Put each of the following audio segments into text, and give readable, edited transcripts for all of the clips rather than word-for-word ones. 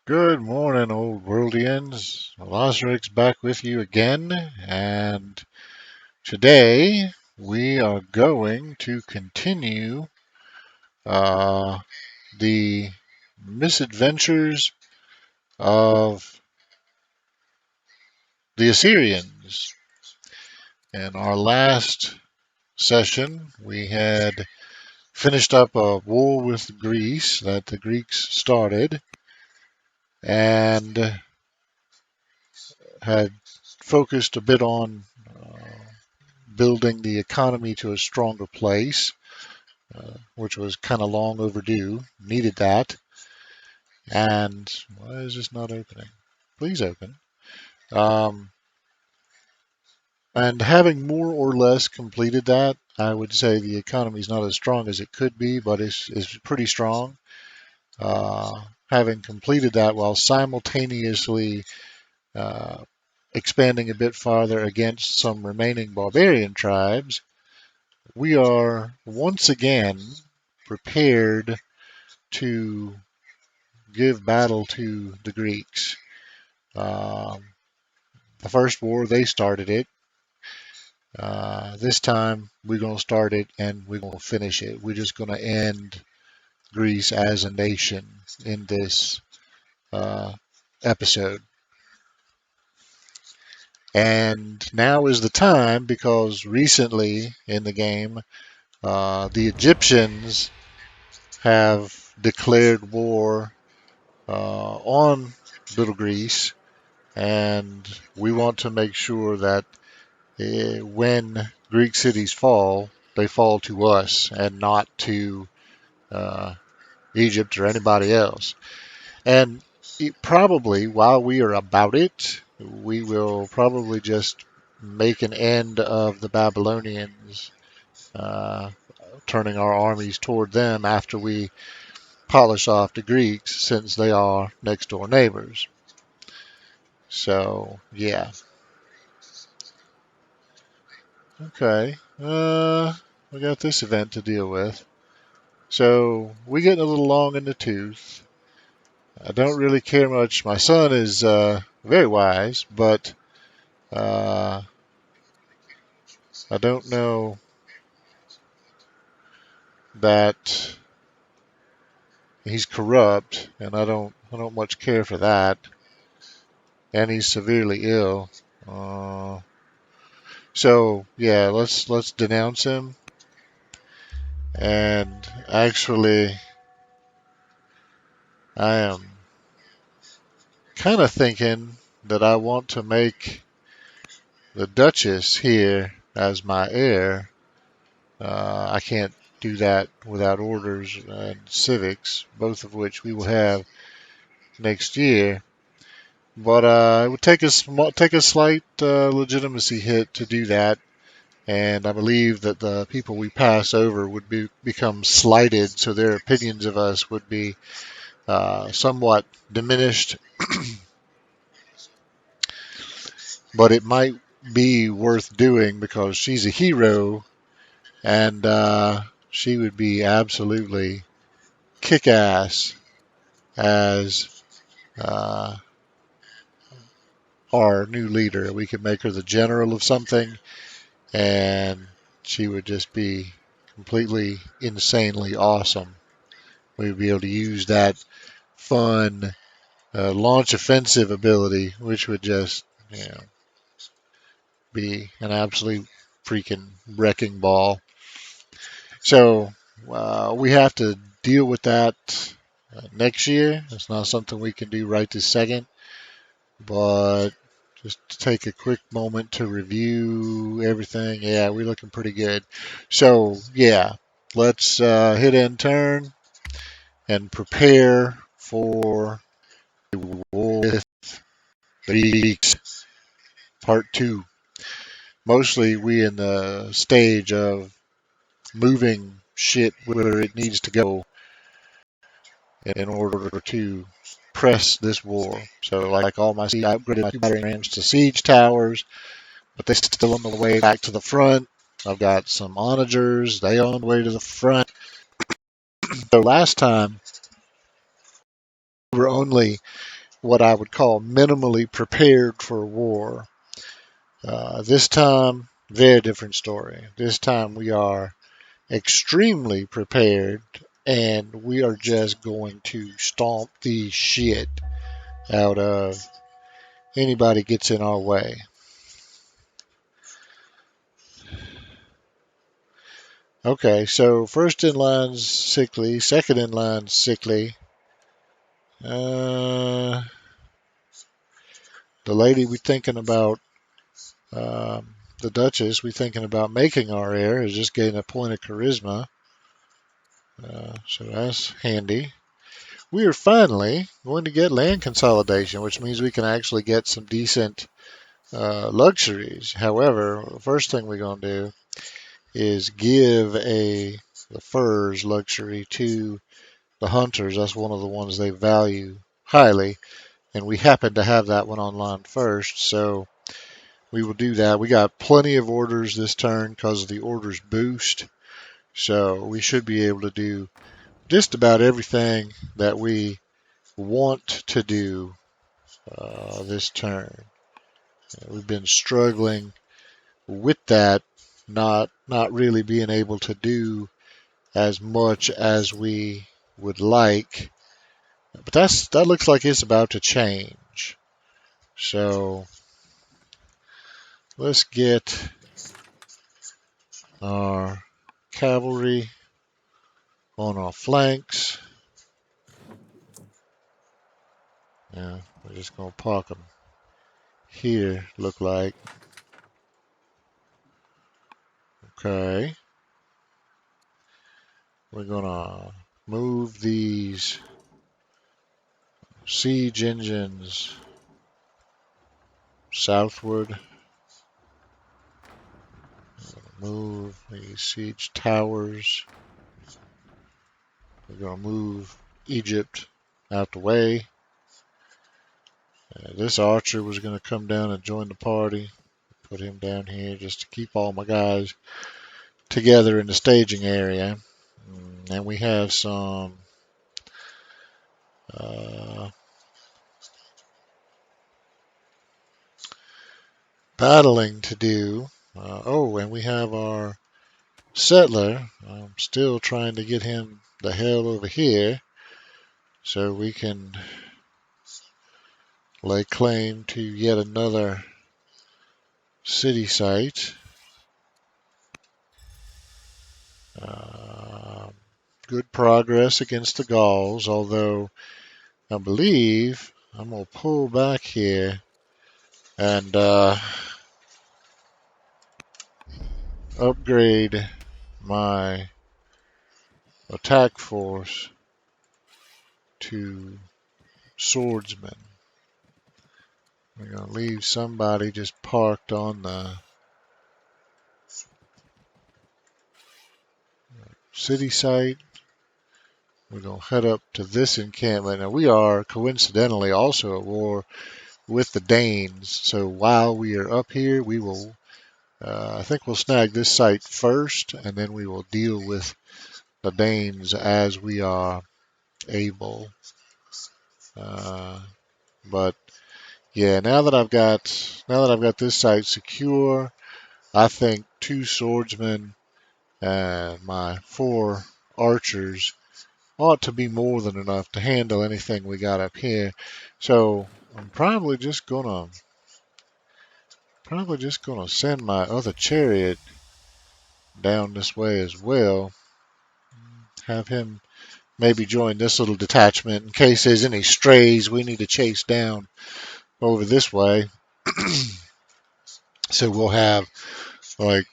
Good morning, old worldians. Lazarus back with you again, and today we are going to continue uh, the misadventures of the Assyrians. In our last session, we had finished up a war with Greece that the Greeks started and had focused a bit on building the economy to a stronger place, which was kind of long overdue. Needed that. And why is this not opening? Please open. Um, and having more or less completed that, I would say the economy is not as strong as it could be, but is pretty strong. Having completed that while simultaneously uh, expanding a bit farther against some remaining barbarian tribes, we are once again prepared to give battle to the Greeks. Um, the first war, they started it. This time, we're going to start it and we're going to finish it. We're just going to end Greece as a nation in this uh, episode. And now is the time because recently in the game, the Egyptians have declared war on Little Greece, and we want to make sure that when Greek cities fall, they fall to us and not to uh, Egypt or anybody else. And probably while we are about it, we will probably just make an end of the Babylonians, uh, turning our armies toward them after we polish off the Greeks since they are next door neighbors. So, yeah. Okay. We got this event to deal with. So we getting a little long in the tooth. I don't really care much. My son is very wise, but uh, I don't know that he's corrupt, and I don't much care for that. And he's severely ill. Uh, so yeah, let's denounce him. And actually, I am kind of thinking that I want to make the Duchess here as my heir. I can't do that without orders and civics, both of which we will have next year. But it would take a slight legitimacy hit to do that, and I believe that the people we pass over would become slighted, so their opinions of us would be somewhat diminished. But it might be worth doing because she's a hero, and she would be absolutely kick ass as uh, our new leader. We could make her the general of something, and she would just be completely insanely awesome. We would be able to use that fun launch offensive ability, which would just be an absolute freaking wrecking ball. So we have to deal with that next year. It's not something we can do right this second. But just to take a quick moment to review everything, yeah, we're looking pretty good. So, yeah, let's hit end turn and prepare for War with the Greeks, Part 2. Mostly we in the stage of moving shit where it needs to go in order to press this war. So, like all my, I upgraded my 2 battering rams to siege towers, but they're still on the way back to the front. I've got some onagers, they on the way to the front. So last time We're only what I would call minimally prepared for war. This time, very different story. This time we are extremely prepared, and we are just going to stomp the shit out of anybody gets in our way. Okay, so first in line's sickly, second in line's sickly. Uh, the lady we thinking about, the Duchess, we thinking about making our heir is just getting a point of charisma. So that's handy. We are finally going to get land consolidation, which means we can actually get some decent luxuries. However, the first thing we're going to do is give the furs luxury to the hunters. That's one of the ones they value highly, and we happen to have that one online first, so we will do that. We got plenty of orders this turn because of the orders boost, so we should be able to do just about everything that we want to do this turn. We've been struggling with that, not really being able to do as much as we would like, but that looks like it's about to change. So let's get our cavalry on our flanks. Yeah, we're just gonna park them here. Look like okay. We're gonna move these siege engines southward. Move these siege towers. We're gonna move Egypt out the way. This archer was gonna come down and join the party. Put him down here just to keep all my guys together in the staging area. And we have some uh, battling to do. And we have our settler. I'm still trying to get him the hell over here so we can lay claim to yet another city site. Uh, Good progress against the Gauls, although I believe I'm going to pull back here and upgrade my attack force to swordsmen. We're going to leave somebody just parked on the city site. We're going to head up to this encampment. Now, we are coincidentally also at war with the Danes. So while we are up here, we will, I think we'll snag this site first, and then we will deal with the Danes as we are able. But yeah, now that I've got this site secure, I think 2 swordsmen and my 4 archers ought to be more than enough to handle anything we got up here. So I'm probably just gonna send my other chariot down this way as well. Have him maybe join this little detachment in case there's any strays we need to chase down over this way. So we'll have like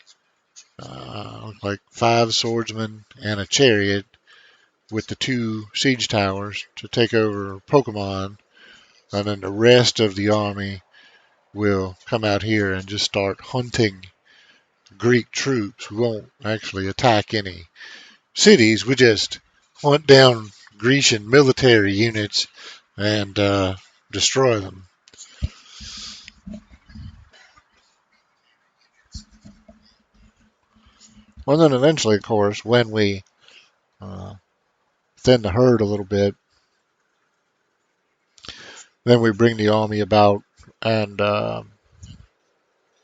5 swordsmen and a chariot with the 2 siege towers to take over Pokemon, and then the rest of the army will come out here and just start hunting Greek troops. We won't actually attack any cities. We just hunt down Grecian military units and destroy them. Well, then eventually, of course, when we uh, thin the herd a little bit, Then we bring the army about and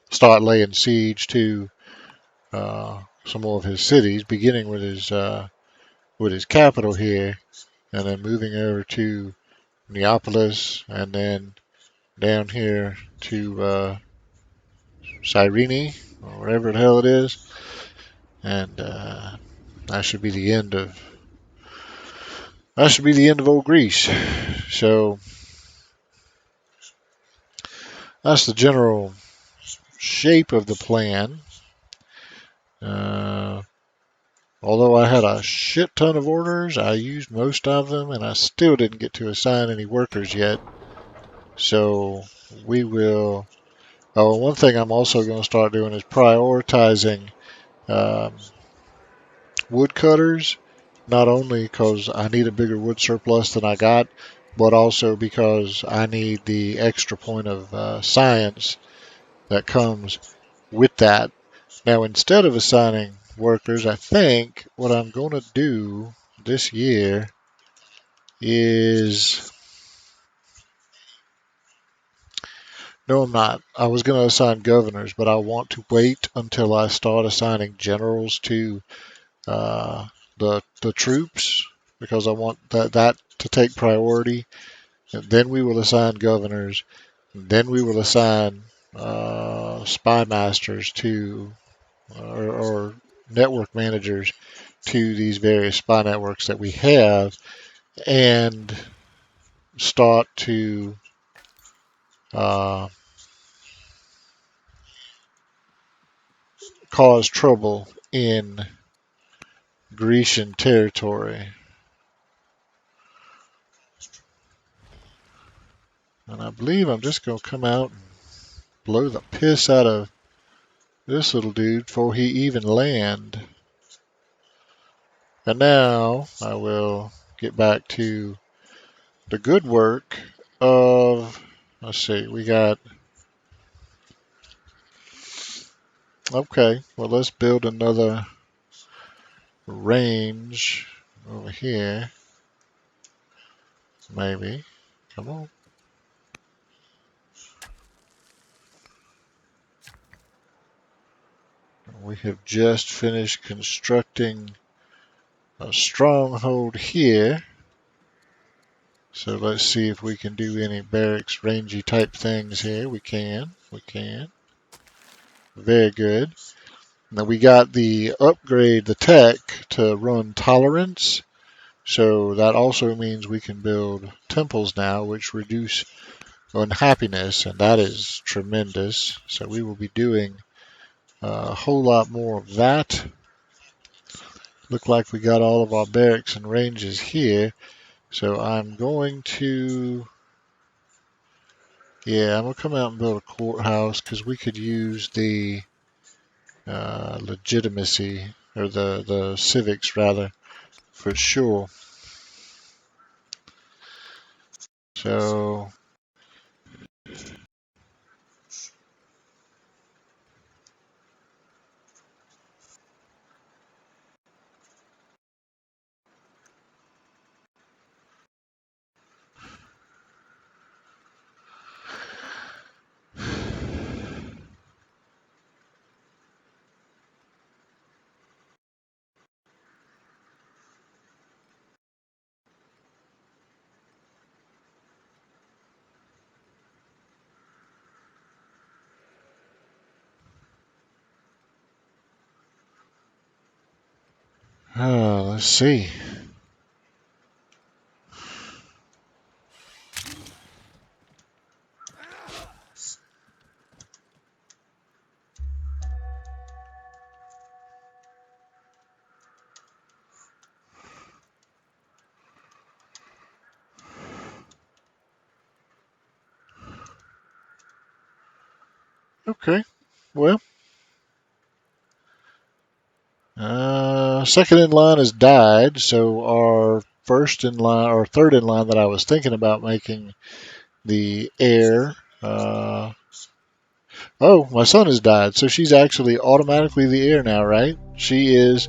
start laying siege to some more of his cities, beginning with his capital here, and then moving over to Neapolis, and then down here to Cyrene, or whatever the hell it is, and that should be the end of old Greece. So that's the general shape of the plan. Uh, Although I had a shit ton of orders, I used most of them, and I still didn't get to assign any workers yet. So we will. Oh, one thing I'm also going to start doing is prioritizing um, woodcutters, not only because I need a bigger wood surplus than I got, but also because I need the extra point of science that comes with that. Now, instead of assigning workers, I think what I'm going to do this year is no, I'm not. I was going to assign governors, but I want to wait until I start assigning generals to the troops because I want that to take priority. And then we will assign governors. And then we will assign spy masters to or network managers to these various spy networks that we have, and start to uh, cause trouble in Grecian territory. And I believe I'm just going to come out and blow the piss out of this little dude before he even land. And now I will get back to the good work of, let's see, we got, okay, well, let's build another range over here, maybe. Come on. We have just finished constructing a stronghold here. So let's see if we can do any barracks rangy type things here. We can. We can. Very good. Now we got the upgrade, the tech to run tolerance. So that also means we can build temples now, which reduce unhappiness, and that is tremendous. So we will be doing a whole lot more of that. Look like we got all of our barracks and ranges here. So I'm going to, yeah, I'm going to come out and build a courthouse because we could use the legitimacy, or the civics rather, for sure. So, let's see. Okay, well, second in line has died, so our first in line, or third in line that I was thinking about making the heir. Oh, my son has died, so she's actually automatically the heir now, right? She is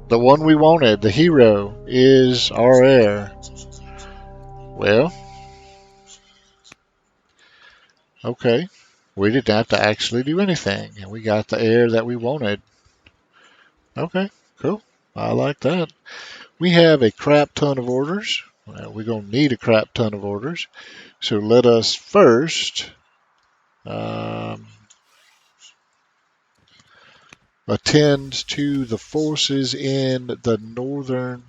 the one we wanted. The hero is our heir. Well, Okay. We didn't have to actually do anything, and we got the air that we wanted. Okay, cool. I like that. We have a crap ton of orders. We're going to need a crap ton of orders. So let us first um, attend to the forces in the northern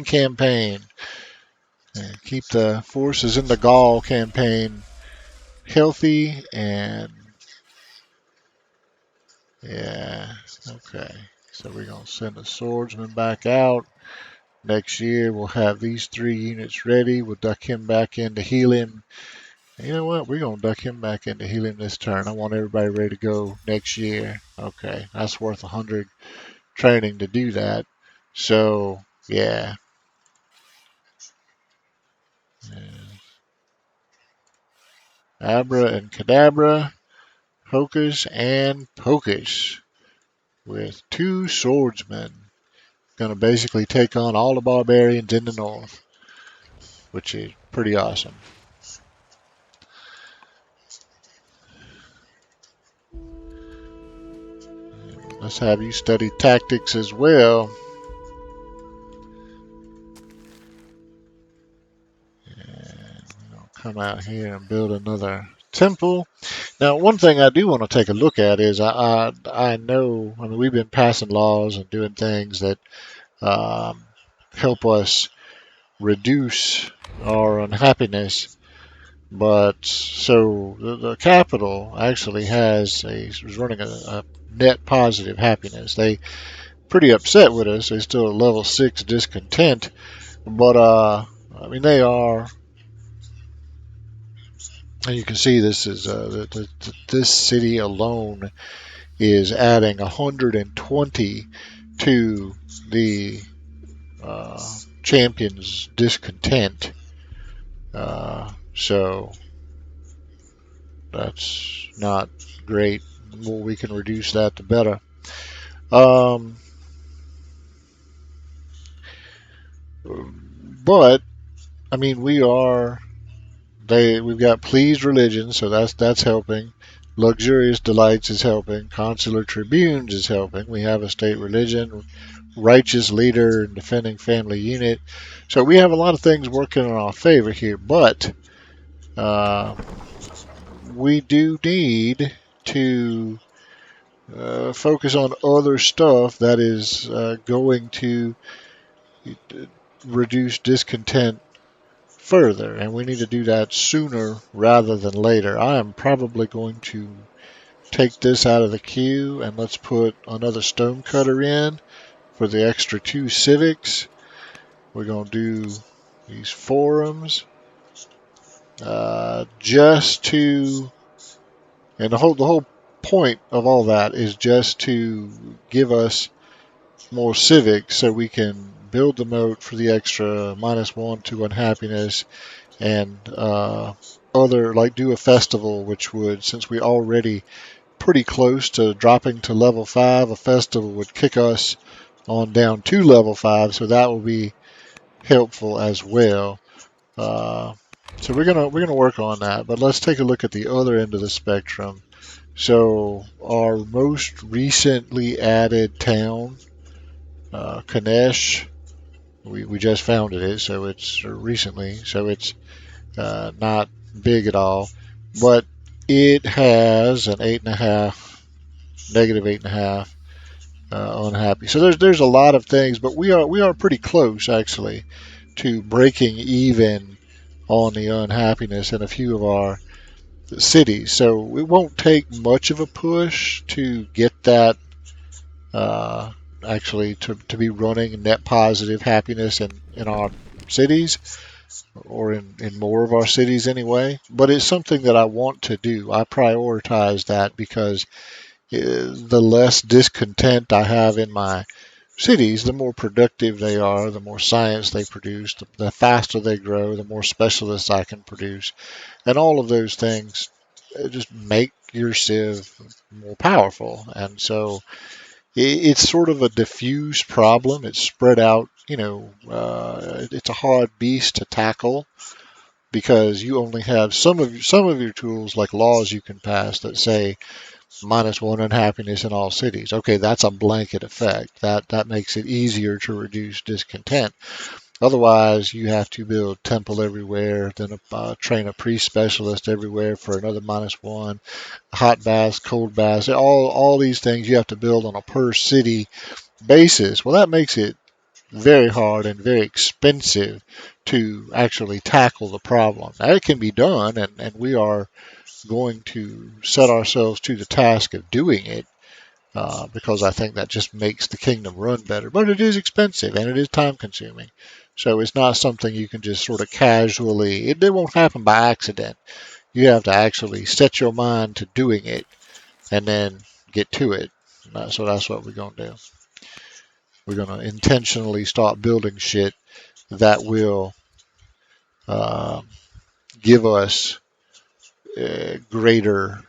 campaign. And keep the forces in the Gaul campaign healthy and yeah, okay. So we're gonna send the swordsman back out. Next year we'll have these 3 units ready. We'll duck him back in to heal him. And you know what? We're gonna duck him back in to heal him this turn. I want everybody ready to go next year. Okay, that's worth 100 training to do that. So yeah. Abra and Cadabra, Hocus and Pocus with 2 swordsmen. Going to basically take on all the barbarians in the north, which is pretty awesome. Let's have you study tactics as well. And we'll come out here and build another temple. Now, one thing I do want to take a look at is I know, I mean, we've been passing laws and doing things that um, help us reduce our unhappiness. But so the capital actually is running a net positive happiness. They pretty upset with us. They're still at level 6 discontent, but I mean they are. And you can see this is this city alone is adding 120 to the champion's discontent. So that's not great. The more we can reduce that, the better. Um, but I mean, we've got pleased religion, so that's helping. Luxurious delights is helping. Consular tribunes is helping. We have a state religion, righteous leader, and defending family unit. So we have a lot of things working in our favor here, but uh, we do need to focus on other stuff that is going to reduce discontent further, and we need to do that sooner rather than later. I am probably going to take this out of the queue and let's put another stonecutter in for the extra 2 civics. We're going to do these forums just to, and the whole point of all that is just to give us more civics so we can build the moat for the extra -1 to unhappiness and other like do a festival which would, since we already pretty close to dropping to level 5, a festival would kick us on down to level 5, so that will be helpful as well. uh, so we're gonna work on that, but let's take a look at the other end of the spectrum. So our most recently added town, Kanesh, we just founded it, so it's recently, so it's not big at all, but it has an 8.5, -8.5 unhappy. So there's a lot of things, but we are pretty close actually to breaking even on the unhappiness in a few of our cities. So it won't take much of a push to get that uh, actually to be running net positive happiness in our cities, or in more of our cities anyway. But it's something that I want to do. I prioritize that because the less discontent I have in my cities, the more productive they are, the more science they produce, the faster they grow, the more specialists I can produce. And all of those things just make your Civ more powerful. And so it's sort of a diffuse problem. It's spread out, it's a hard beast to tackle because you only have some of your tools like laws you can pass that say -1 unhappiness in all cities. Okay, that's a blanket effect. That makes it easier to reduce discontent. Otherwise, you have to build temple everywhere, then train a priest specialist everywhere for another -1. Hot baths, cold baths, all these things you have to build on a per city basis. Well, that makes it very hard and very expensive to actually tackle the problem. Now, it can be done, and we are going to set ourselves to the task of doing it because I think that just makes the kingdom run better. But it is expensive and it is time consuming. So it's not something you can just sort of casually, it won't happen by accident. You have to actually set your mind to doing it and then get to it. So that's what we're going to do. We're going to intentionally start building shit that will uh, give us greater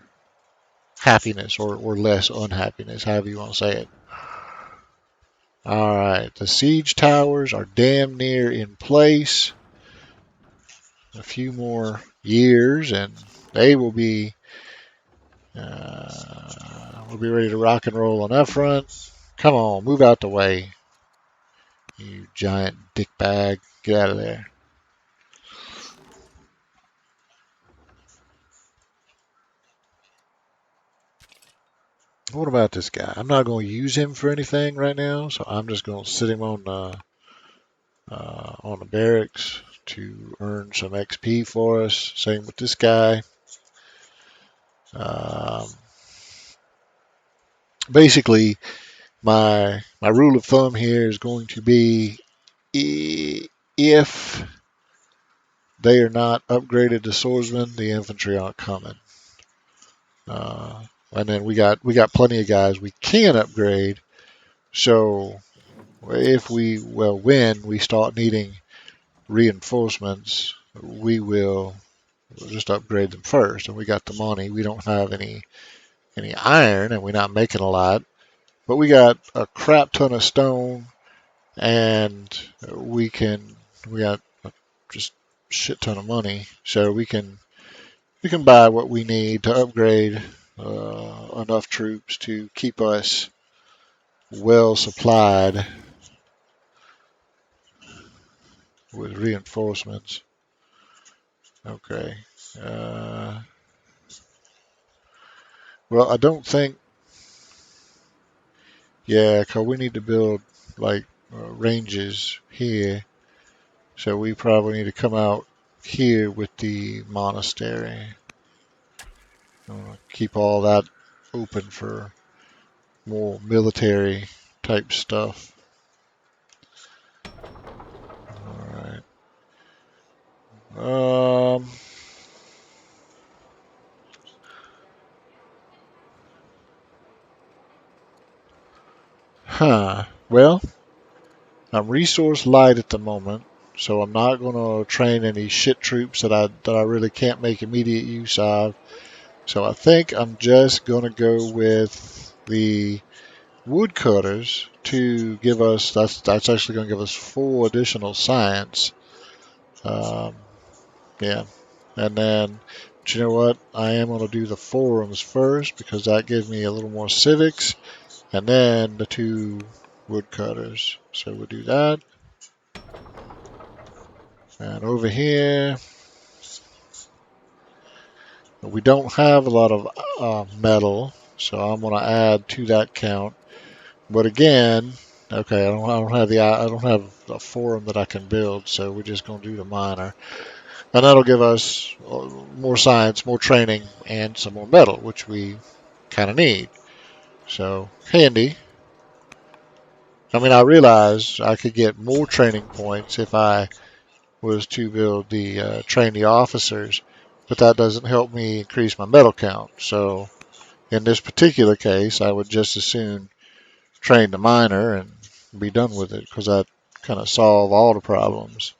happiness or less unhappiness, however you want to say it. All right, the siege towers are damn near in place. A few more years, and they will be we'll be ready to rock and roll on that front. Come on, move out the way, you giant dick bag. Get out of there. What about this guy? I'm not going to use him for anything right now, so I'm just going to sit him on the barracks to earn some XP for us. Same with this guy. Um, Basically, my rule of thumb here is going to be if they are not upgraded to swordsmen, the infantry aren't coming. And then we got plenty of guys we can upgrade. So if when we start needing reinforcements, we will just upgrade them first. And we got the money. We don't have any iron, and we're not making a lot, but we got a crap ton of stone, and we got just shit ton of money, so we can buy what we need to upgrade enough troops to keep us well supplied with reinforcements. Okay. Uh, well, I don't think. Yeah, 'cause we need to build like ranges here, so we probably need to come out here with the monastery. Keep all that open for more military type stuff. All right. Well, I'm resource light at the moment, so I'm not going to train any shit troops that I really can't make immediate use of. So I think I'm just going to go with the woodcutters to give us. That's actually going to give us 4 additional science. Um, yeah, and then. But you know what? I am going to do the forums first because that gives me a little more civics, and then the 2 woodcutters. So we'll do that. And over here, we don't have a lot of metal, so I'm going to add to that count. But again, okay, I don't have a forum that I can build, so we're just going to do the miner, and that'll give us more science, more training, and some more metal, which we kind of need. So handy. I mean, I realize I could get more training points if I was to build the train the officers, but that doesn't help me increase my metal count. So in this particular case, I would just as soon train the miner and be done with it because that kind of solve all the problems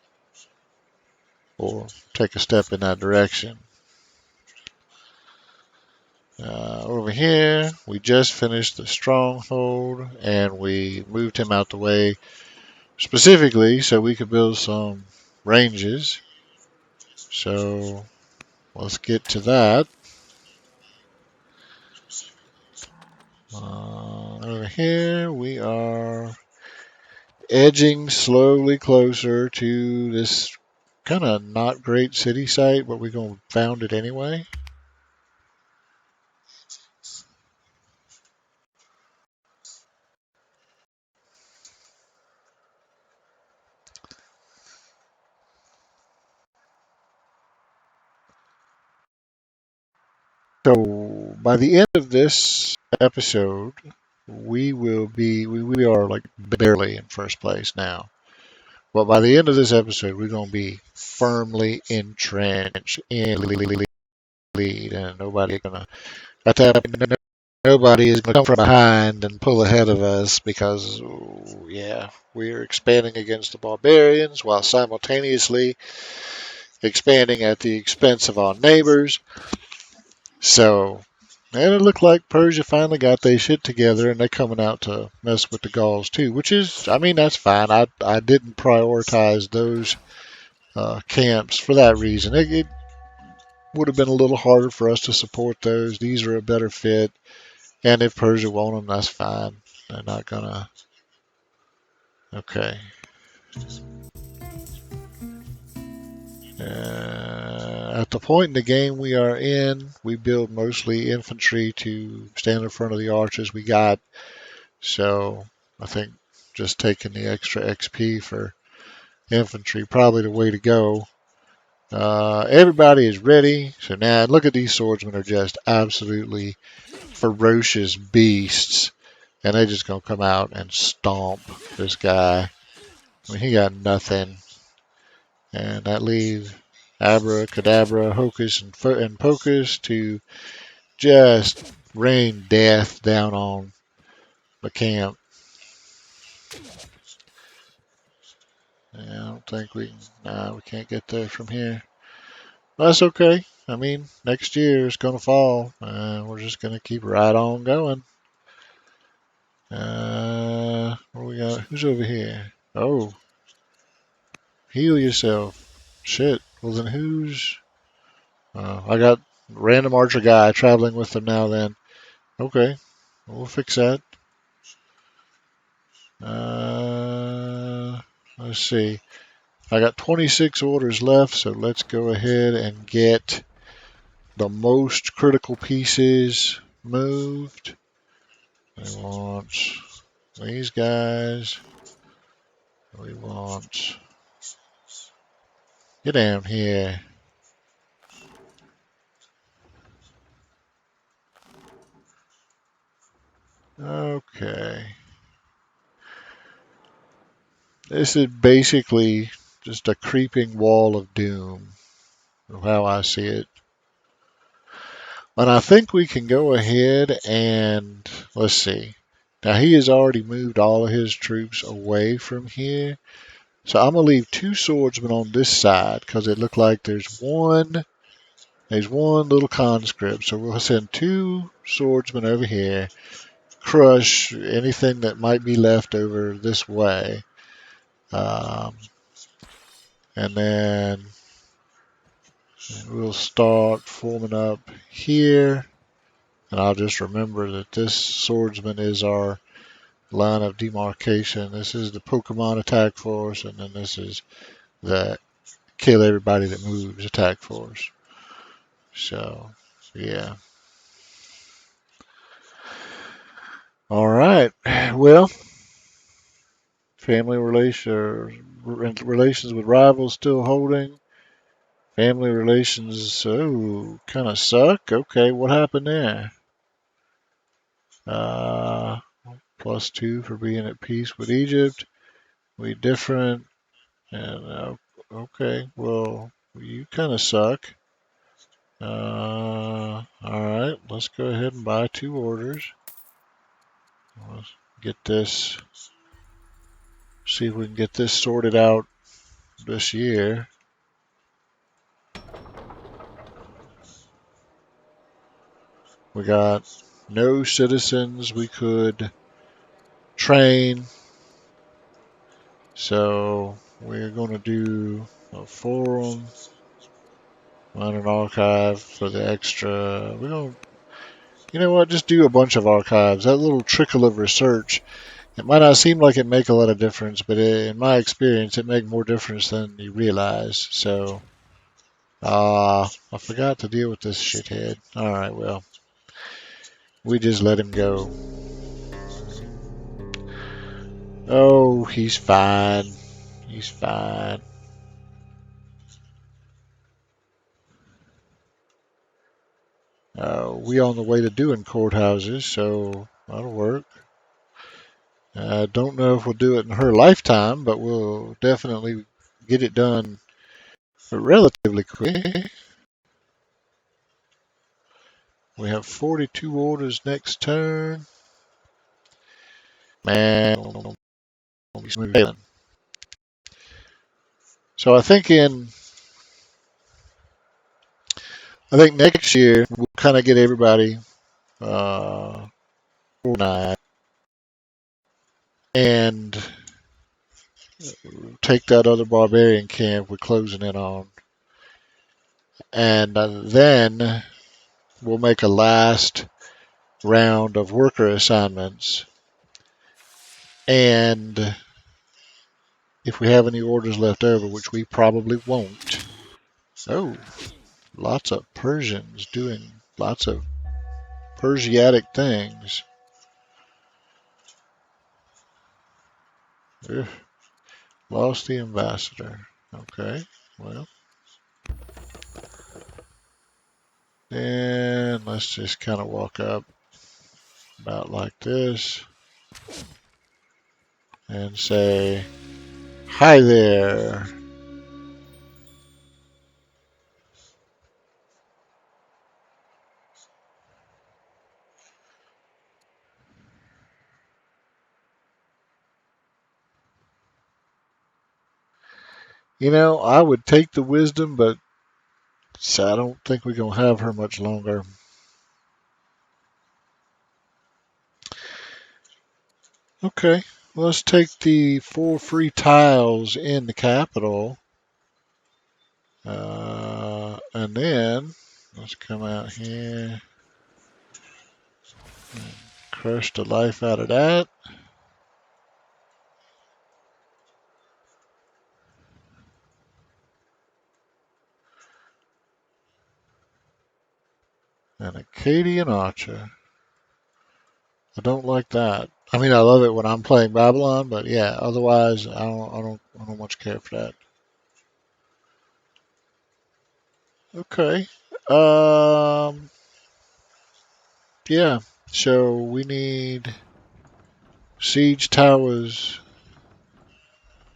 or take a step in that direction. Over here, we just finished the stronghold and we moved him out the way specifically so we could build some ranges. So let's get to that. Over here, we are edging slowly closer to this kind of not great city site, but we're going to found it anyway. So by the end of this episode, we are like barely in first place now. But by the end of this episode, we're going to be firmly entrenched in the lead, and nobody gonna at that point, nobody is going to come from behind and pull ahead of us because, yeah, we're expanding against the barbarians while simultaneously expanding at the expense of our neighbors. So, and it looked like Persia finally got their shit together and they're coming out to mess with the Gauls too, which is, I mean, that's fine. I didn't prioritize those camps for that reason. It would have been a little harder for us to support those. These are a better fit. And if Persia want them, that's fine. They're not gonna. Okay. At the point in the game we are in, we build mostly infantry to stand in front of the archers we got. So I think just taking the extra XP for infantry probably the way to go. Everybody is ready. So now look at these swordsmen are just absolutely ferocious beasts. And they're just going to come out and stomp this guy. I mean, he got nothing. And that leaves Abracadabra, Hocus, and Pocus to just rain death down on the camp. Yeah, I don't think we can't get there from here. That's okay. I mean, next year it's going to fall. We're just going to keep right on going. What we got? Who's over here? Oh, heal yourself. Shit. Well, then who's. I got random archer guy traveling with them now then. Okay, we'll fix that. Uh, let's see. I got 26 orders left, so let's go ahead and get the most critical pieces moved. We want these guys. We want. Get down here. Okay. This is basically just a creeping wall of doom, how I see it. And I think we can go ahead and let's see. Now he has already moved all of his troops away from here. So I'm gonna leave two swordsmen on this side because it looked like there's one little conscript. So we'll send two swordsmen over here, crush anything that might be left over this way. Um, and then we'll start forming up here. And I'll just remember that this swordsman is our line of demarcation. This is the Pokemon attack force, and then this is the kill everybody that moves attack force. So, yeah. All right. Well, family relations with rivals still holding. Family relations, oh, kind of suck. Okay, what happened there? Uh, +2 for being at peace with Egypt. We different. And okay, well, you kind of suck. All right, let's go ahead and buy two orders. Let's get this. See if we can get this sorted out this year. We got no citizens we could train, so we're going to do a forum. Run an archive for the extra. We're gonna, you know what? Just do a bunch of archives. That little trickle of research. It might not seem like it make a lot of difference, but in my experience, it make more difference than you realize. So, I forgot to deal with this shithead. All right, well, we just let him go. Oh, he's fine. He's fine. We on the way to doing courthouses, so that'll work. I don't know if we'll do it in her lifetime, but we'll definitely get it done relatively quick. We have 42 orders next turn. Man, we'll be smooth sailing. So I think next year we'll kind of get everybody uh, organized and take that other barbarian camp we're closing in on, and then we'll make a last round of worker assignments. And if we have any orders left over, which we probably won't. Oh, lots of Persians doing lots of Persiatic things. Ugh, lost the ambassador. Okay, well, then let's just kind of walk up about like this and say, hi there. You know, I would take the wisdom, but I don't think we're going to have her much longer. Okay, let's take the 4 free tiles in the capital. And then let's come out here and crush the life out of that. An Akkadian archer. I don't like that. I mean, I love it when I'm playing Babylon, but yeah, otherwise, I don't much care for that. Okay. Um, yeah. So we need siege towers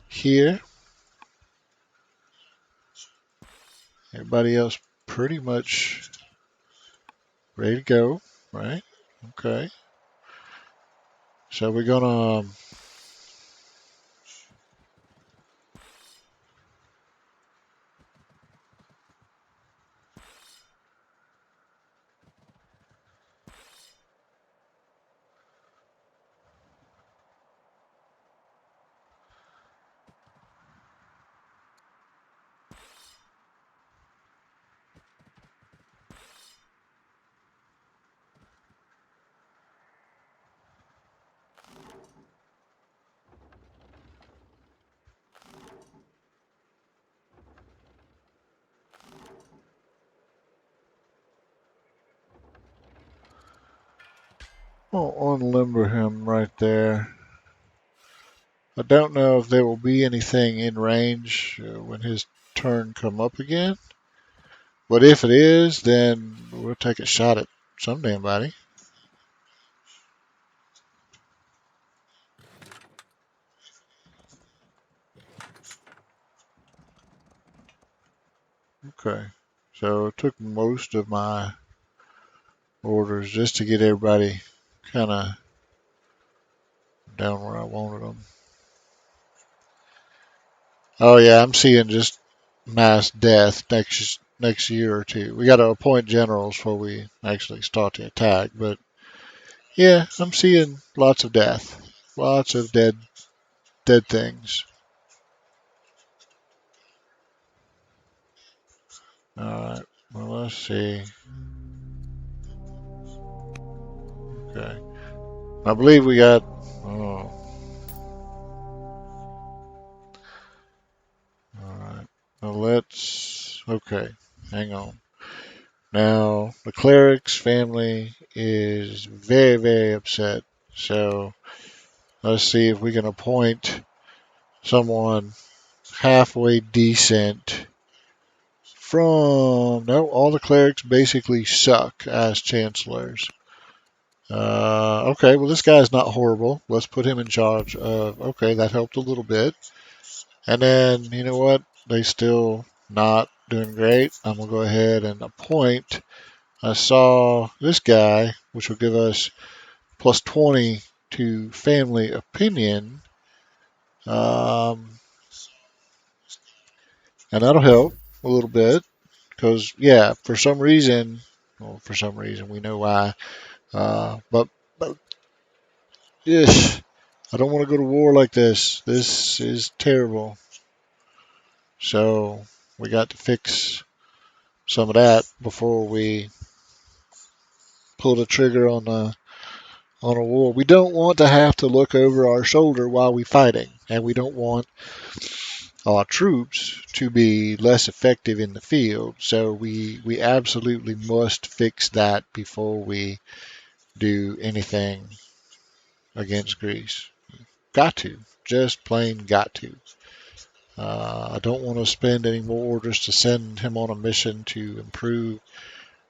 here. Everybody else pretty much ready to go, right? Okay. So we're gonna unlimber him right there. I don't know if there will be anything in range when his turn come up again. But if it is, then we'll take a shot at some damn body. Okay. So it took most of my orders just to get everybody kind of down where I wanted them. Oh yeah, I'm seeing just mass death next year or two. We got to appoint generals before we actually start the attack, but yeah, I'm seeing lots of death, lots of dead things. All right. let's see. Okay. I believe we got. Oh, all right. Now let's. Okay. Hang on. Now, the cleric's family is very, very upset. So let's see if we can appoint someone halfway decent from. No, all the clerics basically suck as chancellors. Okay, well, this guy's not horrible. Let's put him in charge of. Okay, that helped a little bit. And then, you know what? They still not doing great. I'm going to go ahead and appoint. I saw this guy, which will give us plus 20 to family opinion. Um, and that'll help a little bit because, yeah, for some reason, well, for some reason, we know why. But yes, I don't want to go to war like this. This is terrible. So we got to fix some of that before we pull the trigger on a war. We don't want to have to look over our shoulder while we're fighting, and we don't want our troops to be less effective in the field. So we absolutely must fix that before we do anything against Greece. Got to. Just plain got to. I don't want to spend any more orders to send him on a mission to improve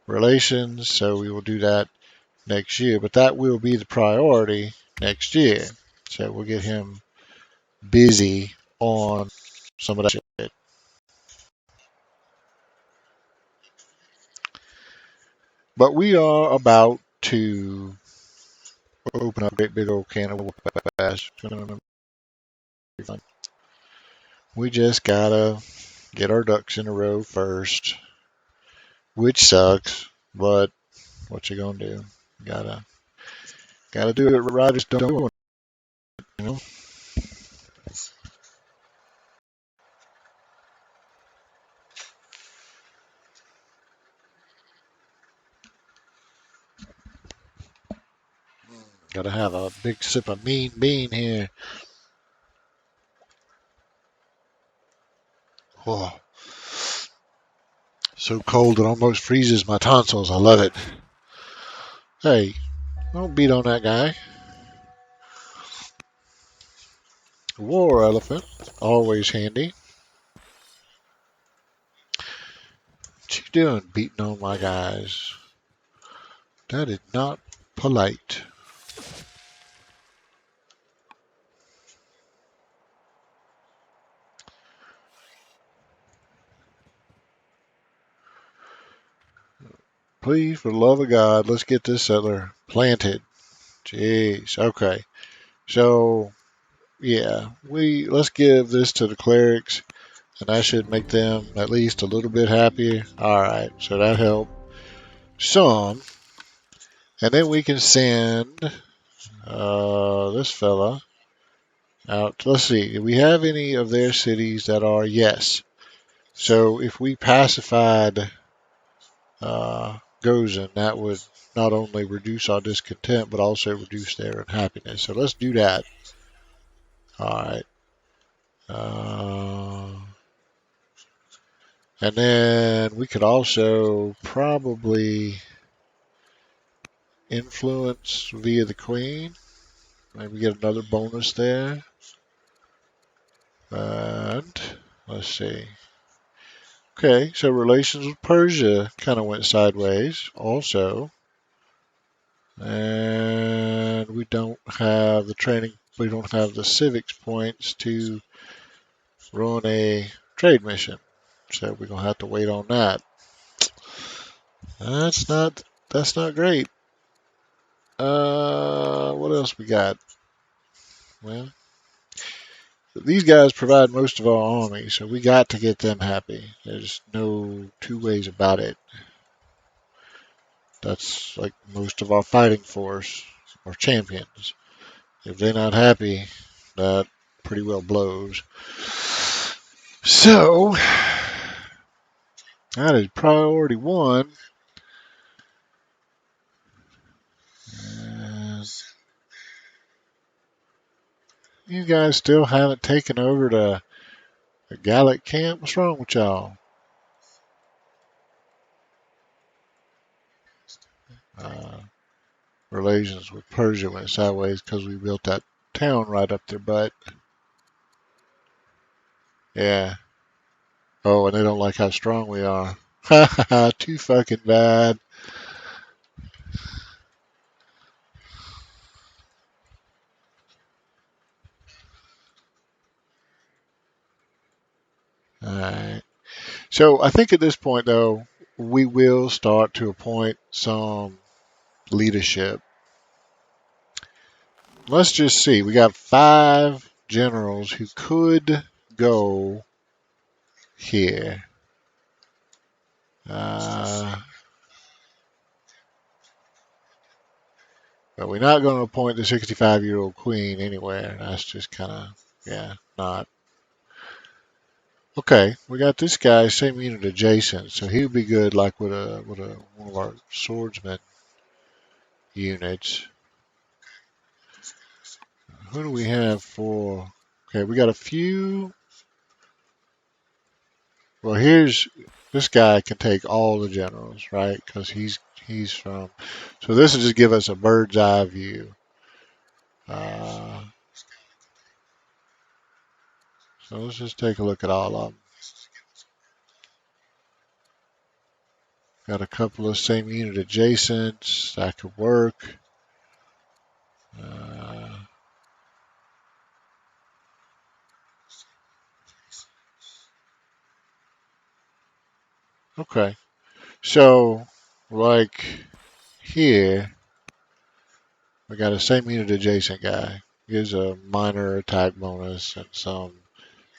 relations, so we will do that next year. But that will be the priority next year. So we'll get him busy on some of that shit. But we are about to open up a great big old can of bass. We just gotta get our ducks in a row first, which sucks, but what you gonna do? Gotta gotta do it right. Just don't do it, you know. Gotta have a big sip of mean bean here. Oh, so cold it almost freezes my tonsils. I love it. Hey, don't beat on that guy. War elephant, always handy. What you doing, beating on my guys? That is not polite. Please, for the love of God, let's get this settler planted. Jeez. Okay. So yeah, we let's give this to the clerics, and that should make them at least a little bit happier. All right. So that helped some, and then we can send this fella out. Let's see. Do we have any of their cities that are yes? So if we pacified Gozen, that would not only reduce our discontent, but also reduce their unhappiness. So let's do that. All right. Uh, and then we could also probably influence via the queen. Maybe get another bonus there. And let's see. Okay, so relations with Persia kind of went sideways also. And we don't have the training, we don't have the civics points to run a trade mission. So we're gonna have to wait on that. That's not that's not great. What else we got? Well, these guys provide most of our army, so we got to get them happy. There's no two ways about it. That's like most of our fighting force or champions. If they're not happy, that pretty well blows. So, That is priority one. And you guys still haven't taken over the Gallic camp. What's wrong with y'all? Uh, Relations with Persia went sideways because we built that town right up their butt. Yeah. Oh, and they don't like how strong we are. Ha ha ha, too fucking bad. Alright. So I think at this point, though, we will start to appoint some leadership. Let's just see. We got 5 generals who could go here. Uh, but we're not going to appoint the 65-year-old queen anywhere. That's just kind of, yeah, not. Okay, we got this guy, same unit adjacent, so he would be good like with a one of our swordsman units. Who do we have for? Okay, we got a few. Well, here's this guy can take all the generals, right? Because he's from. So this will just give us a bird's eye view. Uh, so let's just take a look at all of them. Got a couple of same unit adjacents that could work. Uh, okay, so like here, we got a same unit adjacent guy. Gives a minor attack bonus and some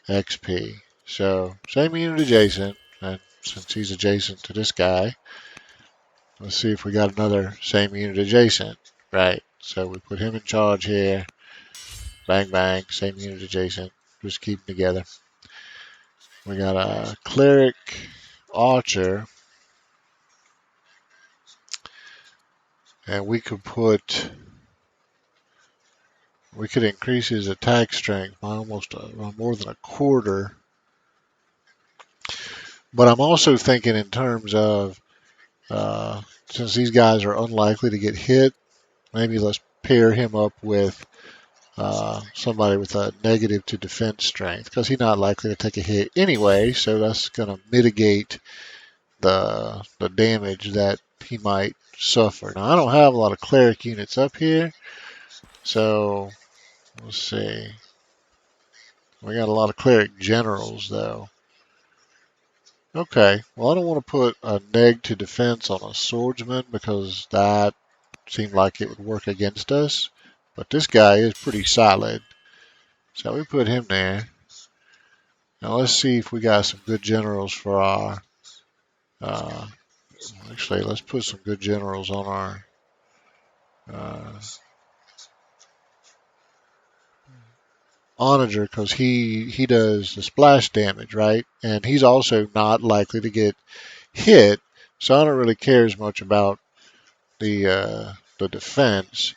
XP. So same unit adjacent, and since he's adjacent to this guy, let's see if we got another same unit adjacent. Right. So we put him in charge here. Bang bang, same unit adjacent. Just keep them together. We got a cleric archer, and we could increase his attack strength by almost more than a quarter. But I'm also thinking in terms of since these guys are unlikely to get hit, maybe let's pair him up with somebody with a negative to defense strength because he's not likely to take a hit anyway. So that's going to mitigate the damage that he might suffer. Now I don't have a lot of cleric units up here, so let's see. We got a lot of cleric generals though. Okay, well I don't want to put a neg to defense on a swordsman because that seemed like it would work against us. But this guy is pretty solid, so we put him there. Now let's see if we got some good generals for our. Uh, Actually, let's put some good generals on our. Uh, Onager because he does the splash damage, right? And he's also not likely to get hit, so I don't really care as much about the defense.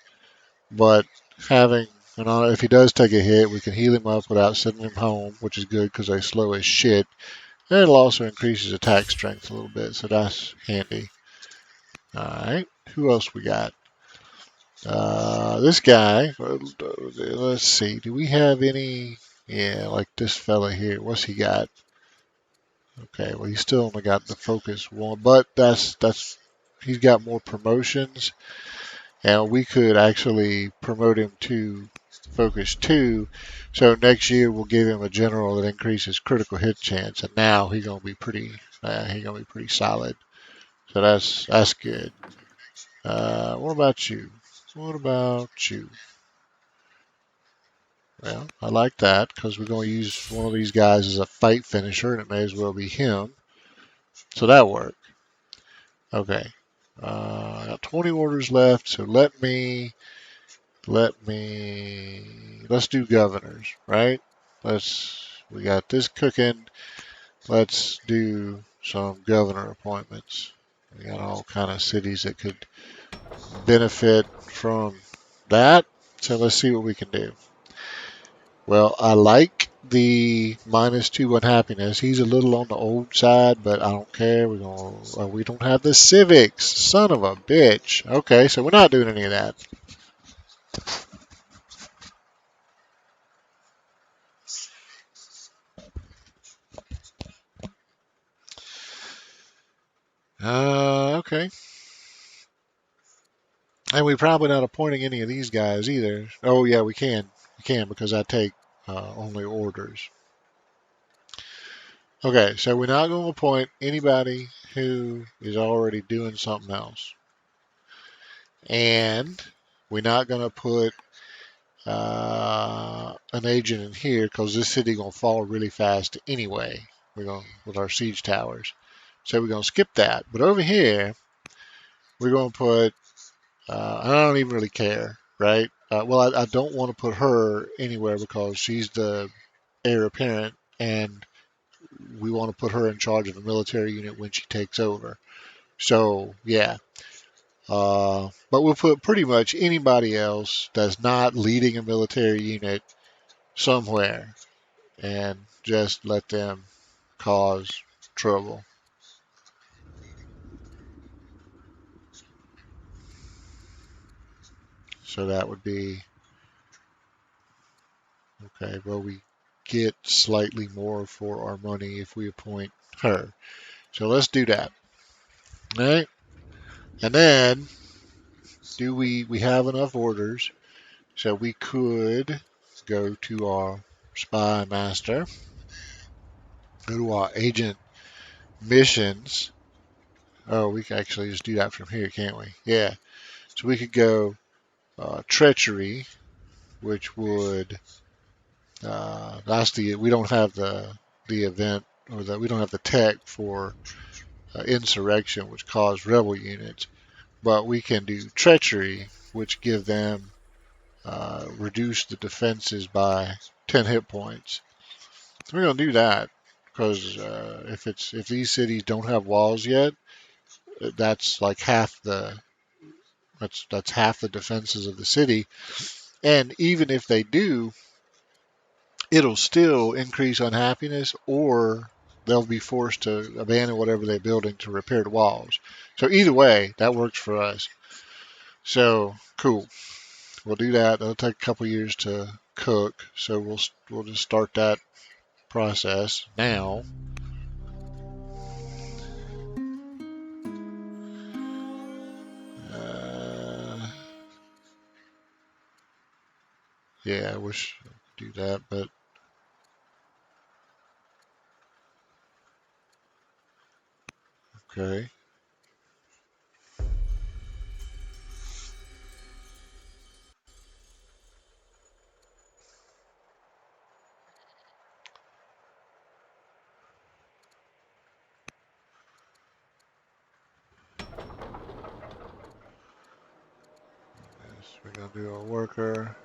But having if he does take a hit, we can heal him up without sending him home, which is good because they slow as shit. And it'll also increase his attack strength a little bit, so that's handy. All right, who else we got? This guy. Let's see. Do we have any? Yeah, like this fella here. What's he got? Okay, well he's still only got the focus one, but that's he's got more promotions, and we could actually promote him to focus 2. So next year we'll give him a general that increases critical hit chance, and now he's gonna be pretty solid. So that's good. What about you? What about you? Well, I like that because we're going to use one of these guys as a fight finisher, and it may as well be him. So that worked. Okay. I got 20 orders left, so let's do governors, right? We got this cooking. Let's do some governor appointments. We got all kind of cities that could benefit from that. So let's see what we can do. Well, I like the -2 unhappiness. He's a little on the old side, but I don't care. We don't have the civics. Son of a bitch. Okay, so we're not doing any of that. Okay. And we're probably not appointing any of these guys either. Oh yeah, we can. We can because I take only orders. Okay, so we're not going to appoint anybody who is already doing something else. And we're not going to put an agent in here because this city going to fall really fast anyway. We're going with our siege towers. So we're going to skip that. But over here, we're going to put, I don't even really care, right? Well, I don't want to put her anywhere because she's the heir apparent and we want to put her in charge of a military unit when she takes over. So, yeah. But we'll put pretty much anybody else that's not leading a military unit somewhere and just let them cause trouble. So that would be okay. Well, we get slightly more for our money if we appoint her. So let's do that. All right. And then do we have enough orders so we could go to our spy master, go to our agent missions. Oh, we can actually just do that from here, can't we? Yeah. So we could go treachery, which would that's the we don't have the event or that we don't have the tech for insurrection, which cause rebel units, but we can do treachery, which give them reduce the defenses by 10 hit points. So we're gonna do that because if these cities don't have walls yet, that's like half the that's half the defenses of the city. And even if they do, it'll still increase unhappiness or they'll be forced to abandon whatever they're building to repair the walls. So either way, that works for us. So cool. We'll do that. It'll take a couple years to cook. So we'll just start that process now. Uh, yeah, I wish I could do that, but okay. Yes, we're gonna do a worker,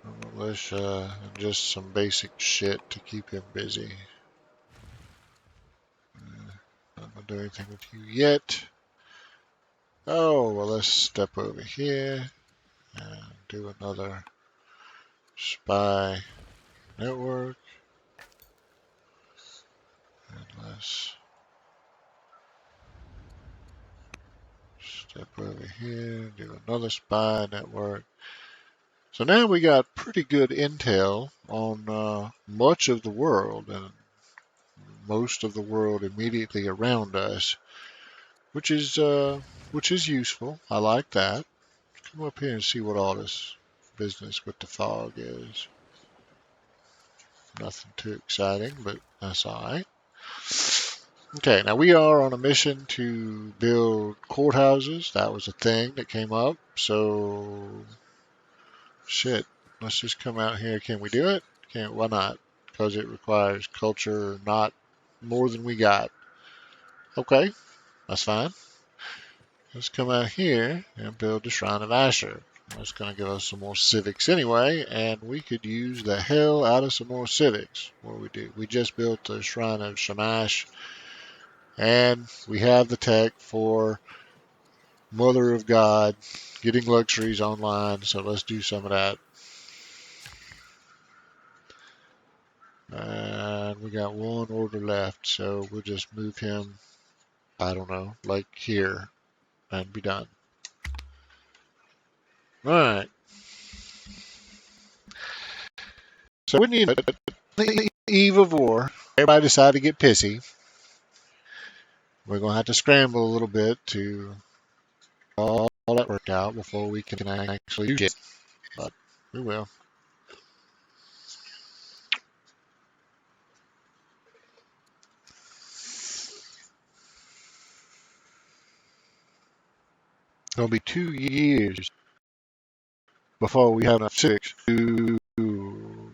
a militia, and just some basic shit to keep him busy. Not gonna do anything with you yet. Oh, well, let's step over here and do another spy network. And let's step over here, do another spy network. So now we got pretty good intel on much of the world and most of the world immediately around us, which is useful. I like that. Come up here and see what all this business with the fog is. Nothing too exciting, but that's all right. Okay, now we are on a mission to build courthouses. That was a thing that came up. So, shit, let's just come out here. Can we do it? Can't, why not? Because it requires culture, not more than we got. Okay, that's fine. Let's come out here and build the Shrine of Asher. That's going to give us some more civics anyway, and we could use the hell out of some more civics. What do we do? We just built the Shrine of Shamash, and we have the tech for Mother of God, getting luxuries online, so let's do some of that. And we got one order left, so we'll just move him, I don't know, like here, and be done. Alright, so we need the eve of war. Everybody decided to get pissy. We're going to have to scramble a little bit to all that worked out before we can actually use it, but we will. It'll be 2 years before we have enough civics to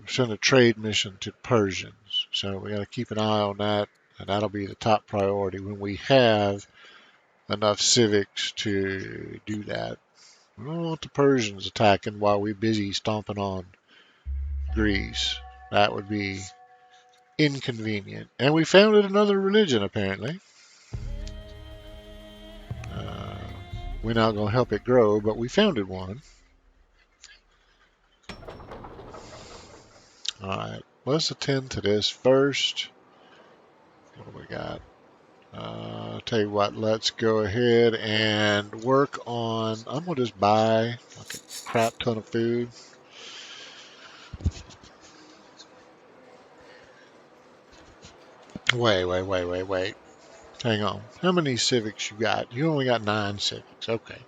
send a trade mission to Persians. So we got to keep an eye on that, and that'll be the top priority when we have enough civics to do that. We don't want the Persians attacking while we're busy stomping on Greece. That would be inconvenient. And we founded another religion, apparently. Uh, we're not going to help it grow, but we founded one. All right, let's attend to this first. What do we got? I'll tell you what, let's go ahead and work on. I'm going to just buy like a crap ton of food. Wait. Hang on. How many civics you got? You only got 9 civics. Okay.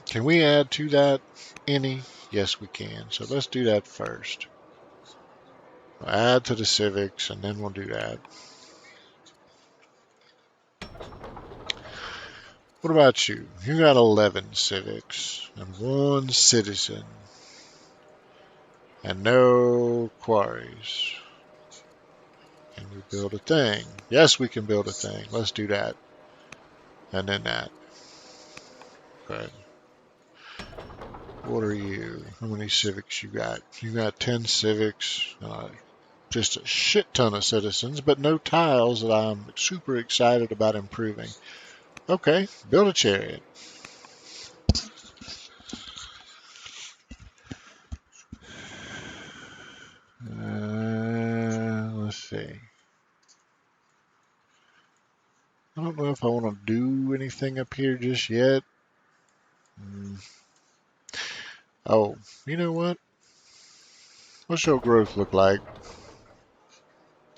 Can we add to that any? Yes, we can. So let's do that first. We'll add to the civics, and then we'll do that. What about you? You got 11 civics and 1 citizen and no quarries. Can we build a thing? Yes, we can build a thing. Let's do that. And then that. Okay. What are you? How many civics you got? You got 10 civics. Just a shit ton of citizens, but no tiles that I'm super excited about improving. Okay, build a chariot. Let's see. I don't know if I want to do anything up here just yet. Oh, you know what? What's your growth look like?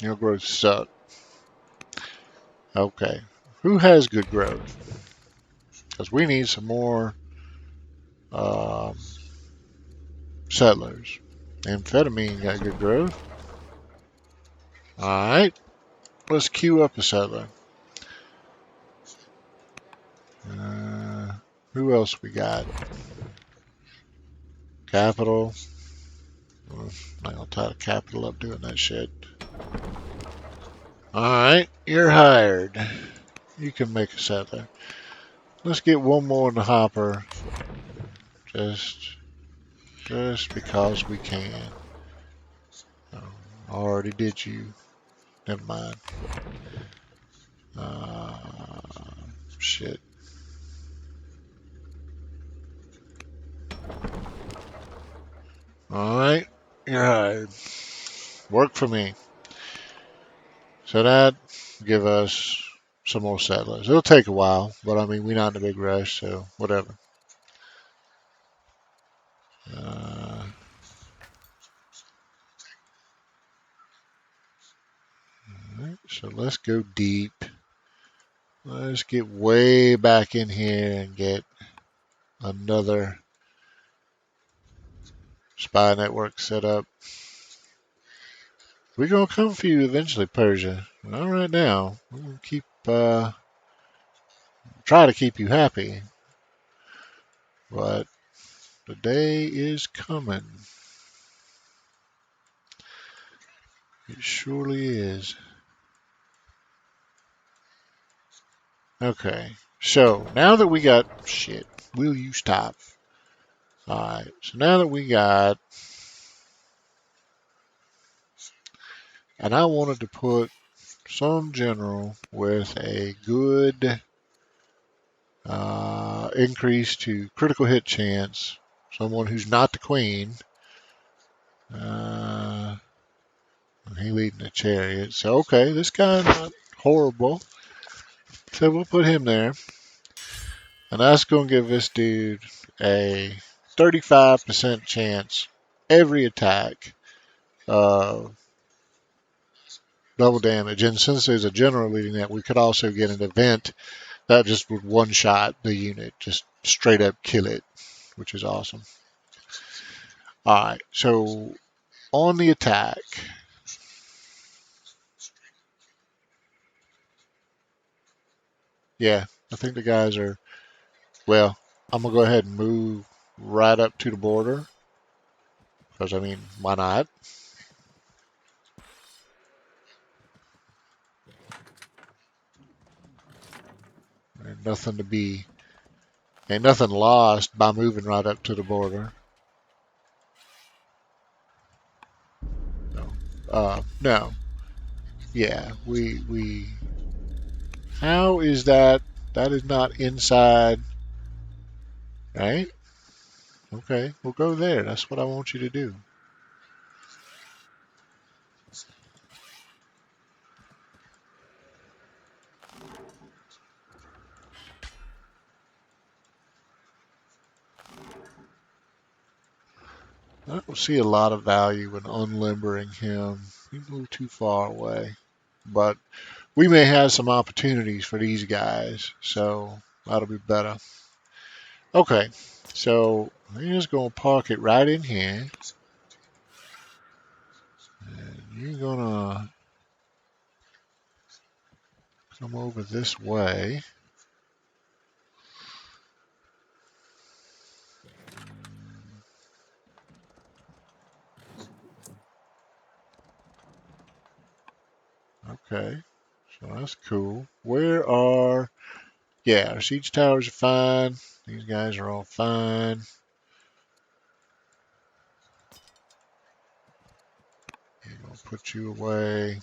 Your growth sucks. Okay. Who has good growth? Because we need some more um, settlers. Amphetamine got good growth. Alright. Let's queue up a settler. Uh, who else we got? Capital. I'm not gonna tie the capital up doing that shit. Alright, you're hired. You can make a settler. Let's get one more in the hopper. Just because we can. Oh, I already did you. Never mind. Uh, shit. Alright, you're hired. Work for me. So that give us some more settlers. It'll take a while, but I mean, we're not in a big rush, so whatever. Uh, right, so let's go deep. Let's get way back in here and get another spy network set up. We're gonna come for you eventually, Persia. Not right now. We're gonna keep try to keep you happy, but the day is coming. It surely is. Okay, so now that we got shit, Will you stop? All right. So now that we got, and I wanted to put some general with a good increase to critical hit chance, someone who's not the queen. Uh, he leading a chariot. So, okay, this guy's not horrible. So we'll put him there. And that's going to give this dude a 35% chance every attack of double damage. And since there's a general leading that, we could also get an event that just would one-shot the unit, just straight up kill it, which is awesome. All right, so on the attack, yeah, I think the guys are, well, I'm going to go ahead and move right up to the border, because, I mean, why not? There's nothing to be, ain't nothing lost by moving right up to the border. No, no, yeah, how is that? That is not inside, right? Okay, we'll go there. That's what I want you to do. I don't see a lot of value in unlimbering him. He's a little too far away. But we may have some opportunities for these guys, so that'll be better. Okay, so I'm just going to park it right in here. And you're going to come over this way. Okay, so that's cool. Where are... Yeah, our siege towers are fine. These guys are all fine. I'm going to put you away.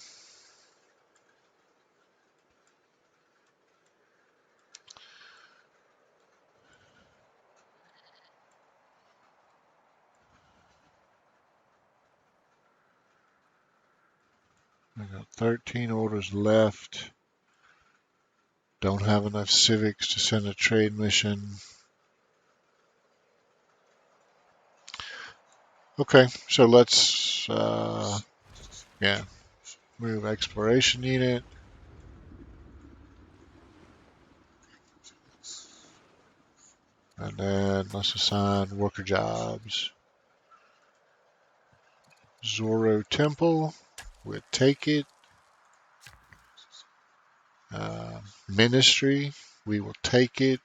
I got 13 orders left. Don't have enough civics to send a trade mission. Okay, so let's, yeah, move exploration unit. And then let's assign worker jobs. Zoro Temple, we'll take it. Ministry, we will take it.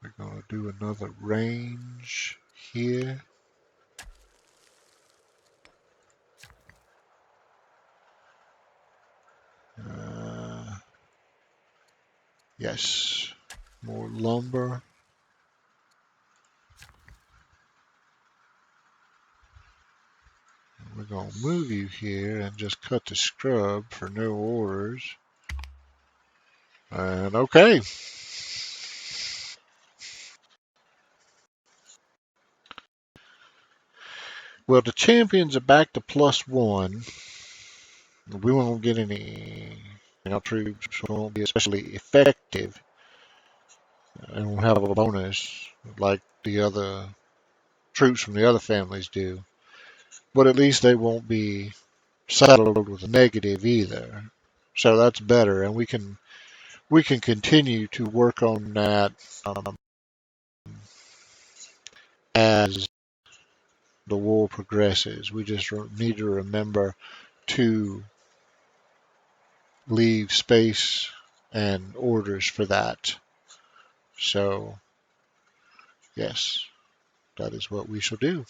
We're going to do another range here. Yes, more lumber. We're going to move you here and just cut the scrub for no orders. And okay. Well, the champions are back to +1. We won't get any, our troops won't be especially effective and won't have a bonus like the other troops from the other families do. But at least they won't be settled with a negative either. So that's better, and we can continue to work on that as the war progresses. We just need to remember to leave space and orders for that. So, yes, that is what we shall do.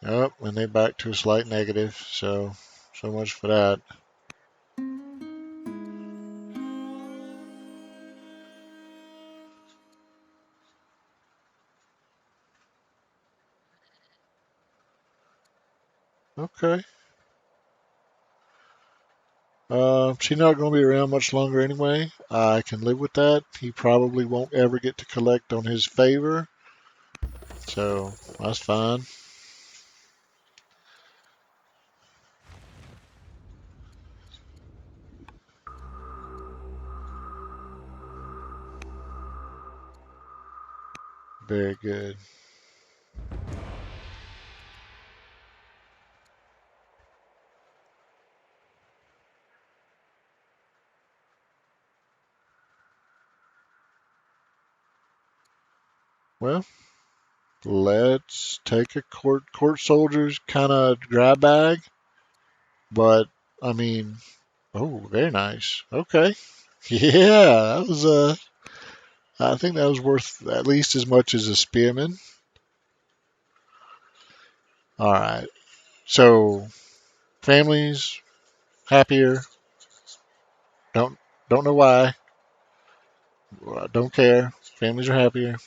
Oh, and they back to a slight negative. So much for that. Okay. She's not going to be around much longer anyway. I can live with that. He probably won't ever get to collect on his favor. So that's fine. Very good. Well, let's take a court soldiers kind of grab bag. But I mean, oh, very nice. Okay. Yeah, that was I think that was worth at least as much as a spearman. All right. So families happier. Don't don't know why. Don't care. Families are happier.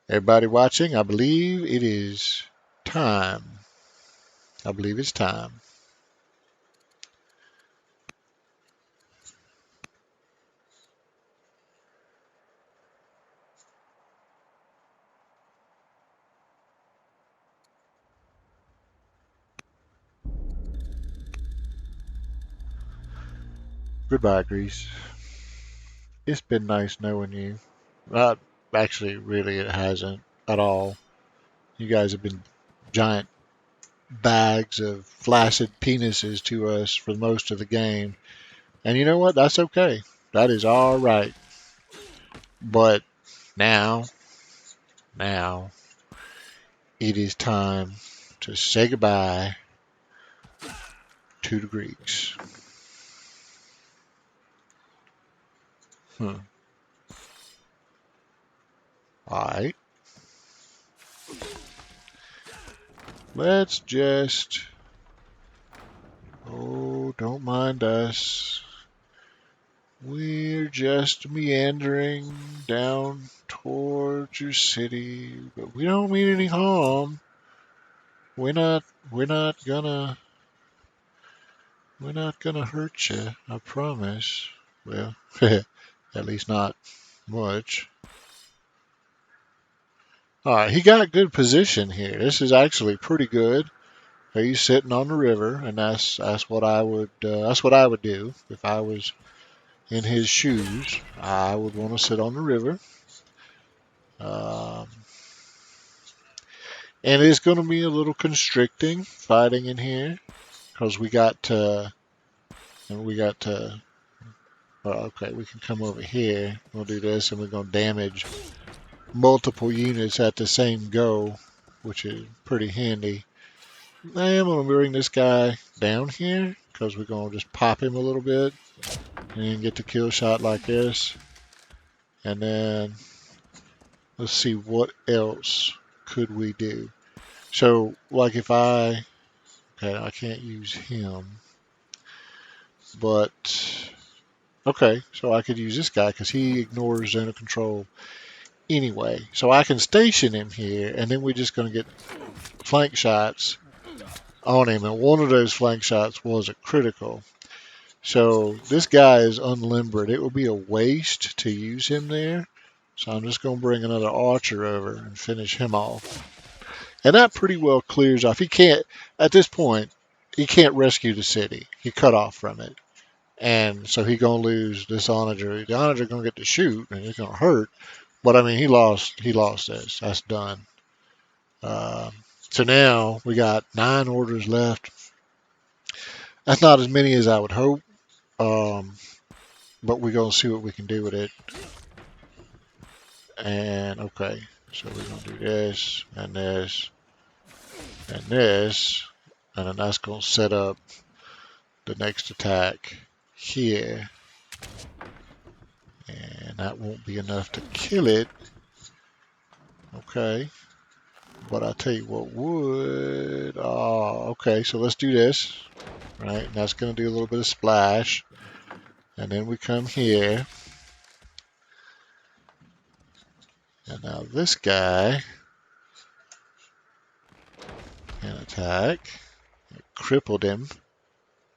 Everybody watching, I believe it is time. I believe it's time. Goodbye, Greece. It's been nice knowing you. Not actually, really, it hasn't at all. You guys have been giant bags of flaccid penises to us for most of the game. And you know what? That's okay. That is all right. But now, now, it is time to say goodbye to the Greeks. Hmm. All right. Let's just. Oh, don't mind us. We're just meandering down towards your city, but we don't mean any harm. We're not. We're not gonna. We're not gonna hurt you. I promise. Well, at least not much. All right, he got good position here. This is actually pretty good. He's sitting on the river, and that's what I would do if I was in his shoes. I would want to sit on the river. Um, and it's going to be a little constricting fighting in here because we got to. Okay, we can come over here. We'll do this, and we're going to damage multiple units at the same go, which is pretty handy. I am going to bring this guy down here because we're going to just pop him a little bit and get the kill shot like this. And then let's see what else could we do. So, like if okay, I can't use him, but okay, so I could use this guy because he ignores zone of control anyway. So I can station him here, and then we're just going to get flank shots on him, and one of those flank shots was a critical. So this guy is unlimbered. It would be a waste to use him there. So I'm just going to bring another archer over and finish him off. And that pretty well clears off. He can't, at this point, he can't rescue the city. He cut off from it. And so he going to lose this onager. The onager going to get to shoot, and it's going to hurt. But I mean, he lost this. That's done. Um, so now we got 9 orders left. That's not as many as I would hope. Um, but we're going to see what we can do with it. And okay, so we're going to do this and this and this. And then that's going to set up the next attack here. And that won't be enough to kill it. Okay. But I'll tell you what would. Oh, okay, so let's do this. Right, and that's going to do a little bit of splash. And then we come here. And now this guy can attack. Crippled him.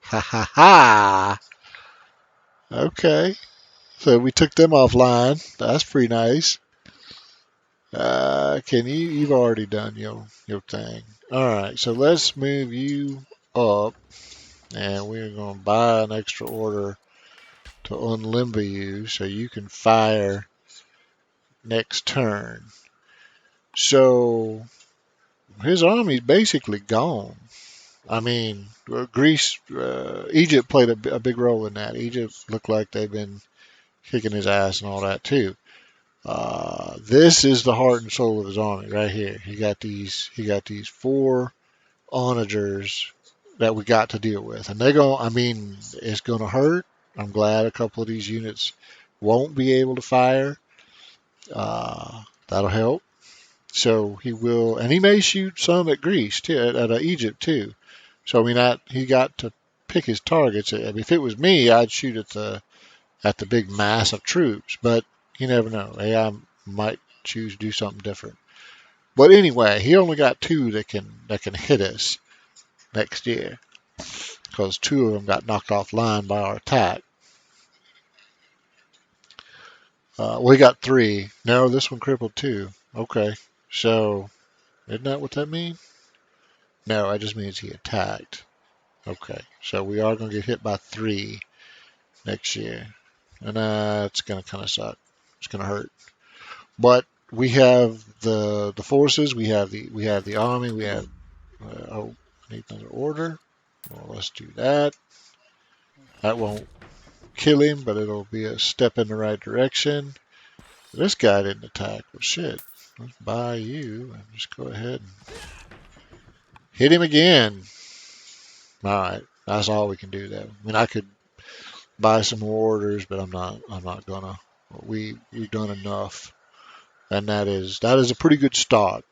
Ha ha ha! Okay, so we took them offline. That's pretty nice. Can you've already done your thing. All right, so let's move you up, and we're going to buy an extra order to unlimber you so you can fire next turn. So his army's basically gone. I mean, Greece, Egypt played a big role in that. Egypt looked like they've been kicking his ass and all that too. This is the heart and soul of his army right here. He got these four onagers that we got to deal with, and they're going. I mean, it's going to hurt. I'm glad a couple of these units won't be able to fire. That'll help. So he will, and he may shoot some at Greece too, at Egypt too. So I mean, that he got to pick his targets. I mean, if it was me, I'd shoot at the big mass of troops. But you never know. AI might choose to do something different. But anyway, he only got two that can hit us next year because two of them got knocked offline by our attack. We got three. No, this one crippled too. Okay, so isn't that what that means? No, that just means he attacked. Okay, so we are going to get hit by three next year, and it's going to kind of suck. It's going to hurt. But we have the forces. We have the army. We have oh, I need another order. Well, let's do that. That won't kill him, but it'll be a step in the right direction. This guy didn't attack. Well, shit. Let's buy you and just go ahead and hit him again. All right, that's all we can do though. I mean, I could buy some more orders, but I'm not. I'm not gonna. We've done enough, and that is a pretty good start.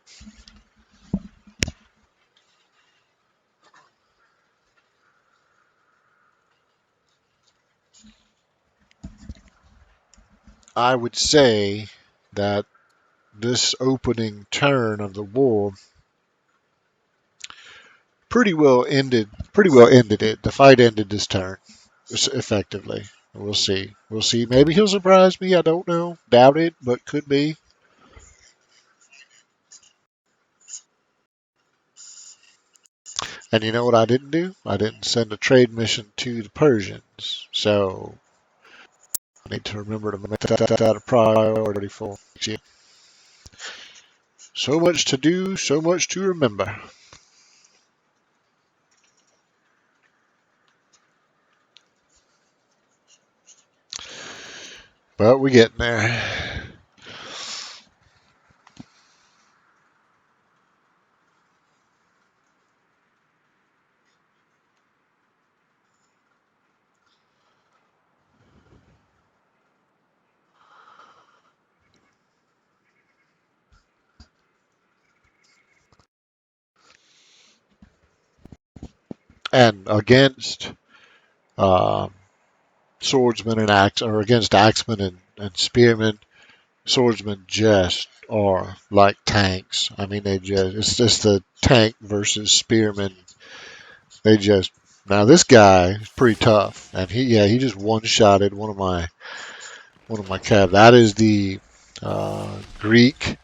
I would say that this opening turn of the war pretty well ended it. The fight ended this turn effectively. We'll see. We'll see. Maybe he'll surprise me. I don't know. Doubt it, but could be. And you know what I didn't do? I didn't send a trade mission to the Persians. So I need to remember to make that a priority for next year. So much to do, so much to remember. But we're getting there. And against um, swordsmen and axe, or against axemen and spearmen, swordsmen just are like tanks. I mean, it's just the tank versus spearmen. They just now this guy is pretty tough, and he just one shotted one of my cav. That is the Greek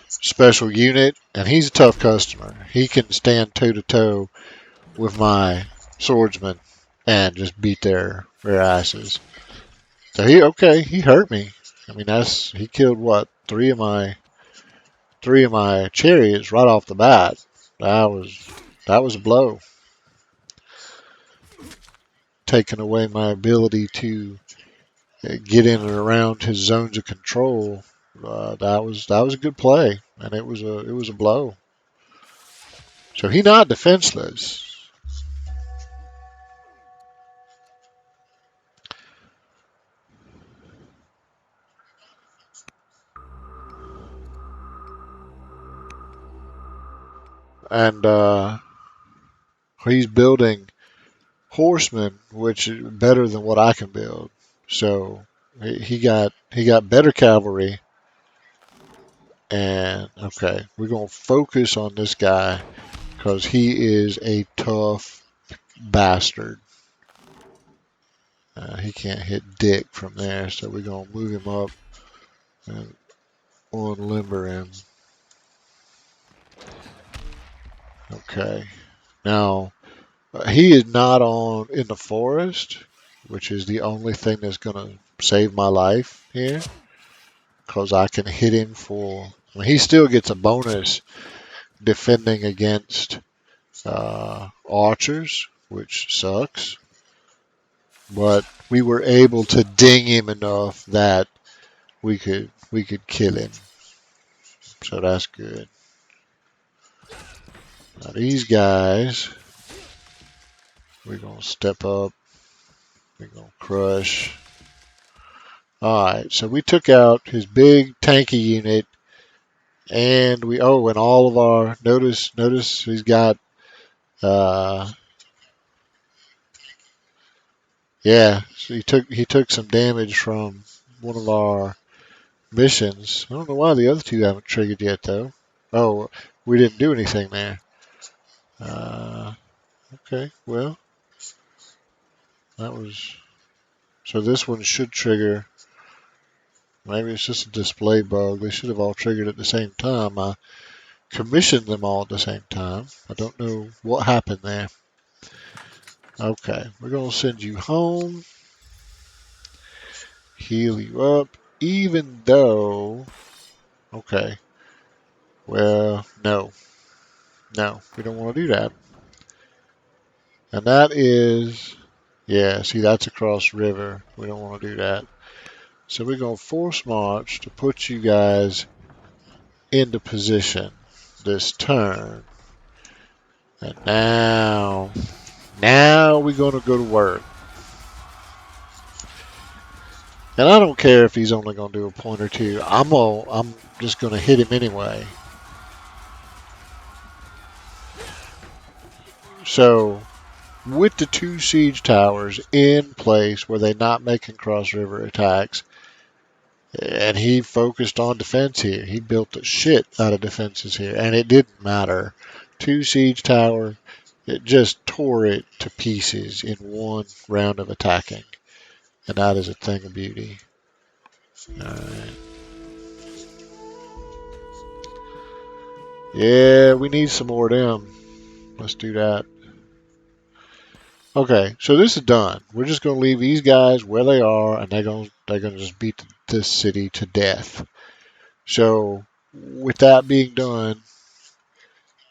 special unit, and he's a tough customer. He can stand toe to toe with my swordsman and just beat their asses. So he hurt me. I mean he killed what three of my chariots right off the bat. That was a blow, taking away my ability to get in and around his zones of control. That was a good play, and it was a blow. So he not defenseless. and he's building horsemen, which is better than what I can build. So he got better cavalry, and okay, we're gonna focus on this guy because he is a tough bastard. He can't hit dick from there, so we're gonna move him up and unlimber him. Okay, now he is not on in the forest, which is the only thing that's gonna save my life here, because I can hit him for. I mean, he still gets a bonus defending against archers, which sucks. But we were able to ding him enough that we could kill him. So that's good. Now these guys, we're gonna step up. We're gonna crush. All right. So we took out his big tanky unit, and and all of our notice he's got uh yeah. So he took some damage from one of our missions. I don't know why the other two haven't triggered yet, though. Oh, we didn't do anything there. Uh, okay, well, that was. So this one should trigger. Maybe it's just a display bug. They should have all triggered at the same time. I commissioned them all at the same time. I don't know what happened there. Okay, we're going to send you home, heal you up, even though. Okay, well, no, no, we don't want to do that. And that is. Yeah, see, that's across river. We don't want to do that. So we're going to force march to put you guys into position this turn. And now we're going to go to work. And I don't care if he's only going to do a point or two. I'm just going to hit him anyway. So with the two siege towers in place where they're not making cross river attacks, and he focused on defense here. He built the shit out of defenses here, and it didn't matter. Two siege tower, it just tore it to pieces in one round of attacking, and that is a thing of beauty. All right. Yeah, we need some more of them. Let's do that. Okay, so this is done. We're just gonna leave these guys where they are, and they're gonna just beat this city to death. So with that being done,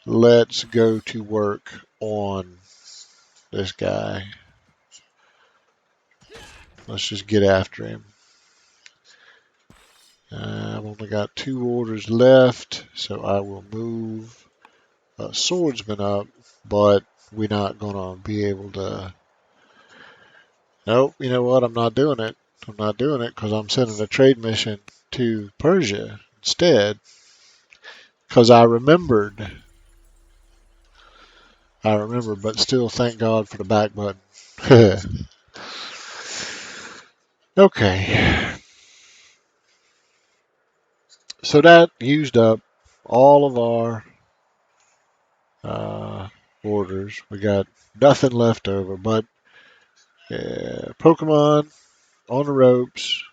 let's go to work on this guy. Let's just get after him. I've only got 2 orders left, so I will move a swordsman up, but we're not going to be able to. Nope, you know what? I'm not doing it. I'm not doing it because I'm sending a trade mission to Persia instead because I remembered. But still, thank God for the back button. Okay, so that used up all of our uh, orders. We got nothing left over, but Pokemon on the ropes.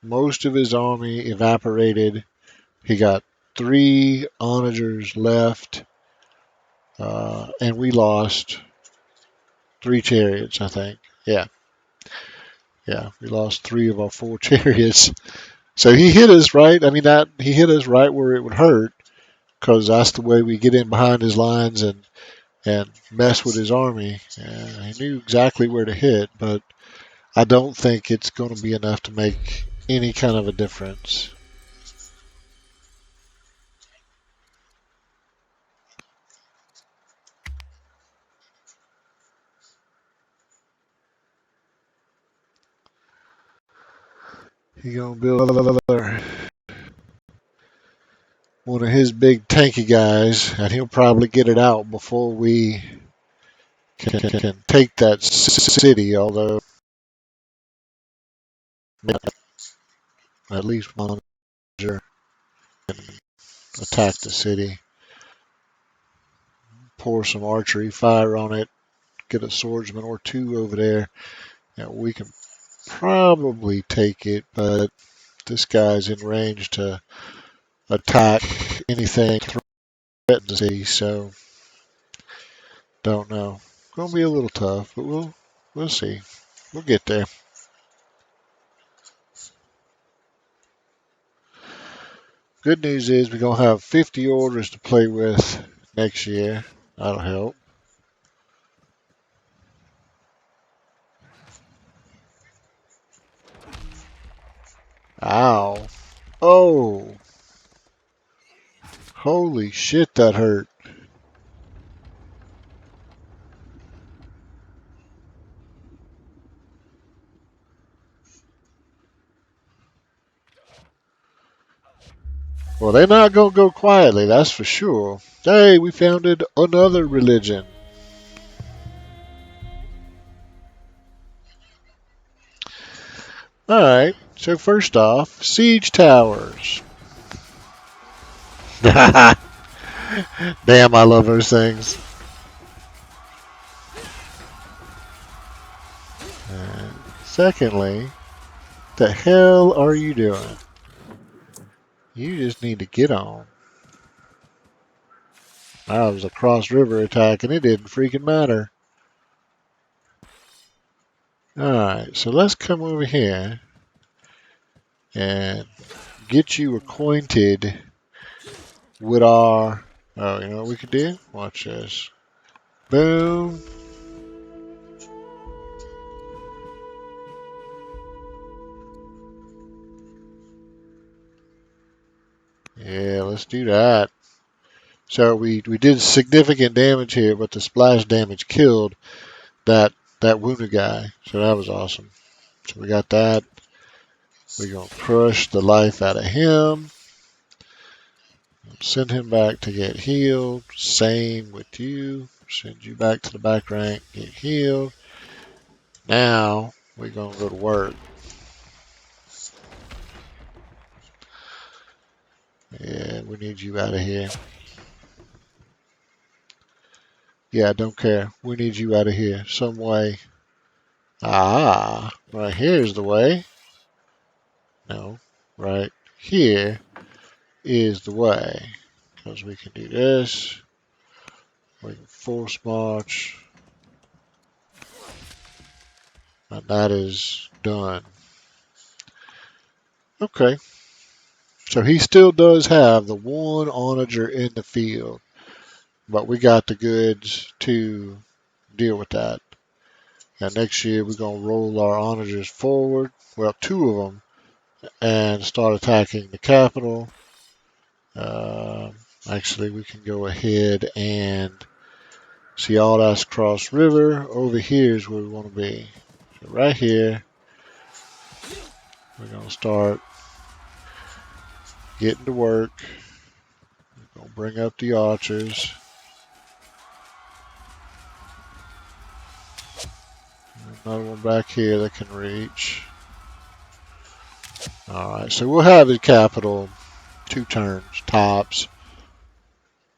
Most of his army evaporated. He got 3 onagers left, and we lost 3 chariots, I think. Yeah, yeah, we lost 3 of our 4 chariots. So he hit us right. I mean, that he hit us right where it would hurt, because that's the way we get in behind his lines and mess with his army. He knew exactly where to hit, but I don't think it's going to be enough to make any kind of a difference. He's going to build another one of his big tanky guys, and he'll probably get it out before we can take that city. Although at least one can attack the city, pour some archery fire on it, get a swordsman or two over there. And we can probably take it, but this guy's in range to attack anything threatened the city, so don't know. Gonna be a little tough, but we'll see. We'll get there. Good news is we're gonna have 50 orders to play with next year. That'll help. Ow. Oh. Holy shit, that hurt. Well, they're not gonna go quietly, that's for sure. Hey, we founded another religion. Alright, so first off, siege towers. Damn, I love those things. And secondly, the hell are you doing? You just need to get on. That was a cross river attack and it didn't freaking matter. Alright, so let's come over here and get you acquainted with our... Oh, you know what we could do? Watch this. Boom. Yeah, let's do that. So we did significant damage here, but the splash damage killed that wounded guy. So that was awesome. So we got that. We're going to crush the life out of him. Send him back to get healed. Same with you. Send you back to the back rank, get healed. Now we're going to go to work. Yeah, we need you out of here. Yeah, don't care. We need you out of here some way. Ah, right here's the way. No, right here is the way. Because we can do this. We can force march. And that is done. Okay. So he still does have the one onager in the field. But we got the goods to deal with that. And next year we're going to roll our onagers forward. Well, two of them. And start attacking the capital. Actually, we can go ahead and see all that's cross river. Over here is where we want to be. So right here, we're going to start getting to work. We're going to bring up the archers. Another one back here that can reach. Alright, so we'll have the capital 2 turns, tops.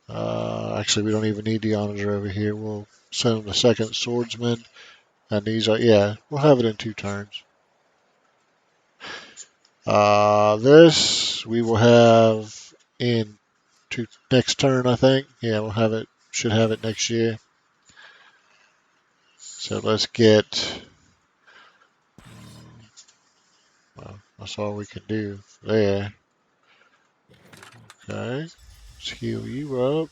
Actually, we don't even need the onager over here. We'll send them the second swordsman. And these are, yeah, we'll have it in 2 turns. This we will have in next turn, I think. Yeah, we'll have it, should have it next year. So let's get, well, that's all we can do there. Okay, let's heal you up.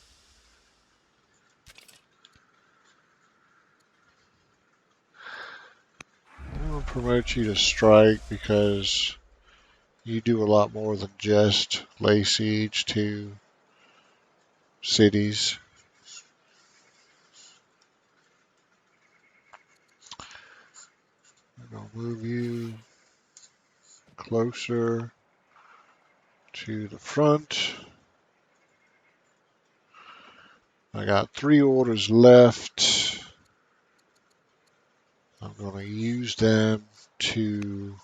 I'm going to promote you to strike because you do a lot more than just lay siege to cities. I'm going to move you closer to the front. I got 3 orders left. I'm going to use them to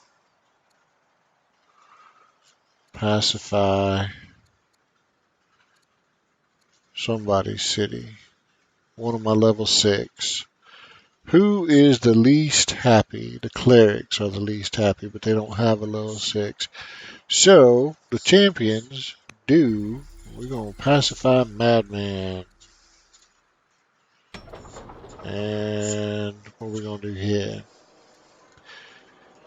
pacify somebody's city. One of my level 6. Who is the least happy? The clerics are the least happy, but they don't have a level 6. So the champions do. We're going to pacify Madman. And what are we going to do here?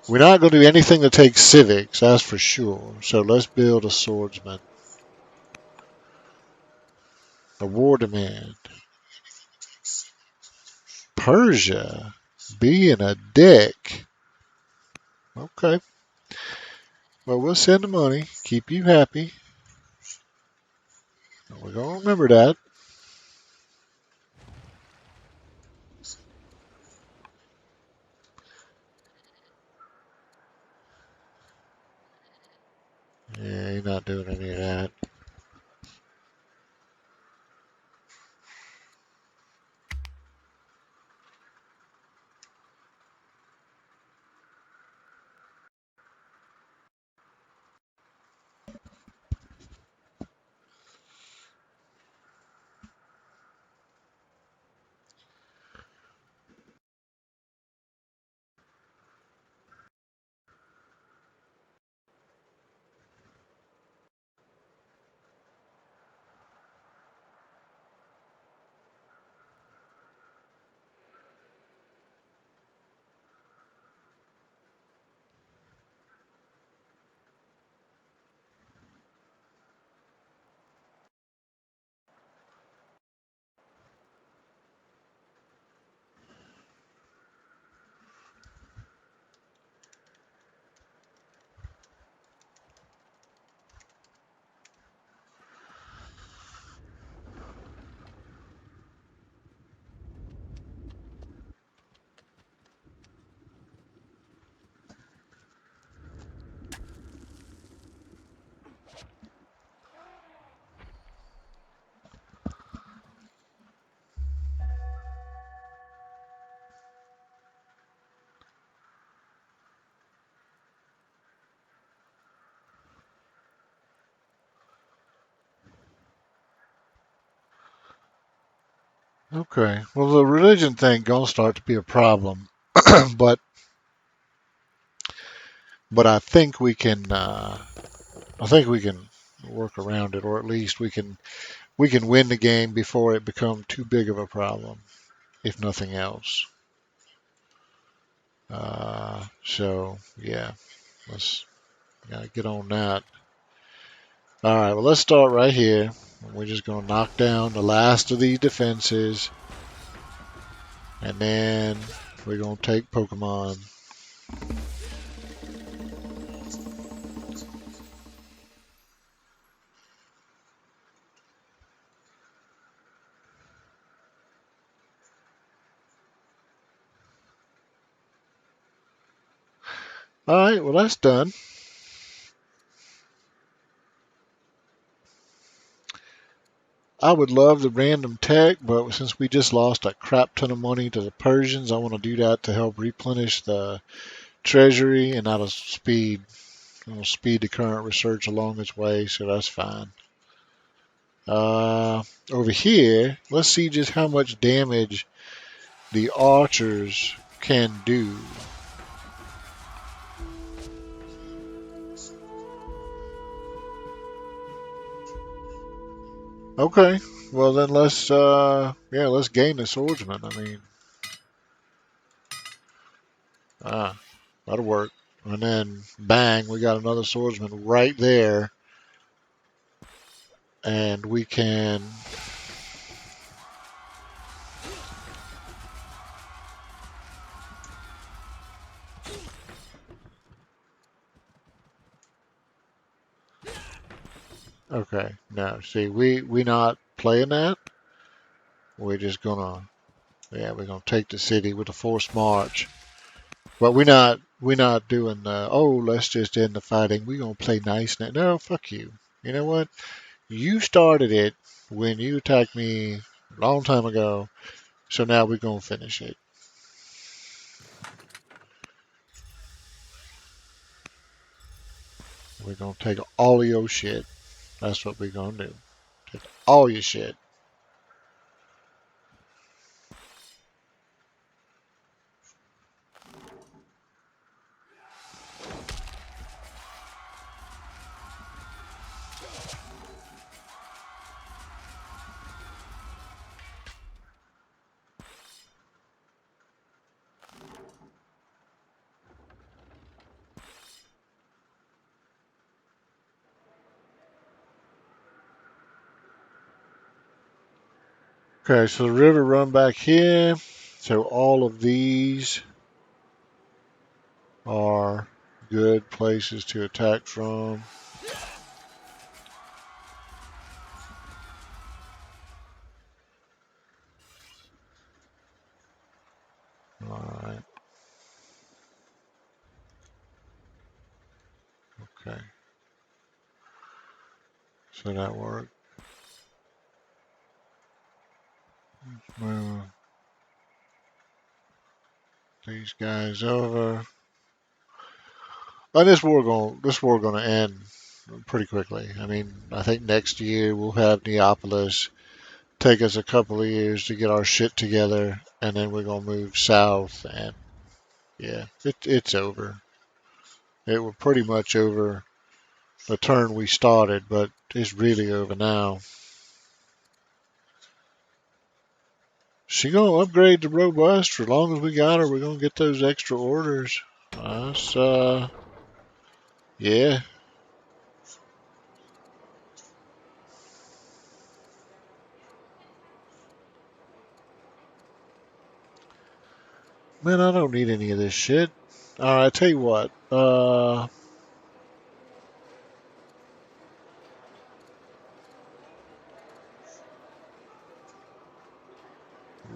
We're not going to do anything that takes civics, that's for sure. So let's build a swordsman. A war demand. Persia being a dick. Okay. Well, we'll send the money. Keep you happy. We're going to remember that. Yeah, you're not doing any of that. Okay. Well, the religion thing gonna start to be a problem, but I think we can. I think we can work around it, or at least we can win the game before it becomes too big of a problem, if nothing else. So yeah, let's get on that. All right. Well, let's start right here. We're just gonna knock down the last of these defenses, and then we're gonna take Pokemon. All right. Well, that's done. I would love the random tech, but since we just lost a crap ton of money to the Persians, I want to do that to help replenish the treasury and that'll speed speed the current research along its way, so that's fine. Over here, let's see just how much damage the archers can do. Okay, well then let's gain the swordsman. I mean, ah, that'll work. And then bang, we got another swordsman right there, and we can. Okay, no, see, we not playing that. We're just gonna, yeah, we're gonna take the city with a forced march. But we're not doing the, oh, let's just end the fighting. We're gonna play nice now. No, fuck you. You know what? You started it when you attacked me long time ago. So now we're gonna finish it. We're gonna take all of your shit. That's what we're gonna do. Take all your shit. Okay, so the river run back here. So all of these are good places to attack from. Alright, okay. So that worked. Move these guys over. And this war gonna end pretty quickly. I mean, I think next year we'll have Neapolis. Take us a couple of years to get our shit together, and then we're gonna move south. And yeah, it's over. It was pretty much over the turn we started, but it's really over now. She gonna upgrade to robust for as long as we got her. We're gonna get those extra orders. That's yeah. Man, I don't need any of this shit. All right, I tell you what.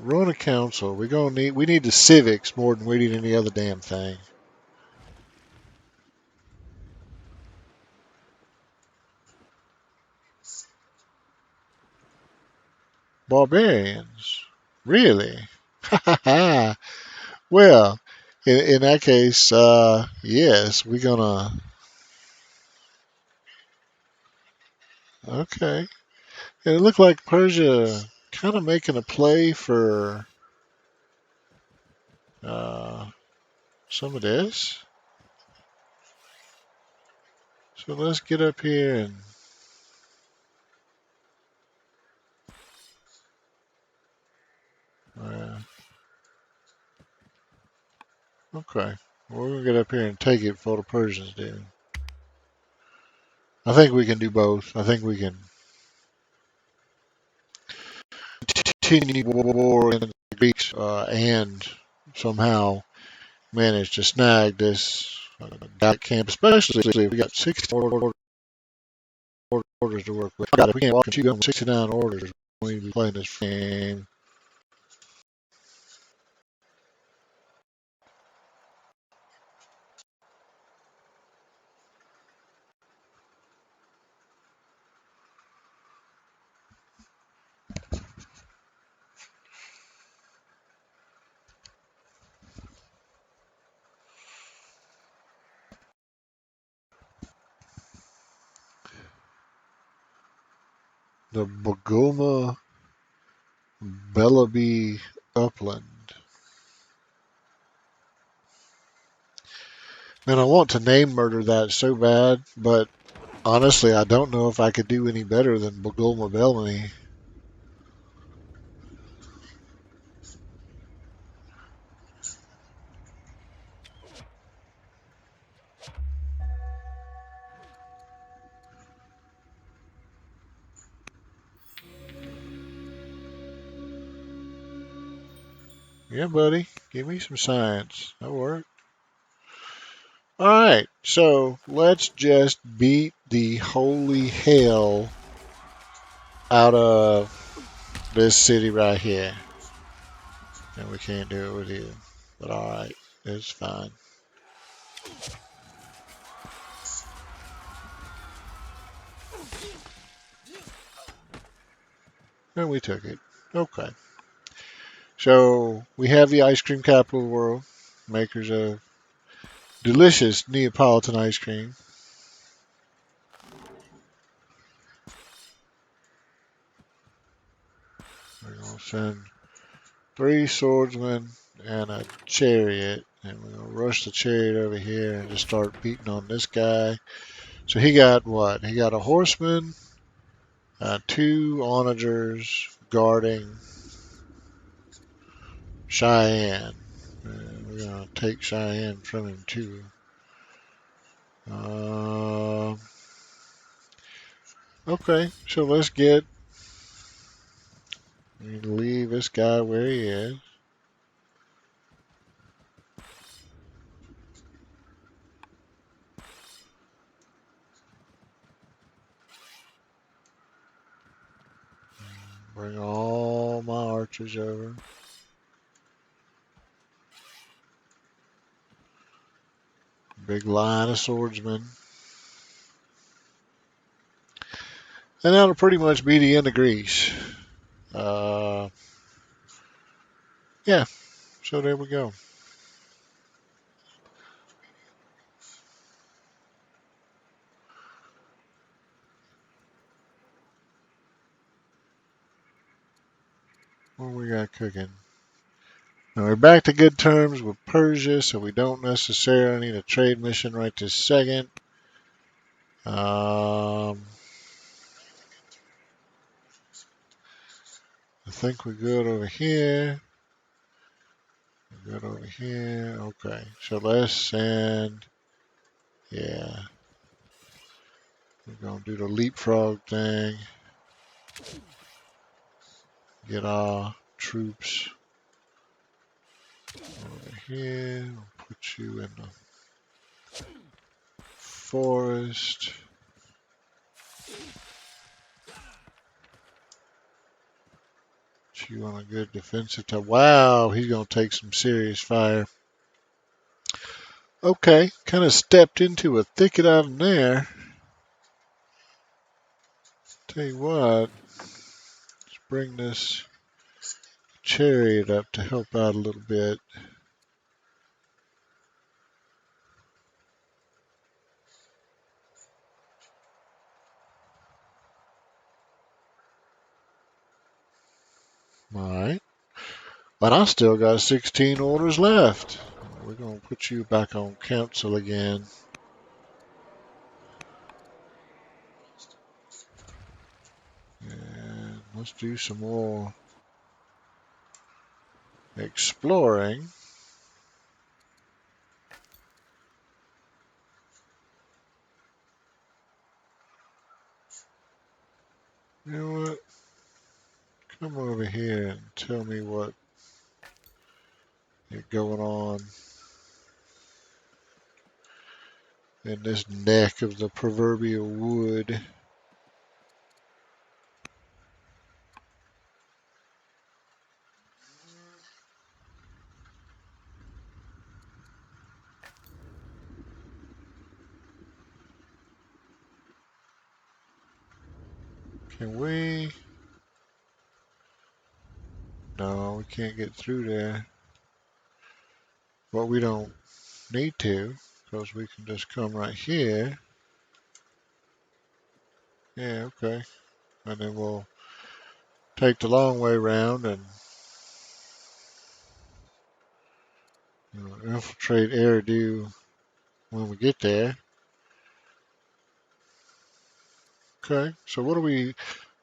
Run a council. We need the civics more than we need any other damn thing. Barbarians. Really? Well, in that case, yes, we're gonna. Okay. And it looked like Persia kind of making a play for uh, some of this. So let's get up here and. Uh, okay. We're gonna get up here and take it before the Persians do. I think we can do both. I think we can continue war in the Greeks and somehow manage to snag this camp, especially if we got 60 orders to work with. God, if we can't walk and chew gum 69 orders, we need to be playing this game. The Bogoma Bellaby Upland. Man, I want to name murder that so bad, but honestly, I don't know if I could do any better than Bogoma Bellamy. Yeah, buddy, give me some science. That work. All right, so let's just beat the holy hell out of this city right here. And we can't do it with you. But all right, it's fine. And we took it. Okay. So we have the ice cream capital of the world, makers of delicious Neapolitan ice cream. We're going to send 3 swordsmen and a chariot. And we're going to rush the chariot over here and just start beating on this guy. So he got what? He got a horseman, 2 onagers guarding Cheyenne. We're going to take Cheyenne from him too. Uh, okay, so let's leave this guy where he is. Bring all my archers over. Big line of swordsmen. And that'll pretty much be the end of Greece. Uh, yeah, so there we go. What we got cooking? Now we're back to good terms with Persia, so we don't necessarily need a trade mission right this second. I think we're good over here. We're good over here. Okay, so let's send. Yeah, we're gonna do the leapfrog thing. Get our troops over here. We'll put you in the forest. Put you on a good defensive type. Wow, he's gonna take some serious fire. Okay, kind of stepped into a thicket out in there. Tell you what, let's bring this chariot up to help out a little bit. Alright. But I still got 16 orders left. We're going to put you back on council again. And let's do some more exploring. You know what? Come over here and tell me what is going on in this neck of the proverbial wood. Can we? No, we can't get through there. But we don't need to, because we can just come right here. Yeah, okay. And then we'll take the long way around and infiltrate Eridu when we get there. Okay, so what are we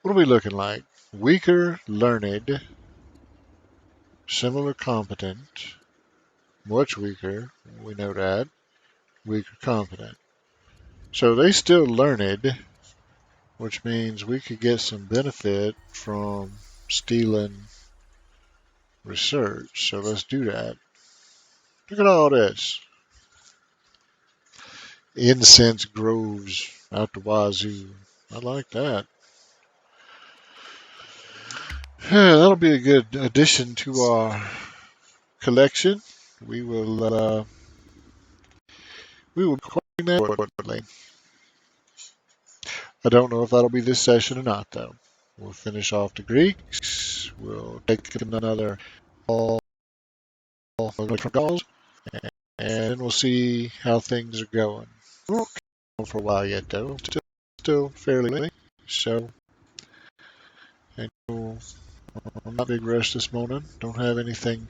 looking like? Weaker, learned, similar, competent, much weaker. We know that. Weaker, competent. So they still learned, which means we could get some benefit from stealing research. So let's do that. Look at all this. Incense groves out the wazoo. I like that. Yeah, that'll be a good addition to our collection. We will coin that accordingly. I don't know if that'll be this session or not, though. We'll finish off the Greeks. We'll take another all from Gauls, and we'll see how things are going. We won't go for a while yet, though. Still fairly late. So, and I'm not big rush this morning. Don't have anything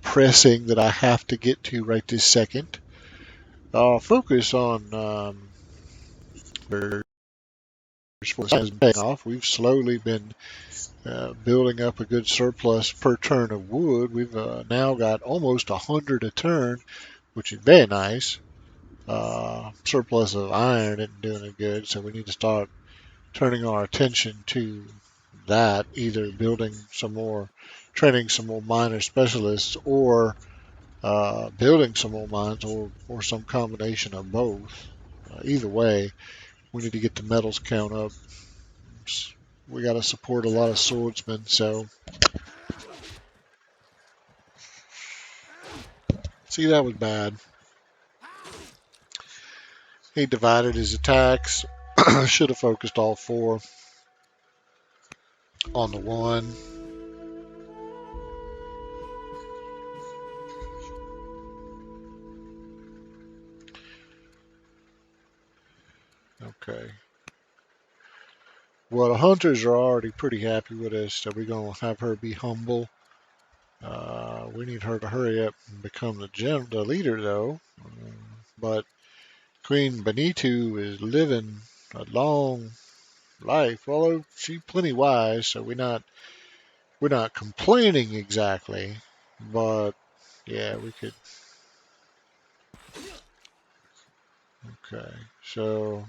pressing that I have to get to right this second. I'll focus on has been paying off. We've slowly been building up a good surplus per turn of wood. We've now got almost 100 a turn, which is very nice. Surplus of iron isn't doing it good, so we need to start turning our attention to that, either building some more, training some more miner specialists, or building some more mines, or some combination of both. Either way, we need to get the metals count up. We got to support a lot of swordsmen, so see, that was bad. He divided his attacks. Should have focused all four on the one. Okay. Well, the hunters are already pretty happy with us, so we're going to have her be humble. We need her to hurry up and become the leader, though. But Queen Benito is living a long life, although she's plenty wise, so we're not complaining exactly. But yeah, we could. Okay, so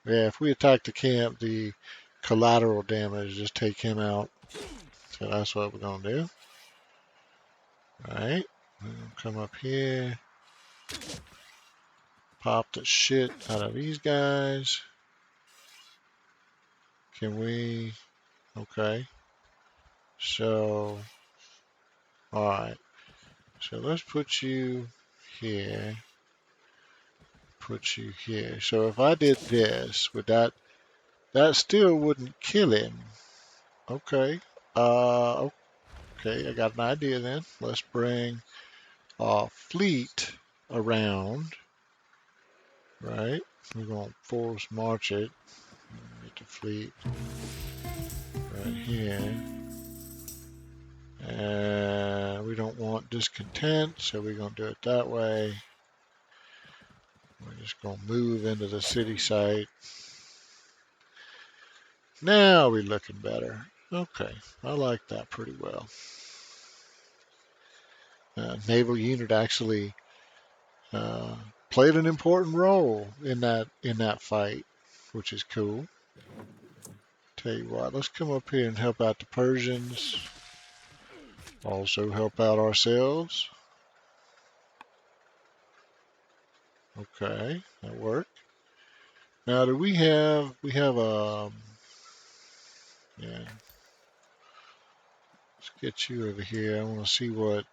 yeah, if we attack the camp, the collateral damage just take him out. So that's what we're gonna do. All right, come up here, pop the shit out of these guys. Can we? Okay. So, all right. So let's put you here. Put you here. So if I did this, would that still wouldn't kill him? Okay. Okay. I got an idea then. Let's bring our fleet around. Right. We're gonna force march it. Get the fleet right here. And we don't want discontent, so we're going to do it that way. We're just going to move into the city site. Now we're looking better. Okay, I like that pretty well. Naval unit actually uh, played an important role in that fight, which is cool. Tell you what, let's come up here and help out the Persians. Also help out ourselves. Okay, that worked. Now, do we have yeah, let's get you over here. I want to see what,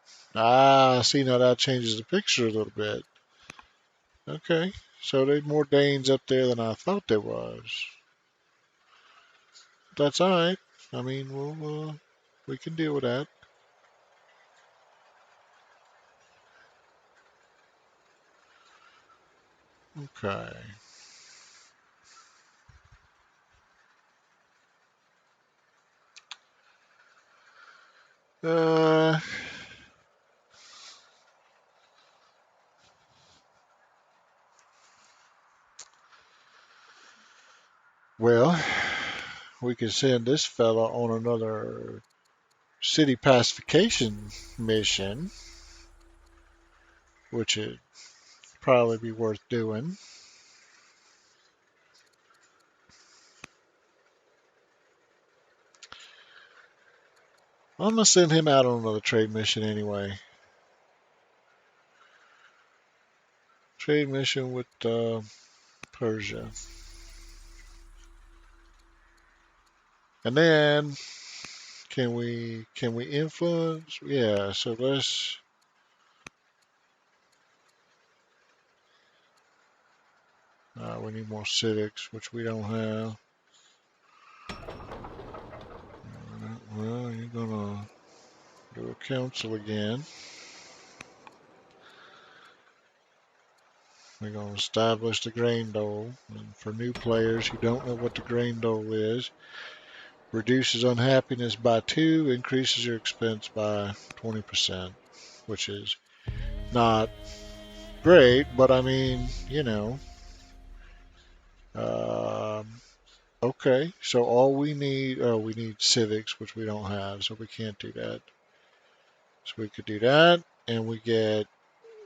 see now that changes the picture a little bit. Okay, so there's more Danes up there than I thought there was. That's all right. I mean, we can deal with that. Okay. Uh, well, we could send this fella on another city pacification mission, which would probably be worth doing. I'm gonna send him out on another trade mission anyway. Trade mission with Persia, and then can we influence? Yeah. So let's. We need more civics, which we don't have. Well, you're gonna do a council again. We're gonna establish the grain dole. And for new players who don't know what the grain dole is, reduces unhappiness by 2, increases your expense by 20%, which is not great, but I mean, um, okay. So all we need, oh, we need civics, which we don't have, so we can't do that. So we could do that, and we get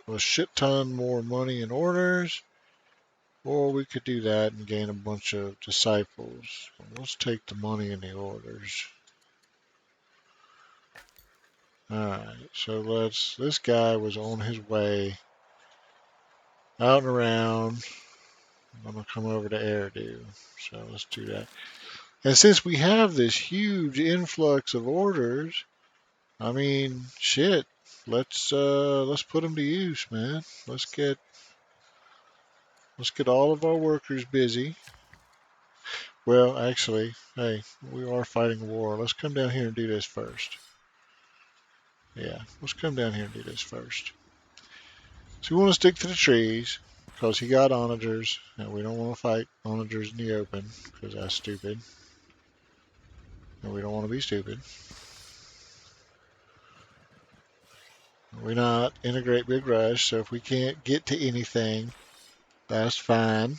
a shit ton more money in orders, or we could do that and gain a bunch of disciples. Let's take the money in the orders. Alright, so this guy was on his way out and around. I'm going to come over to Eridu. So let's do that. And since we have this huge influx of orders, I mean, shit, let's put them to use, man. Let's get all of our workers busy. Well, actually, hey, we are fighting a war. Let's come down here and do this first. Yeah, let's come down here and do this first. So we want to stick to the trees because he got onagers, and we don't want to fight onagers in the open because that's stupid. And we don't want to be stupid. We're not in a great big rush, so if we can't get to anything, that's fine.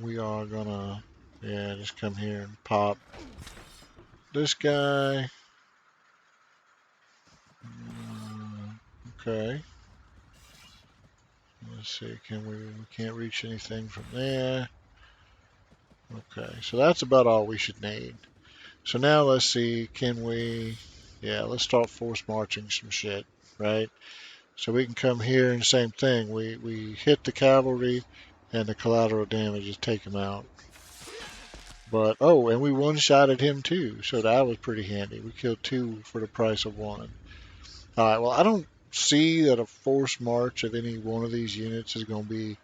We are gonna, yeah, just come here and pop this guy. Okay. Let's see, we can't reach anything from there. Okay, so that's about all we should need. So now let's see, yeah, let's start force marching some shit, right? So we can come here and same thing. We hit the cavalry and the collateral damage is take him out. But, oh, and we one-shotted him too, so that was pretty handy. We killed 2 for the price of 1. Alright, well, I don't see that a force march of any one of these units is going to be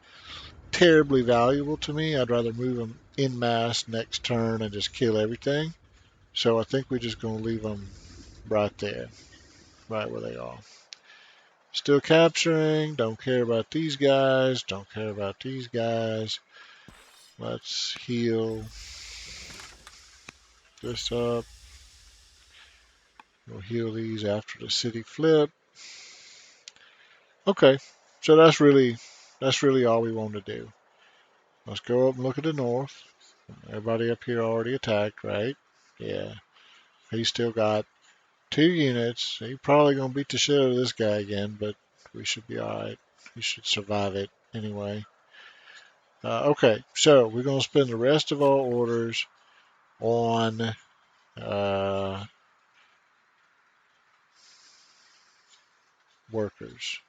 terribly valuable to me. I'd rather move them in mass next turn and just kill everything. So I think we're just going to leave them right there, right where they are. Still capturing, don't care about these guys, don't care about these guys. Let's heal this up. We'll heal these after the city flip. Okay, so that's really all we want to do. Let's go up and look at the north. Everybody up here already attacked, right? Yeah. He's still got 2 units. He's probably gonna beat the shit out of this guy again, but we should be alright. We should survive it anyway. Okay, so we're gonna spend the rest of our orders on workers.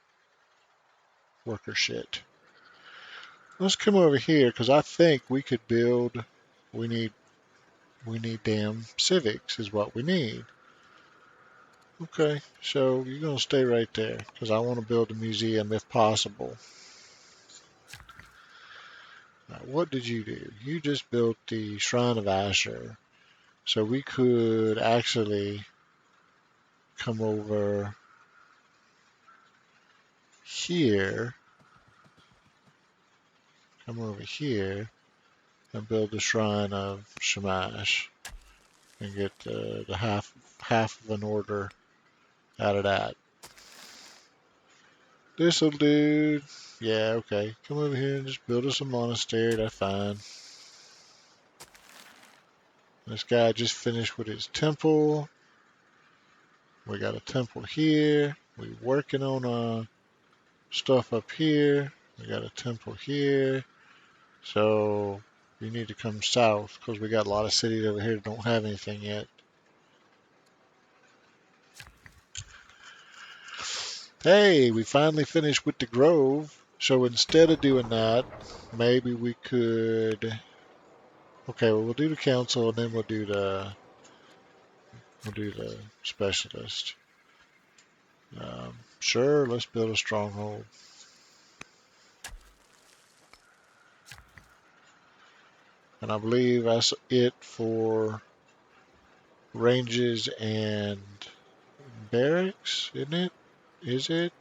Worker shit. Let's come over here because I think we could build. We need we need damn civics is what we need. Okay, so you're gonna stay right there because I want to build a museum if possible. Now, what did you do? You just built the Shrine of Asher. So we could actually come over here, and build the Shrine of Shamash and get the half of an order out of that. This'll do. Yeah, okay. Come over here and just build us a monastery. That's fine. This guy just finished with his temple. We got a temple here. We working on stuff up here. We got a temple here. So you need to come south because we got a lot of cities over here that don't have anything yet. Hey, we finally finished with the grove. So instead of doing that, maybe we could. Okay, well, we'll do the council and then we'll do the specialist. Sure, let's build a stronghold. And I believe that's it for ranges and barracks, isn't it? Is it?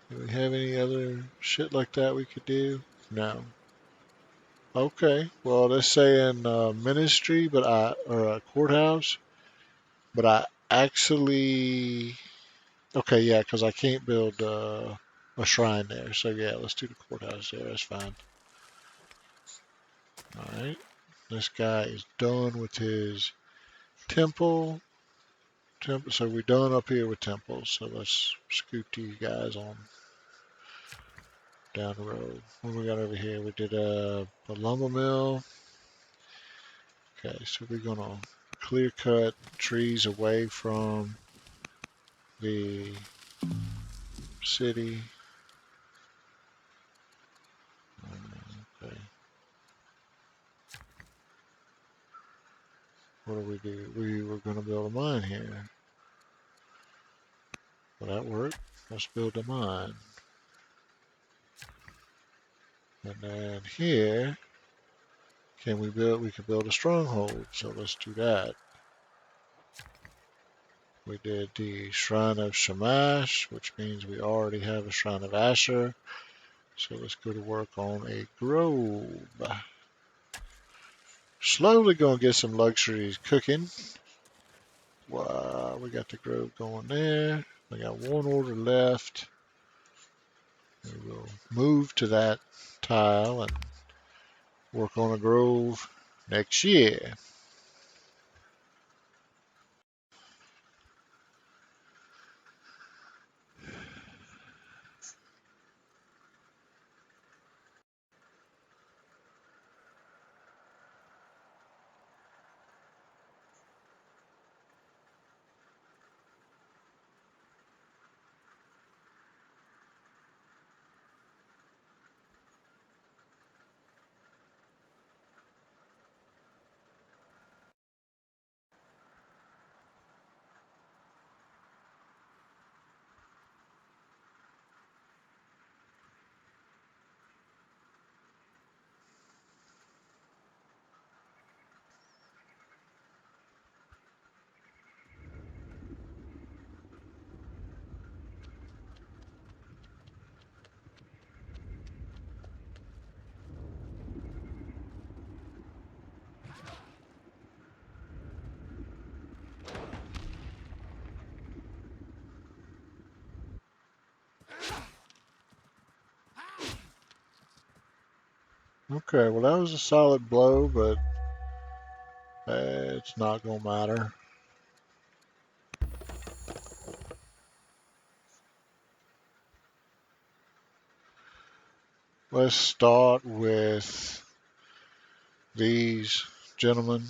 Do we have any other shit like that we could do? No. Okay. Well, let's say in ministry, or a courthouse, but I actually, okay, yeah, because I can't build a shrine there. So yeah, let's do the courthouse there. That's fine. All right. This guy is done with his temple. So we're done up here with temples. So let's scoot you guys on down the road. What we got over here? We did a lumber mill. Okay, so we're gonna clear cut trees away from the city. Okay, what do we do? We were gonna build a mine here. Will that work? Let's build a mine. And then here, can we build? We can build a stronghold. So let's do that. We did the Shrine of Shamash, which means we already have a Shrine of Asher. So let's go to work on a grove. Slowly gonna get some luxuries cooking. Wow, we got the grove going there. We got one order left. We will move to that tile and work on a grove next year. Okay, well that was a solid blow, but it's not gonna matter. Let's start with these gentlemen.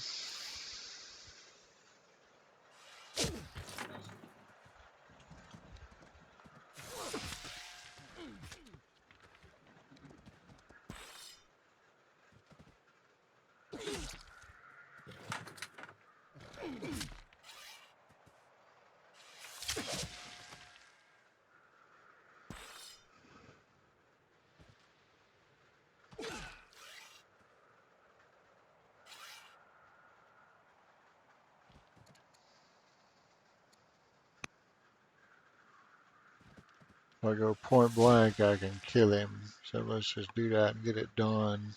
If I go point blank, I can kill him. So let's just do that and get it done.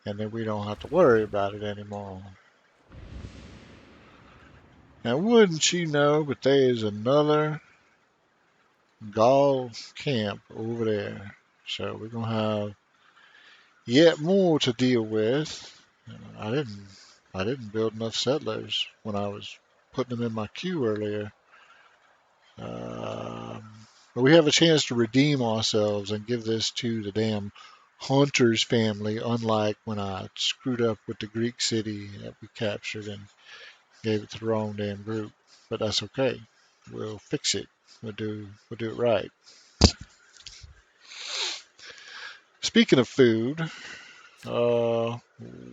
And then we don't have to worry about it anymore. Now, wouldn't you know, but there is another Gaul camp over there. So we're going to have yet more to deal with. I didn't I didn't build enough settlers when I was putting them in my queue earlier. Um, but we have a chance to redeem ourselves and give this to the damn Hunters family, unlike when I screwed up with the Greek city that we captured and gave it to the wrong damn group. But that's okay. We'll fix it. We'll do it right. Speaking of food, uh,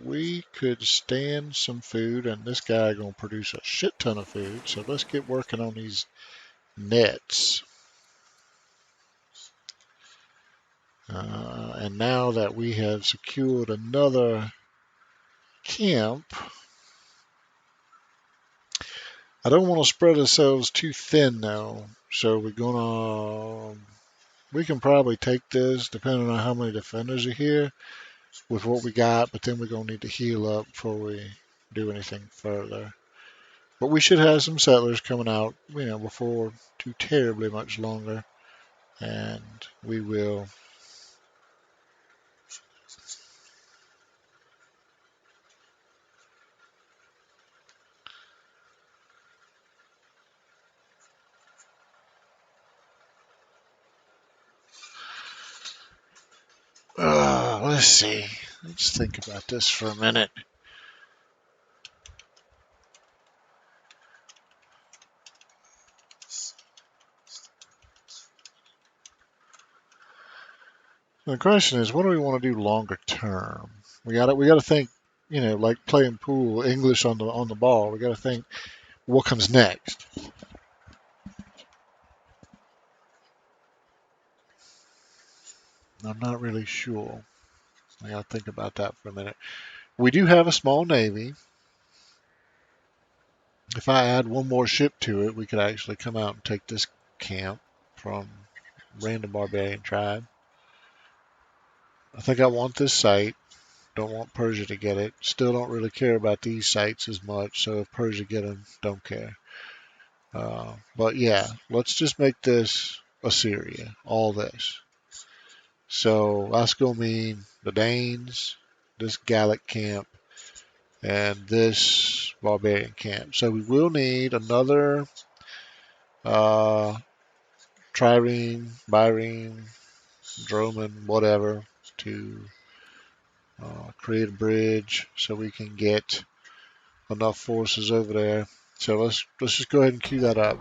we could stand some food, and this guy gonna produce a shit ton of food. So let's get working on these nets. And now that we have secured another camp, I don't want to spread ourselves too thin now. So we can probably take this depending on how many defenders are here with what we got, but then we're going to need to heal up before we do anything further. But we should have some settlers coming out, before too terribly much longer. And we will. Let's see. Let's think about this for a minute. The question is, what do we want to do longer term? We got to think, like playing pool, English on the ball. We got to think what comes next. I'm not really sure. I got to think about that for a minute. We do have a small navy. If I add one more ship to it, we could actually come out and take this camp from random barbarian tribe. I think I want this site. Don't want Persia to get it. Still don't really care about these sites as much. So if Persia get them, don't care. But yeah, let's just make this Assyria. All this. So that's gonna mean the Danes, this Gallic camp, and this barbarian camp. So we will need another uh, trireme, bireme, droman, whatever, to create a bridge so we can get enough forces over there. So let's just go ahead and queue that up.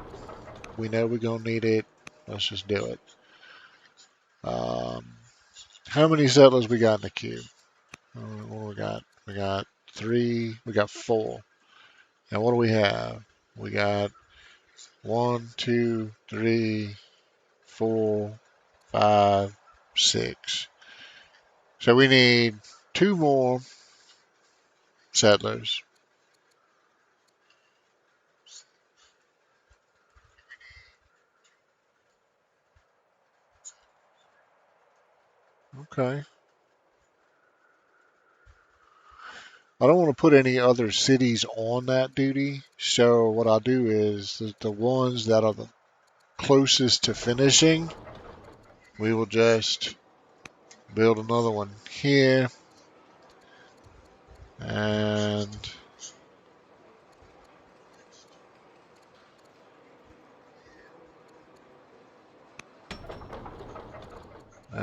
We know we're gonna need it. Let's just do it. Um, how many settlers we got in the queue? What we got? We got three. We got four. And what do we have? We got one, two, three, four, five, six. So we need two more settlers. Okay. I don't want to put any other cities on that duty. So what I'll do is the ones that are the closest to finishing, we will just build another one here. And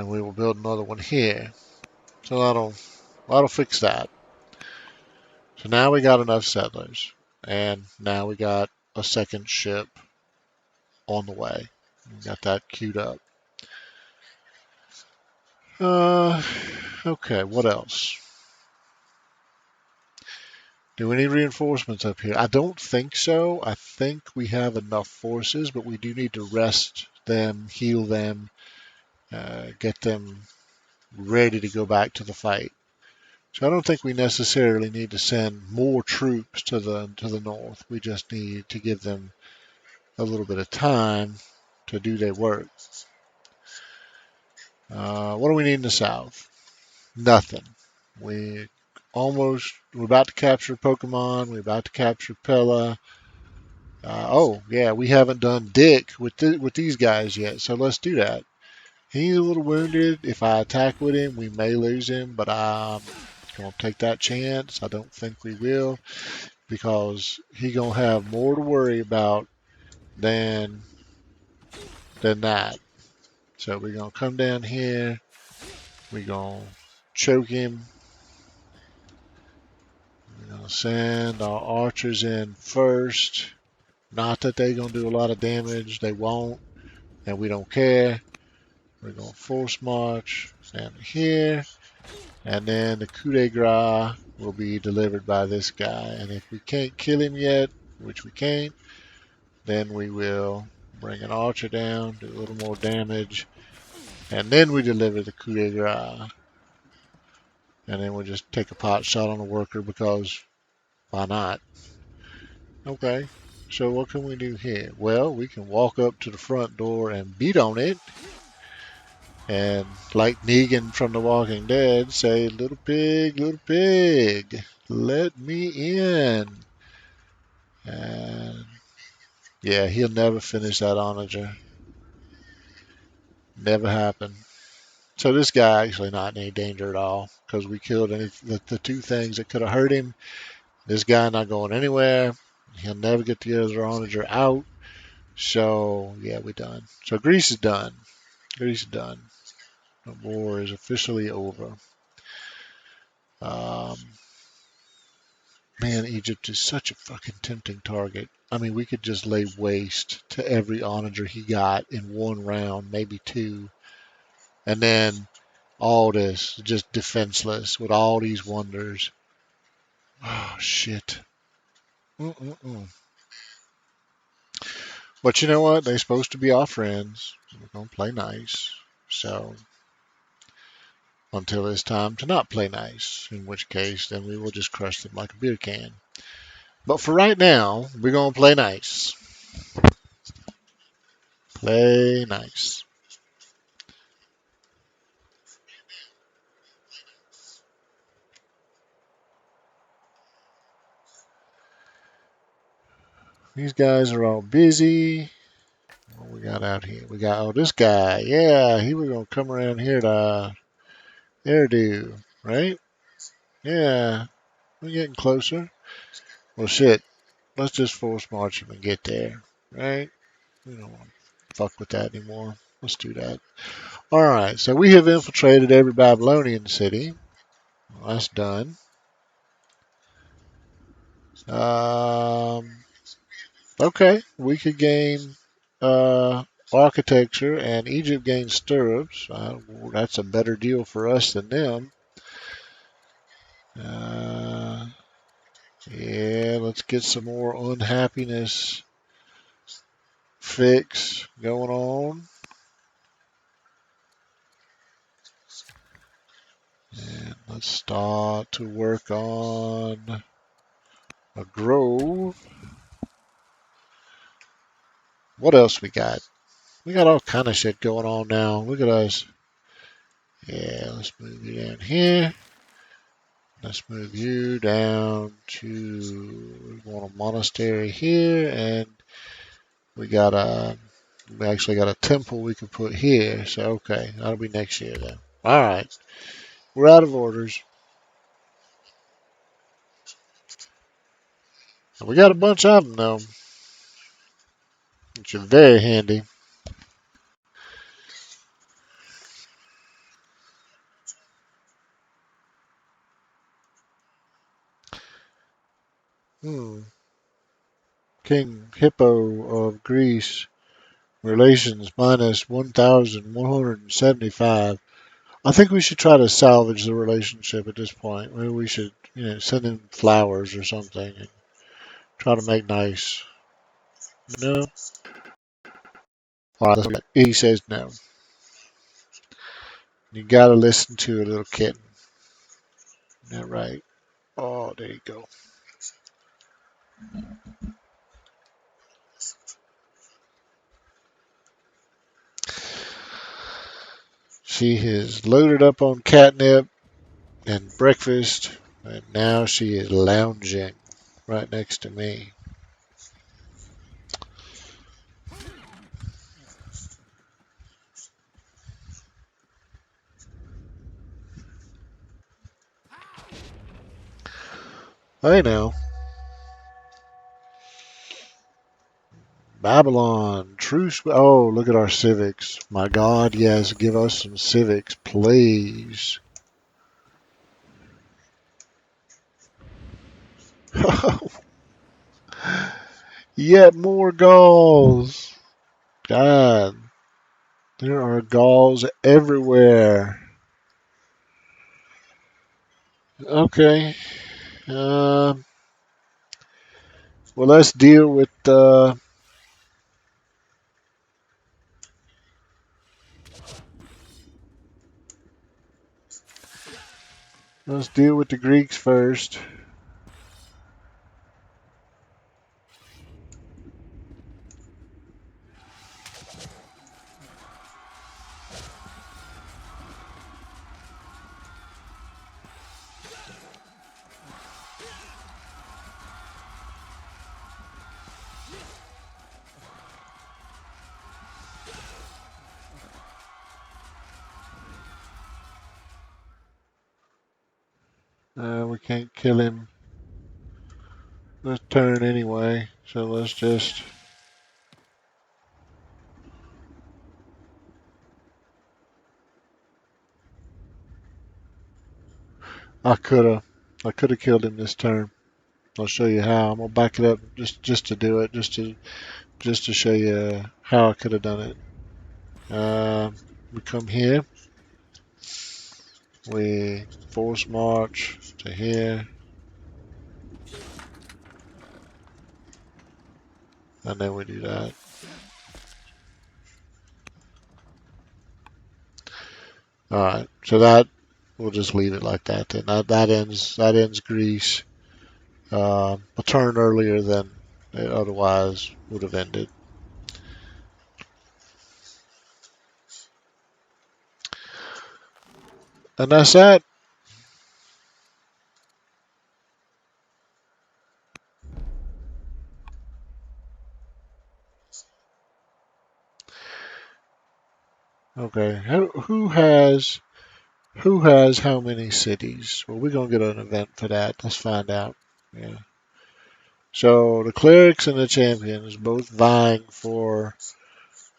we will build another one here. So that'll fix that. So now we got enough settlers, and now we got a second ship on the way. We got that queued up. Uh, okay, what else? Do we need reinforcements up here? I don't think so. I think we have enough forces, but we do need to rest them, heal them, get them ready to go back to the fight. So I don't think we necessarily need to send more troops to the north. We just need to give them a little bit of time to do their work. What do we need in the south? Nothing. We we're about to capture Pokemon. We're about to capture Pella. Oh yeah, we haven't done Dick with these guys yet, so let's do that. He's a little wounded. If I attack with him, we may lose him, but I'm gonna take that chance. I don't think we will because he gonna have more to worry about than that. So we're gonna come down here. We're gonna choke him. We're gonna send our archers in first. Not that they're gonna do a lot of damage. They won't, and we don't care. We're gonna force march down here, and then the coup de grace will be delivered by this guy. And if we can't kill him yet, which we can't, then we will bring an archer down, do a little more damage, And then we deliver the coup de grace. And then we'll just take a pot shot on a worker because why not? Okay. So what can we do here? Well, we can walk up to the front door and beat on it. And like Negan from The Walking Dead, say, little pig, let me in. And yeah, he'll never finish that onager. Never happen. So this guy actually not in any danger at all because we killed the two things that could have hurt him. This guy not going anywhere. He'll never get the other onager out. So yeah, we done. So Greece is done. Greece is done. The war is officially over. Um, Man, Egypt is such a fucking tempting target. I mean, we could just lay waste to every onager he got in one round, maybe two, and then all this just defenseless with all these wonders. Oh shit. Mm-mm-mm. But you know what? They're supposed to be our friends. We're gonna play nice. So until it's time to not play nice, in which case then we will just crush them like a beer can. But for right now, we're gonna play nice. Play nice. These guys are all busy. What we got out here? We got, oh, this guy. Yeah, he was going to come around here to do, right? Yeah, we're getting closer. Well, shit. Let's just force march him and get there, right? We don't want to fuck with that anymore. Let's do that. All right, so we have infiltrated every Babylonian city. Well, that's done. Um, okay, we could gain architecture, and Egypt gains stirrups. That's a better deal for us than them. Uh, yeah, let's get some more unhappiness fix going on. And let's start to work on a grove. What else we got? We got all kind of shit going on now. Look at us. Yeah, let's move you down here. Let's move you down to, we want a monastery here, and we got we actually got a temple we can put here. So okay, that'll be next year then. All right, we're out of orders. We got a bunch of them though, which are very handy. Hmm. King Hippo of Greece relations minus 1,175. I think we should try to salvage the relationship at this point. Maybe we should, send him flowers or something and try to make nice. No? All right, he says no. You gotta listen to a little kitten. Isn't that right? Oh, there you go. She is loaded up on catnip and breakfast, and now she is lounging right next to me. I know. Babylon, truce. Oh, look at our civics. My God, yes, give us some civics, please. Yet more Gauls. God, there are Gauls everywhere. Okay. Uh, well, let's deal with. Let's deal with the Greeks first. We can't kill him this turn anyway, so let's just. I could have killed him this turn. I'll show you how. I'm gonna back it up just to do it, just to show you how I could have done it. We come here, we force march to here, and then we do that. All right, so that we'll just leave it like that. Then that ends Greece a turn earlier than it otherwise would have ended. And that's that. Okay, who has how many cities? Well, we're gonna get an event for that. Let's find out. Yeah. So the clerics and the champions both vying for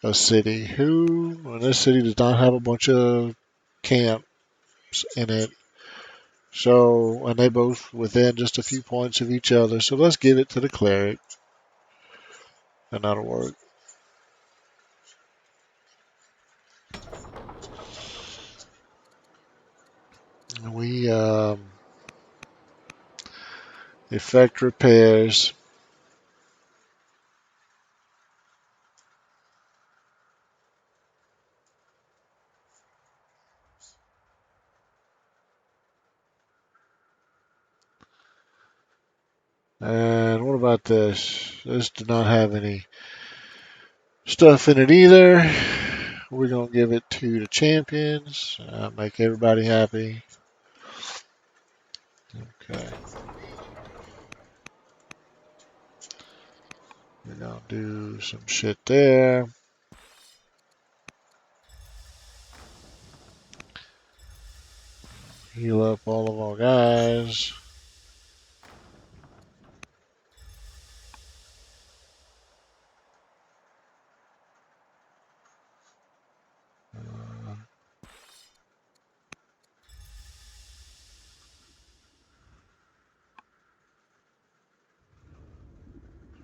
a city. And this city does not have a bunch of camps in it. So, and they both within just a few points of each other. So let's give it to the cleric, and that'll work. We effect repairs. And what about this? This did not have any stuff in it either. We're gonna give it to the champions. Make everybody happy. Okay. We're gonna do some shit there. Heal up all of our guys.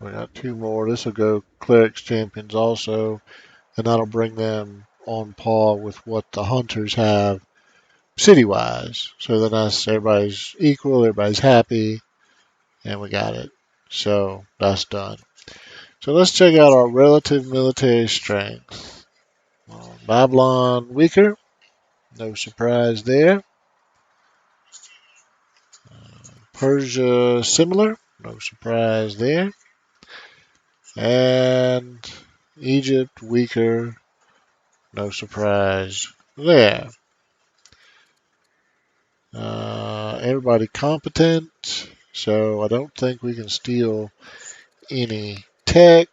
We got two more. This will go clerics champions also, and that'll bring them on par with what the hunters have city-wise. So then that's everybody's equal, everybody's happy, and we got it. So that's done. So let's check out our relative military strength. Babylon weaker, no surprise there. Persia similar, no surprise there. And Egypt weaker, no surprise there. Everybody competent, so I don't think we can steal any tech.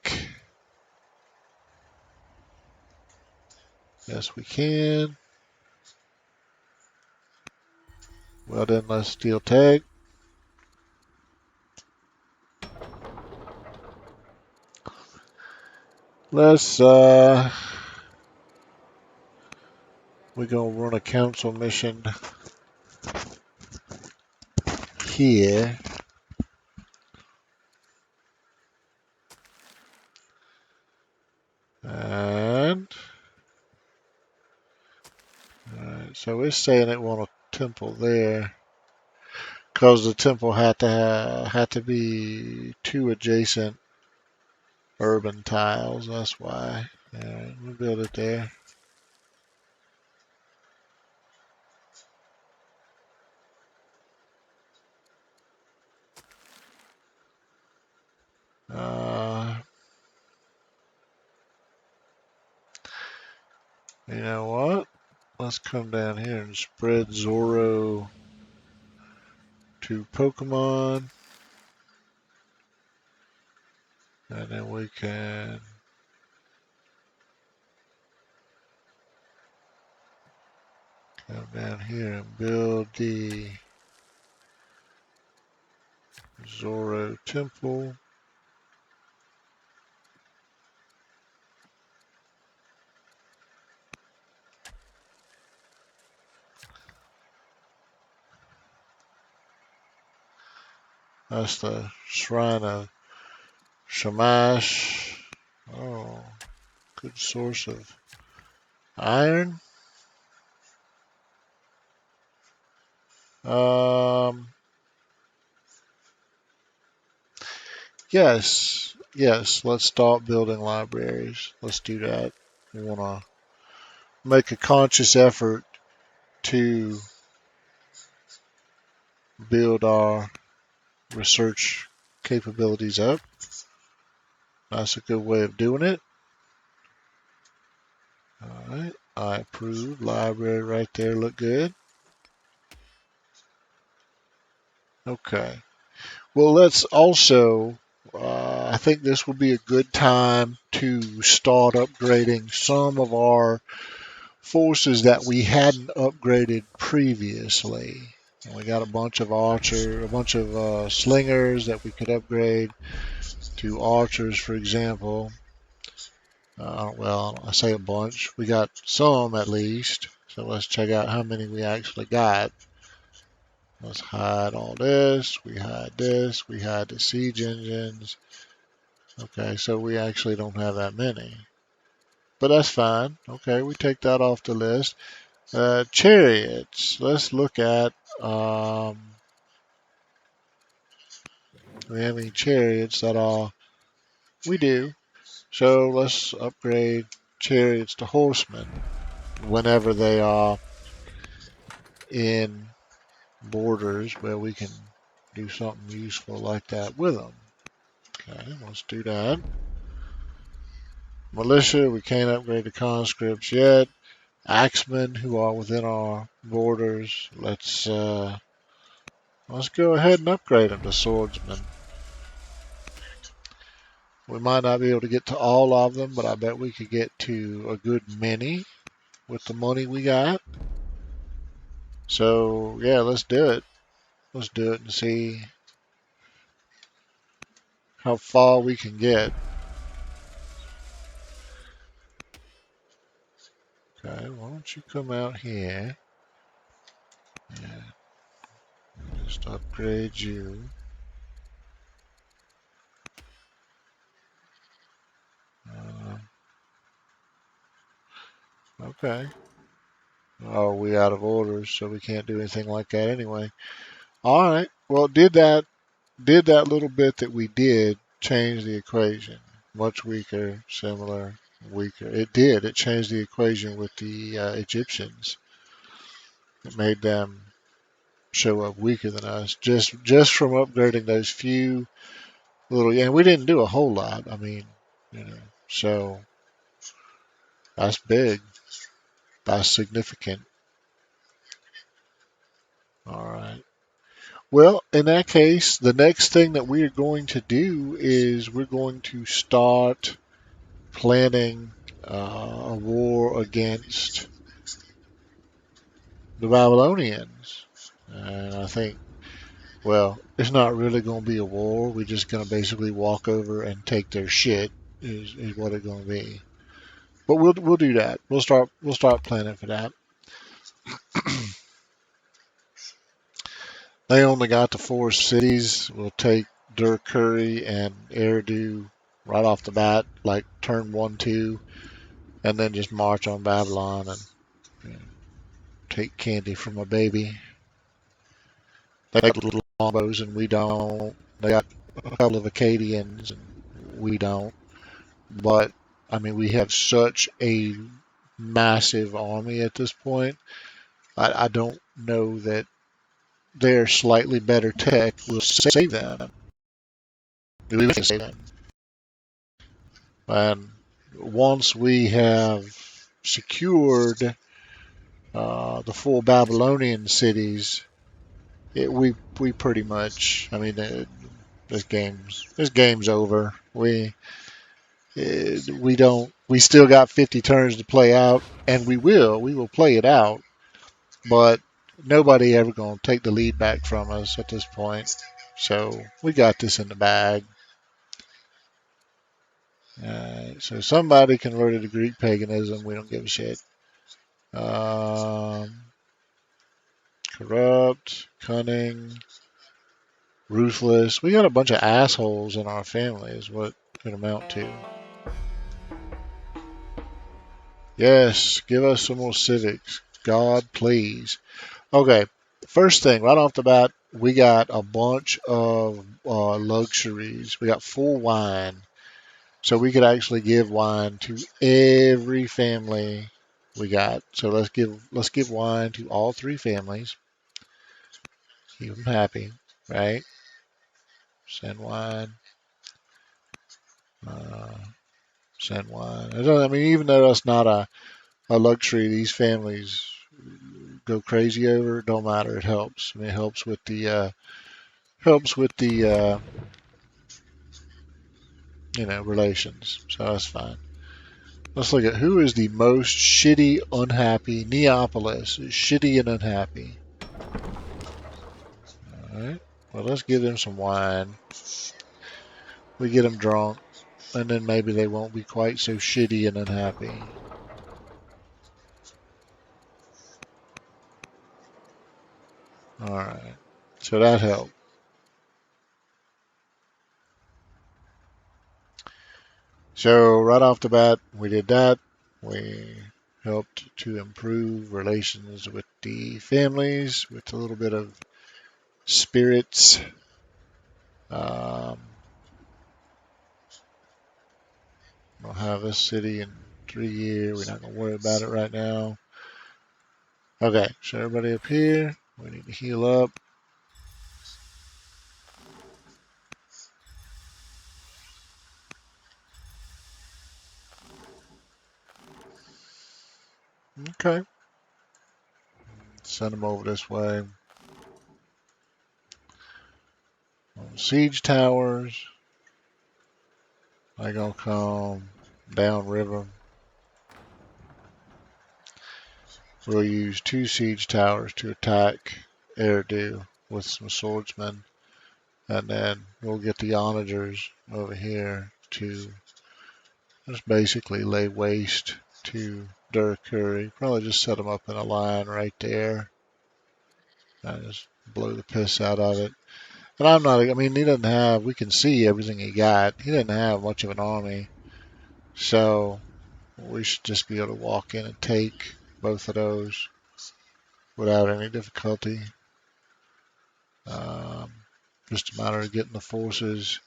Yes, we can. Well, then let's steal tech. Let's, we're gonna run a council mission here. And, alright, so it's saying it want a temple there. Because the temple had to be two adjacent urban tiles. That's why. Alright, we'll build it there. You know what? Let's come down here and spread Zorro to Pokemon. And then we can come down here and build the Zorro Temple. That's the Shrine of Shamash. Oh, good source of iron. Um, yes. Let's start building libraries. Let's do that. We want to make a conscious effort to build our research capabilities up. That's a good way of doing it. All right, I approve. Library right there, look good. Okay. Well, let's also, I think this will be a good time to start upgrading some of our forces that we hadn't upgraded previously. We got a bunch of slingers that we could upgrade to archers, for example. Well, I say a bunch. We got some at least. So let's check out how many we actually got. Let's hide all this. We hide this. We hide the siege engines. Okay, so we actually don't have that many. But that's fine. Okay, we take that off the list. Chariots. Let's look at. Do we have any chariots that are. We do. So let's upgrade chariots to horsemen whenever they are in borders where we can do something useful like that with them. Okay, let's do that. Militia, we can't upgrade the conscripts yet. Axemen who are within our borders, let's go ahead and upgrade them to swordsmen. We might not be able to get to all of them, but I bet we could get to a good many with the money we got. So yeah, let's do it. Let's do it and see how far we can get. Okay, why don't you come out here and just upgrade you. Uh, okay. Oh, we out of orders, so we can't do anything like that anyway. All right. Well, did that little bit that we did change the equation? Much weaker, similar, weaker. It did. It changed the equation with the Egyptians. It made them show up weaker than us just from upgrading those few little. And we didn't do a whole lot. I mean, you know, so that's big. That's significant. All right. Well, in that case, the next thing that we are going to do is we're going to start planning a war against the Babylonians. And I think, well, it's not really going to be a war. We're just going to basically walk over and take their shit. Is what it's going to be. But we'll do that. We'll start planning for that. They only got the four cities. We'll take Dur Curry and Eridu right off the bat, like turn 1, 2, and then just march on Babylon and you know, take candy from a baby. They got little longbows and we don't. They got a couple of Acadians and we don't. But I mean, we have such a massive army at this point. I don't know that their slightly better tech will save them. We can save them. And once we have secured the full Babylonian cities, we pretty much. I mean, this game's over. We don't. We still got 50 turns to play out, and we will play it out. But nobody ever gonna take the lead back from us at this point. So we got this in the bag. So somebody converted to Greek paganism. We don't give a shit. Um, Corrupt, cunning, ruthless. We got a bunch of assholes in our family, is what it could amount to. Yes, give us some more civics. God, please. Okay, first thing, right off the bat, we got a bunch of luxuries. We got full wine. So we could actually give wine to every family we got. So let's give wine to all three families. Keep them happy, right? Send wine. Uh, Send wine. I mean, even though that's not a luxury, these families go crazy over. It don't matter. It helps. I mean, it helps with the relations. So that's fine. Let's look at who is the most shitty, unhappy. Neapolis is shitty and unhappy. All right. Well, let's give them some wine. We get them drunk, and then maybe they won't be quite so shitty and unhappy. All right. So that helped. So right off the bat, we did that. We helped to improve relations with the families with a little bit of spirits. Um, we'll have this city in 3 years. We're not going to worry about it right now. Okay, so everybody up here, we need to heal up. Okay, send them over this way. Siege towers, they're going to come downriver. We'll use 2 siege towers to attack Eridu with some swordsmen. And then we'll get the onagers over here to just basically lay waste to Durkuri. Probably just set them up in a line right there. And just blow the piss out of it. And I mean, we can see everything he got. He didn't have much of an army. So we should just be able to walk in and take both of those without any difficulty. Um, just a matter of getting the forces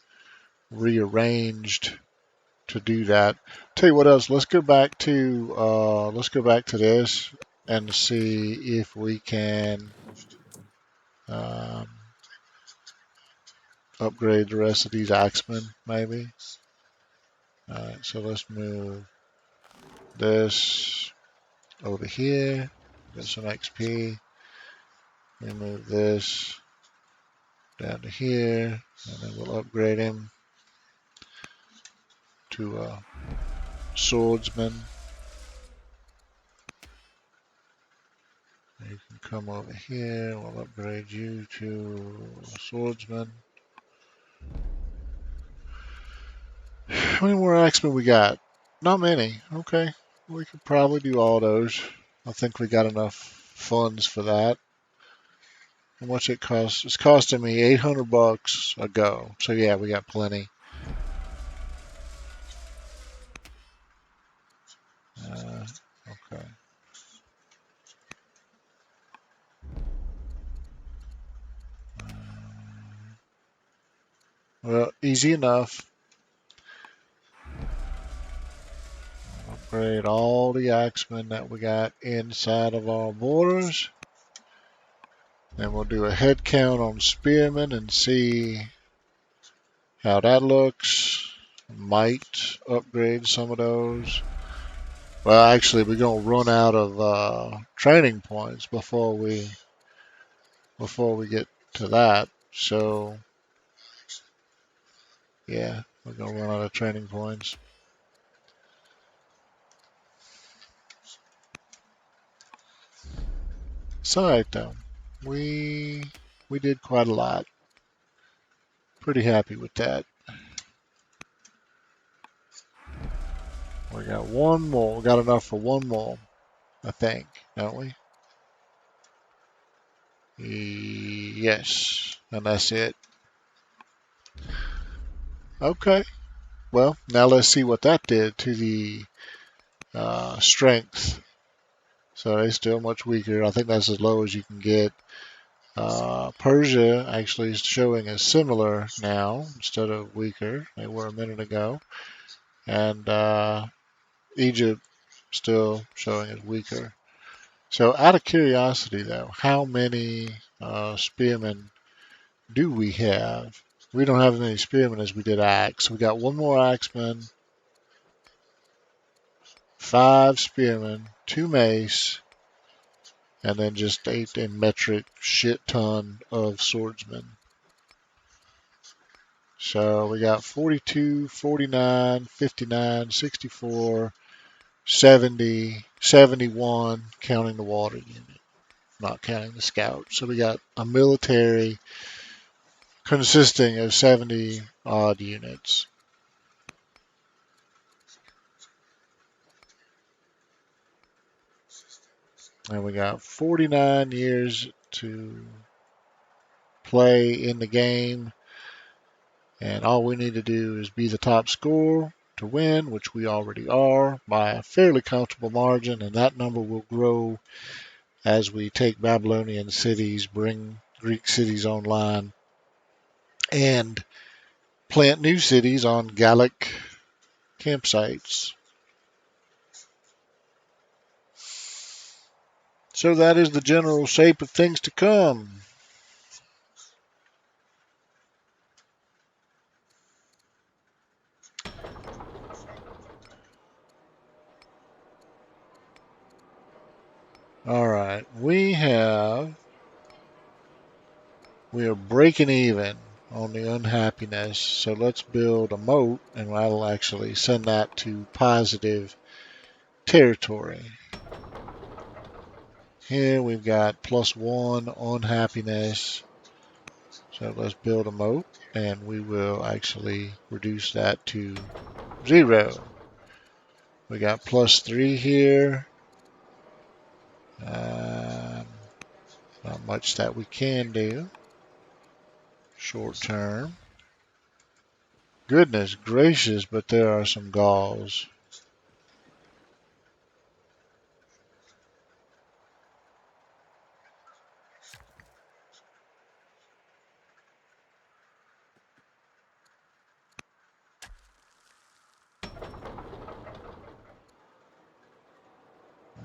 rearranged to do that. Tell you what else. Let's go back to this and see if we can um, upgrade the rest of these axemen, maybe. All right, so let's move this over here. Get some XP. We move this down to here, and then we'll upgrade him to a swordsman. You can come over here. We'll upgrade you to a swordsman. How many more axemen we got? Not many. Okay. We could probably do all those. I think we got enough funds for that. How much it costs? It's costing me $800 a go. So yeah, we got plenty. Okay. Well, easy enough. Upgrade all the axemen that we got inside of our borders. Then we'll do a head count on spearmen and see how that looks. Might upgrade some of those. Well, actually, we're gonna run out of training points before we get to that. So yeah, we're gonna run out of training points. It's all right though. We we did quite a lot. Pretty happy with that. We got one more. We got enough for one more, I think, don't we? Yes, and that's it. Okay. Well, now let's see what that did to the strength. So it's still much weaker. I think that's as low as you can get. Persia actually is showing as similar now instead of weaker. They were a minute ago. And Egypt still showing as weaker. So, out of curiosity, though, how many spearmen do we have? We don't have as many spearmen as we did axe. We got one more axeman, five spearmen, two mace, and then just a metric shit ton of swordsmen. So we got 42, 49, 59, 64, 70, 71, counting the water unit, not counting the scout. So we got a military consisting of 70 odd units. And we got 49 years to play in the game. And all we need to do is be the top scorer to win, which we already are by a fairly comfortable margin. And that number will grow as we take Babylonian cities, bring Greek cities online, and plant new cities on Gallic campsites. So that is the general shape of things to come. All right, we are breaking even on the unhappiness. So let's build a moat, and that'll actually send that to positive territory. Here we've got +1 unhappiness. So let's build a moat, and we will actually reduce that to 0. We got +3 here. Um, Not much that we can do short term. Goodness gracious, but there are some Gauls.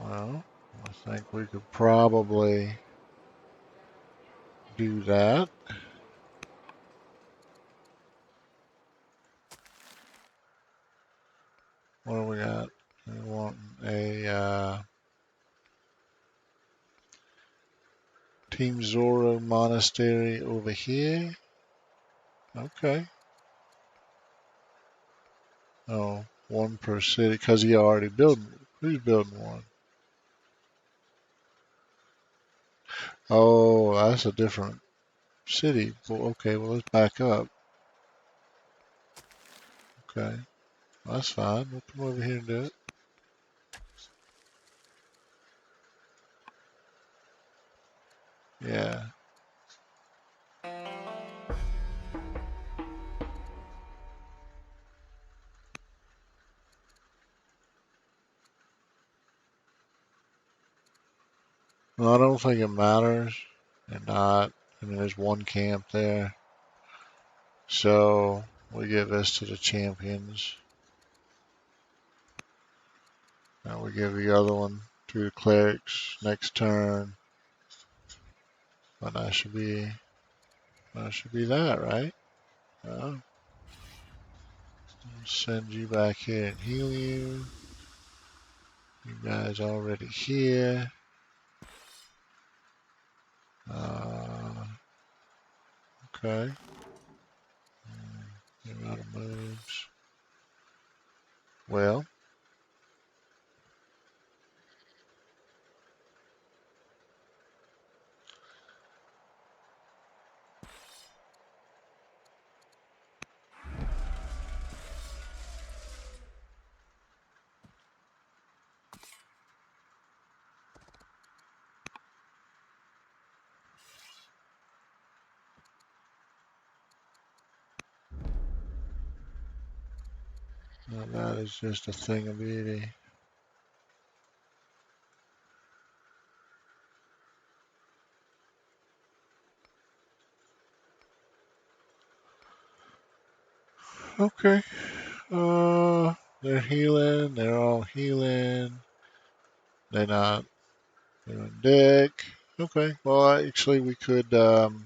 Well, I think we could probably do that. What do we got? We want a Team Zoro monastery over here. Okay. Oh, one per city because he already built. Who's building one? Oh, that's a different city. Well, okay, well let's back up. Okay, well, that's fine. We'll come over here and do it. Yeah. Well, I don't think it matters. And not. I mean, there's one camp there. So we give this to the champions. Now we give the other one to the clerics next turn. And that should be that, right? I'll send you back here and heal you. You guys already here. Uh, okay. You're out of moves. Well, now that is just a thing of beauty. Okay. They're healing. They're all healing. They're not doing dick. Okay. Well, actually, we could go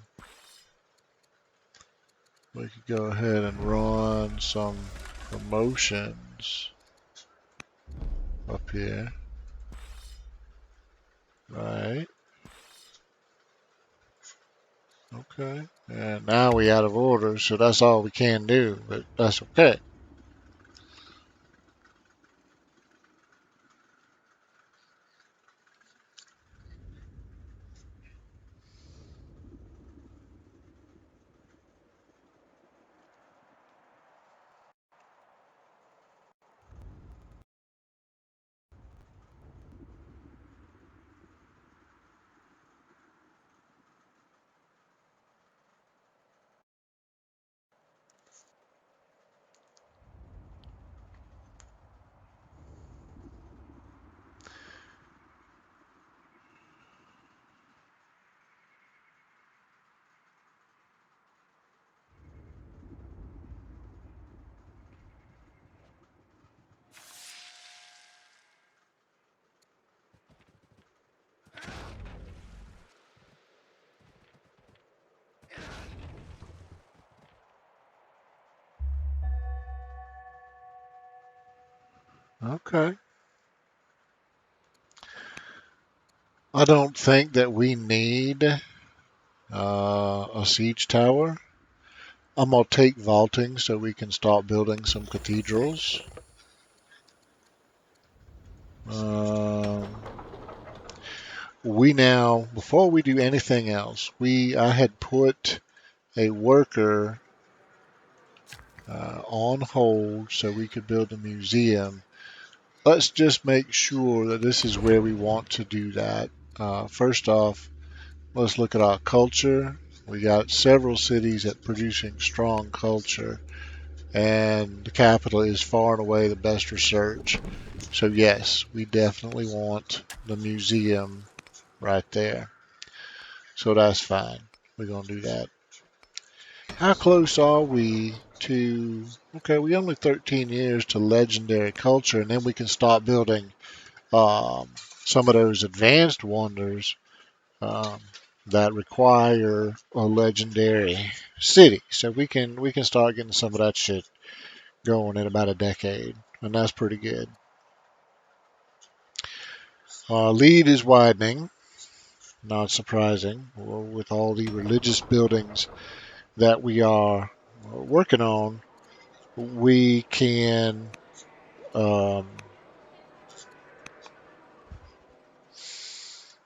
ahead and run some promotions up here. Right. Okay. And now we out of order, so that's all we can do, but that's okay. Okay. I don't think that we need a siege tower. I'm gonna take vaulting so we can start building some cathedrals. Um, we now, before we do anything else, I had put a worker on hold so we could build a museum. Let's just make sure that this is where we want to do that. First off, let's look at our culture. We got several cities that producing strong culture, and the capital is far and away the best research. So yes, we definitely want the museum right there. So that's fine. We're gonna do that. How close are we to? Okay, we only 13 years to legendary culture, and then we can start building um, some of those advanced wonders um, that require a legendary city. So we can start getting some of that shit going in about a decade, and that's pretty good. Lead is widening, not surprising, with all the religious buildings that we are working on. We can um,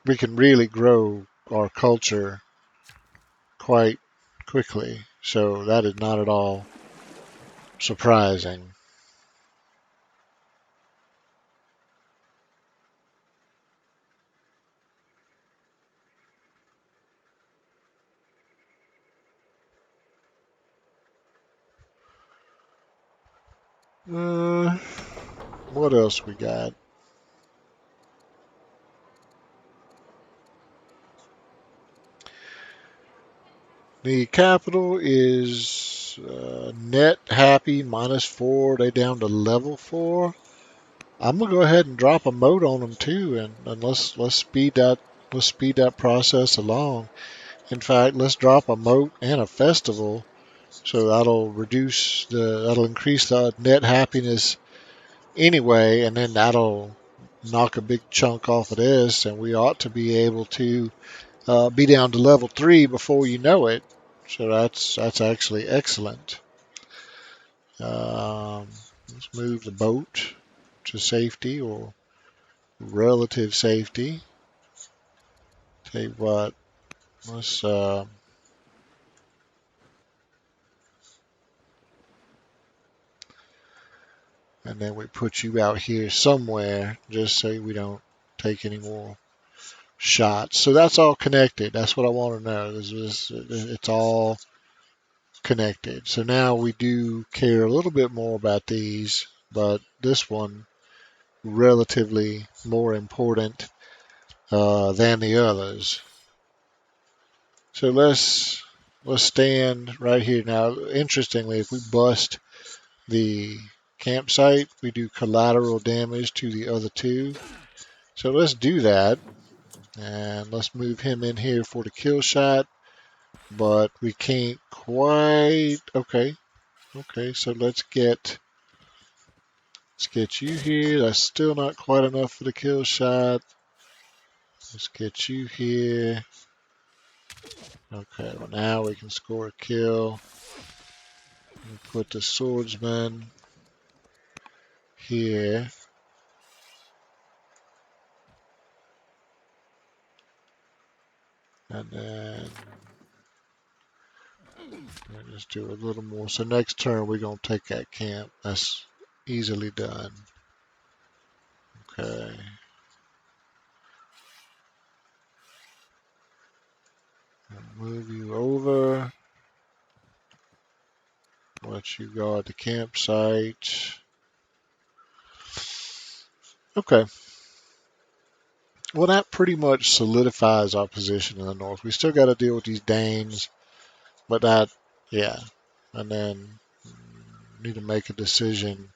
we can really grow our culture quite quickly. So that is not at all surprising. Uh, what else we got? The capital is net happy -4. They down to level 4. I'm gonna go ahead and drop a moat on them too, and let's speed that process along. In fact, let's drop a moat and a festival, so that'll increase the net happiness anyway, and then that'll knock a big chunk off of this, and we ought to be able to be down to level 3 before you know it. So that's actually excellent. Let's move the boat to safety or relative safety. Tell you what, let's and then we put you out here somewhere just so we don't take any more shots. So that's all connected. That's what I want to know. It's all connected. So now we do care a little bit more about these, but this one relatively more important than the others. So let's stand right here now. Interestingly, if we bust the campsite, we do collateral damage to the other two. So let's do that, and let's move him in here for the kill shot. But we can't quite. Okay, okay. So let's get you here. That's still not quite enough for the kill shot. Let's get you here. Okay, well now we can score a kill. We'll put the swordsman here. And then we'll just do a little more. So next turn we're going to take that camp. That's easily done. Okay. I'll move you over. Let you guard the campsite. Okay. Well, that pretty much solidifies our position in the north. We still got to deal with these Danes, but that, yeah. And then need to make a decision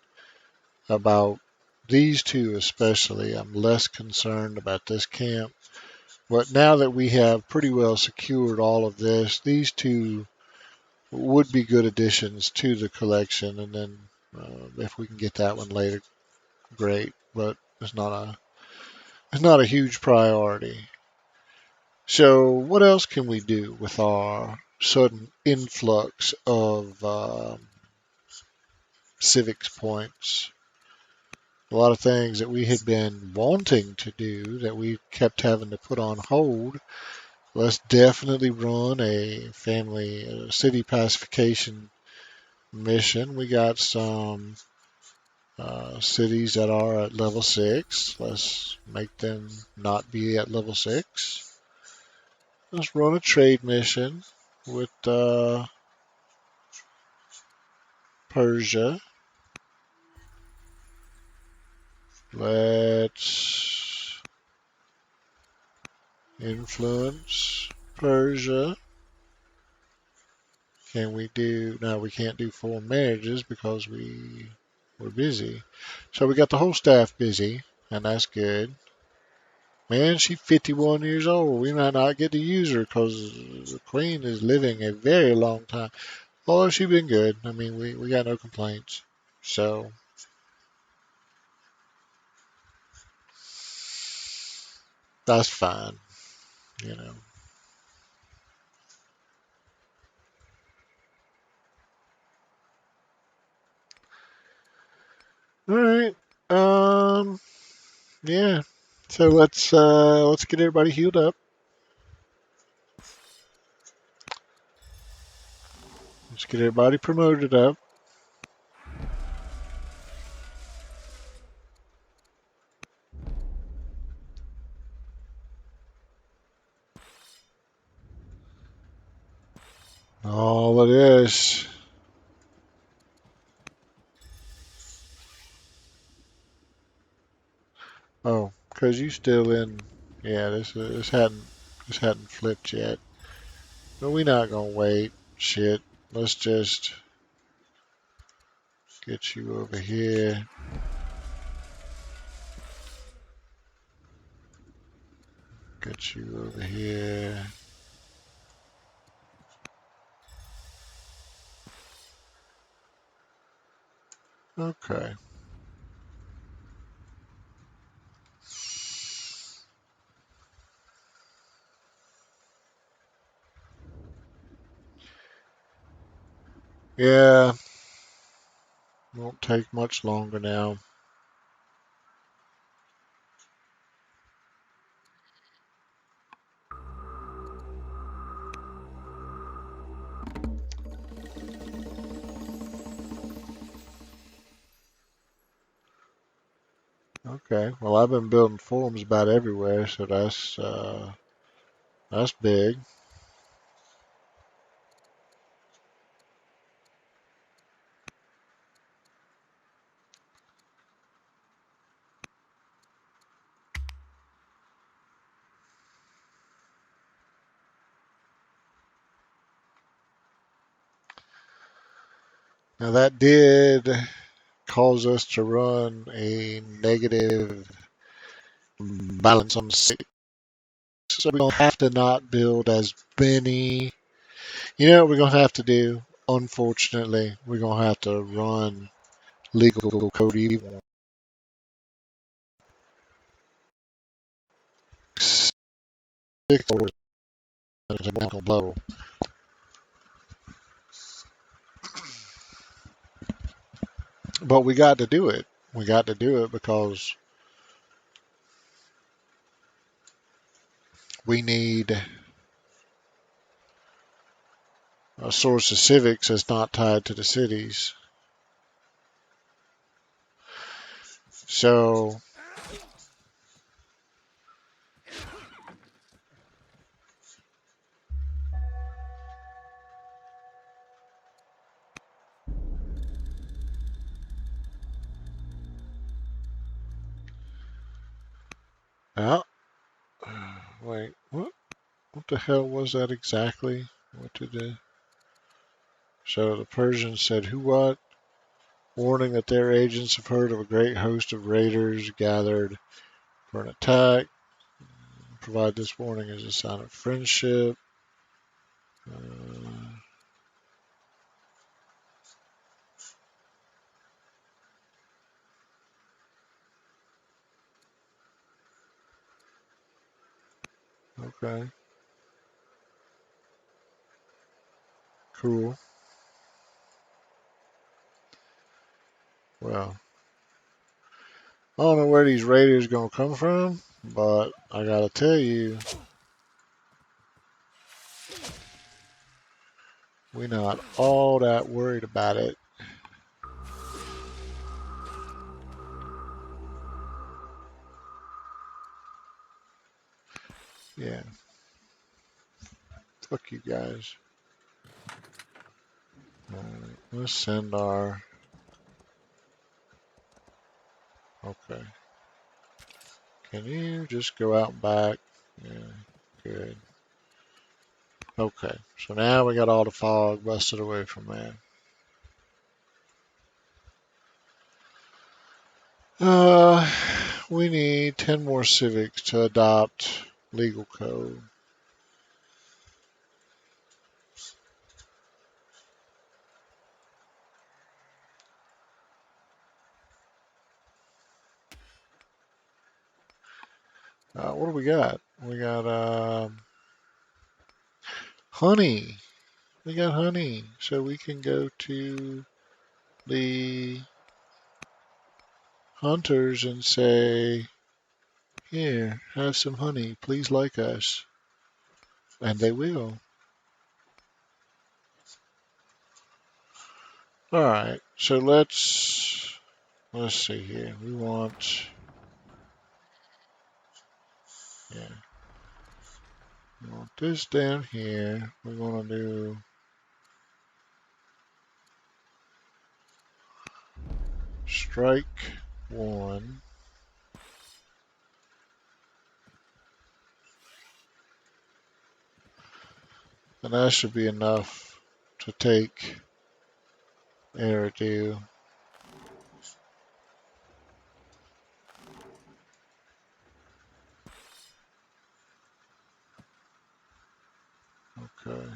about these two especially. I'm less concerned about this camp. But now that we have pretty well secured all of this, these two would be good additions to the collection. And then if we can get that one later, great. But it's not a huge priority. So what else can we do with our sudden influx of civics points? A lot of things that we had been wanting to do that we kept having to put on hold. Let's definitely run a family city pacification mission. We got some cities that are at level 6. Let's make them not be at level 6. Let's run a trade mission with Persia. Let's influence Persia. Can we do, no, we can't do foreign marriages because we're busy. So we got the whole staff busy, and that's good. Man, she's 51 years old. We might not get to use her because the queen is living a very long time. Oh, she's been good. I mean, we got no complaints. So, that's fine, you know. All right. Yeah. So let's get everybody healed up. Let's get everybody promoted up. All it is. Oh, cause you still in. Yeah, this hadn't flipped yet. But we not gonna wait. Shit. Let's just get you over here. Get you over here. Okay. Yeah, won't take much longer now. Okay, well I've been building forums about everywhere, so that's big. Now that did cause us to run a negative balance on the six. So we're gonna have to not build as many. You know what we're gonna have to do? Unfortunately, we're gonna have to run legal code even six hours a blow. But we got to do it. We got to do it because we need a source of civics that's not tied to the cities. So, uh, wait, what? What the hell was that exactly? What did the So the Persians said, "Who what?" Warning that their agents have heard of a great host of raiders gathered for an attack. Provide this warning as a sign of friendship. Uh, okay, cool. Well, I don't know where these raiders gonna come from, but I gotta tell you, we're not all that worried about it. Yeah, fuck you guys. Alright, let's send our. Okay. Can you just go out and back? Yeah, good. Okay, so now we got all the fog busted away from there. Uh, we need 10 more civics to adopt legal code. What do we got? We got honey. We got honey, so we can go to the hunters and say, "Here, have some honey. Please like us," and they will. All right, so let's see here. We want, yeah, we want this down here. We're gonna do strike one, and that should be enough to take Eridu. Okay.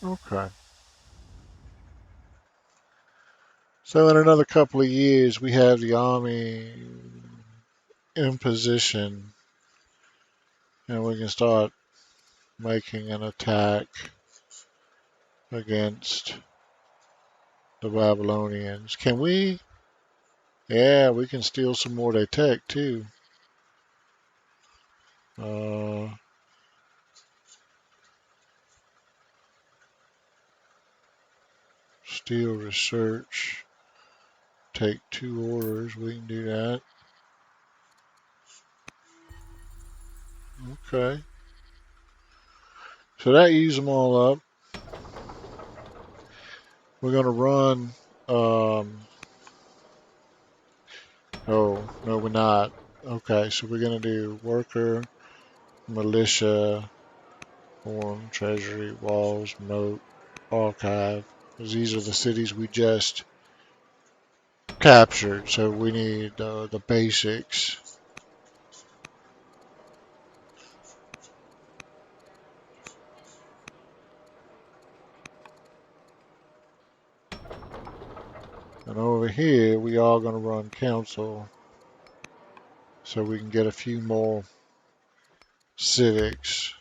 Okay. So in another couple of years, we have the army in position, and we can start making an attack against the Babylonians. Can we? Yeah, we can steal some more of their tech too. Uh, steal research. Take 2 orders. We can do that. Okay. So that used them all up. We're gonna run. Oh no, we're not. Okay, so we're gonna do worker, militia, forum, treasury, walls, moat, archive. 'Cause these are the cities we just captured. So we need the basics. And over here, we are gonna run council, so we can get a few more civics.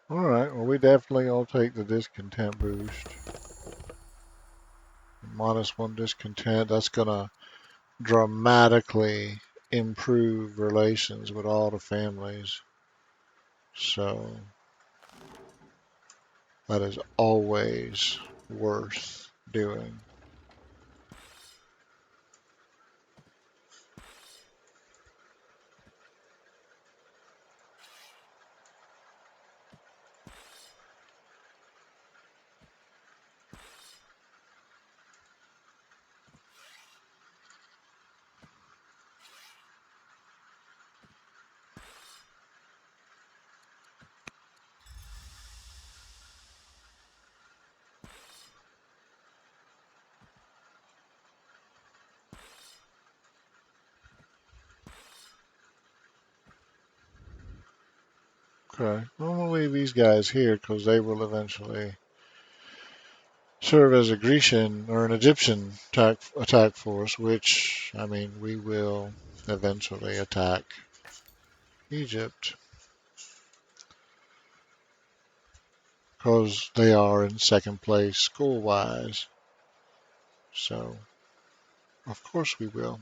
All right. Well, we definitely will take the discontent boost. -1 discontent. That's gonna dramatically improve relations with all the families. So that is always worth doing. Okay, I'm gonna leave these guys here because they will eventually serve as a Grecian or an Egyptian attack force, which, I mean, we will eventually attack Egypt because they are in second place school-wise. So, of course we will.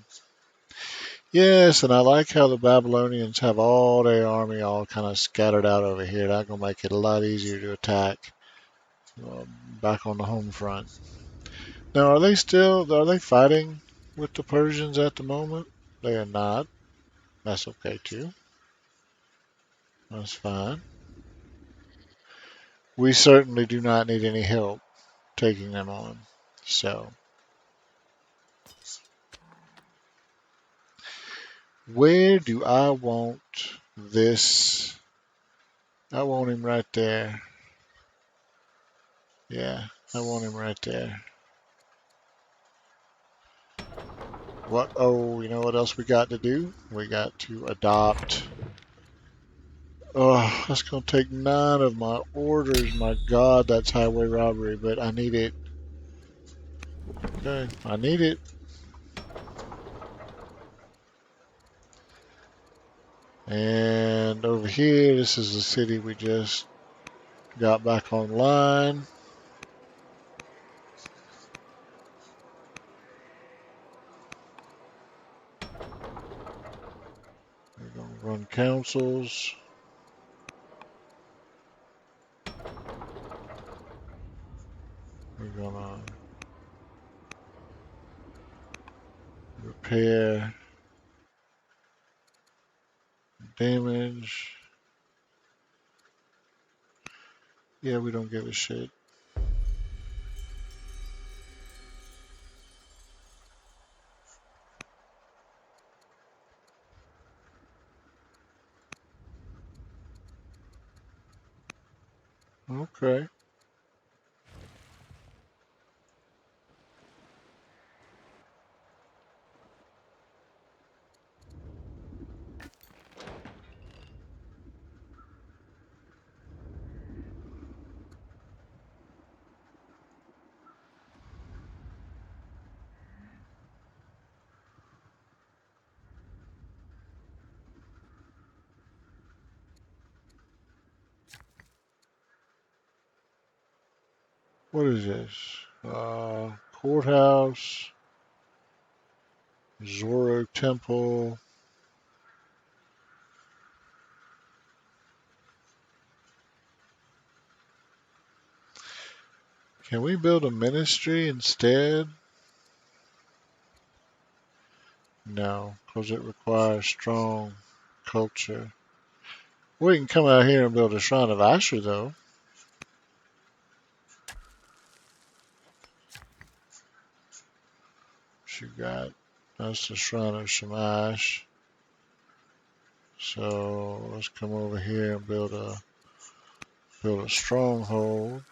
Yes, and I like how the Babylonians have all their army all kind of scattered out over here. That's gonna make it a lot easier to attack back on the home front. Now, are they fighting with the Persians at the moment? They are not. That's okay too. That's fine. We certainly do not need any help taking them on. So, where do I want this? I want him right there. Yeah, I want him right there. What? Oh, you know what else we got to do? We got to adopt. Oh, that's going to take 9 of my orders. My God, that's highway robbery, but I need it. Okay, I need it. And over here, this is the city we just got back online. We're going to run councils. We're going to repair damage. Yeah, we don't give a shit. Okay. What is this? Courthouse, Zoro Temple. Can we build a ministry instead? No, because it requires strong culture. We can come out here and build a shrine of Asher, though. She got that's the shrine of Shamash. So let's come over here and build a stronghold.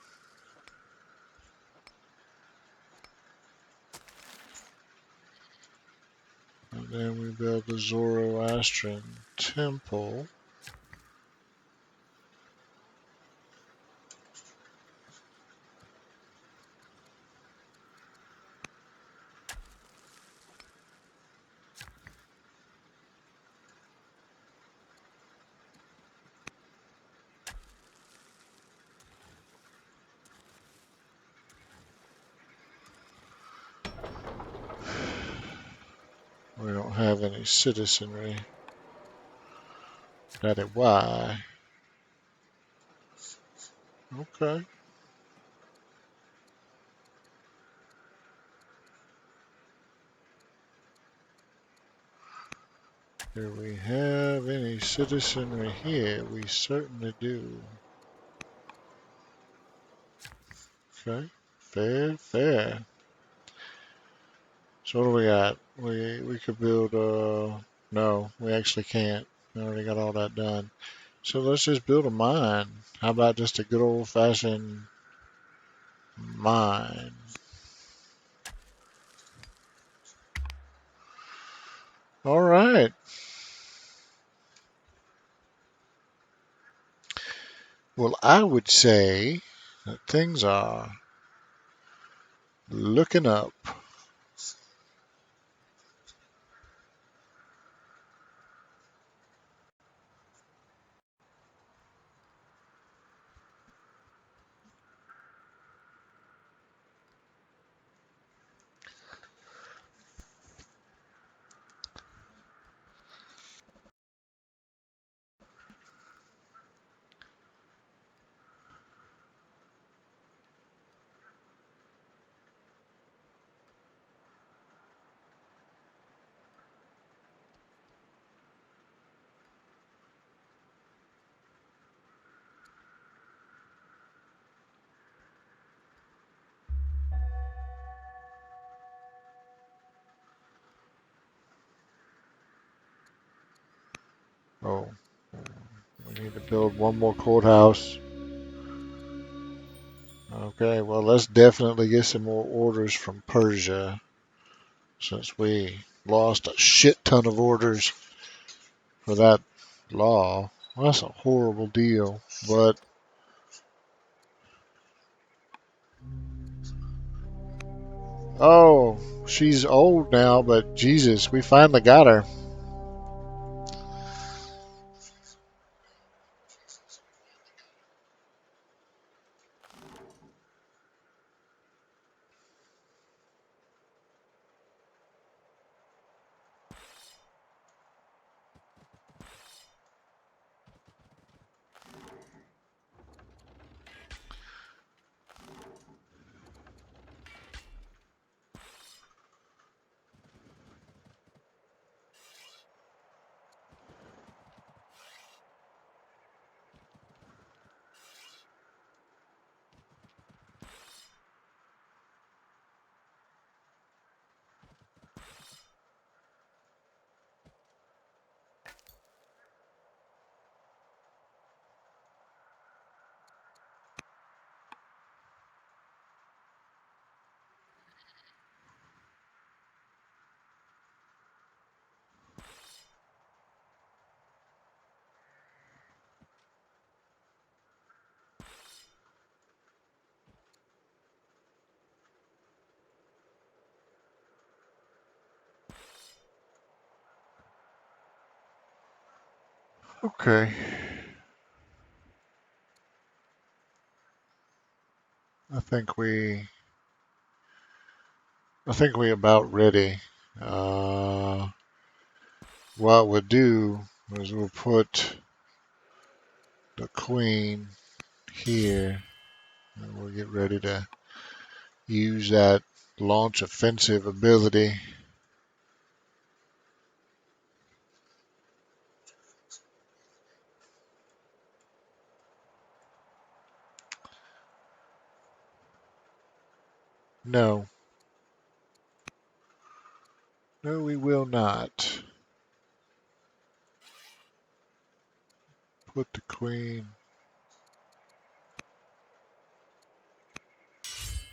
And then we build the Zoroastrian temple. We don't have any citizenry. That is why. Okay. Do we have any citizenry here? We certainly do. Okay. Fair, fair. So what do we got? We could build no, we actually can't. We already got all that done. So let's just build a mine. How about just a good old fashioned mine? All right. Well, I would say that things are looking up. Oh, we need to build one more courthouse. Okay, well, let's definitely get some more orders from Persia since we lost a shit ton of orders for that law. Well, that's a horrible deal, but oh, she's old now, but Jesus, we finally got her. Okay. I think we about ready. Uh, what we'll do is we'll put the queen here, and we'll get ready to use that launch offensive ability. No, no, we will not. Put the queen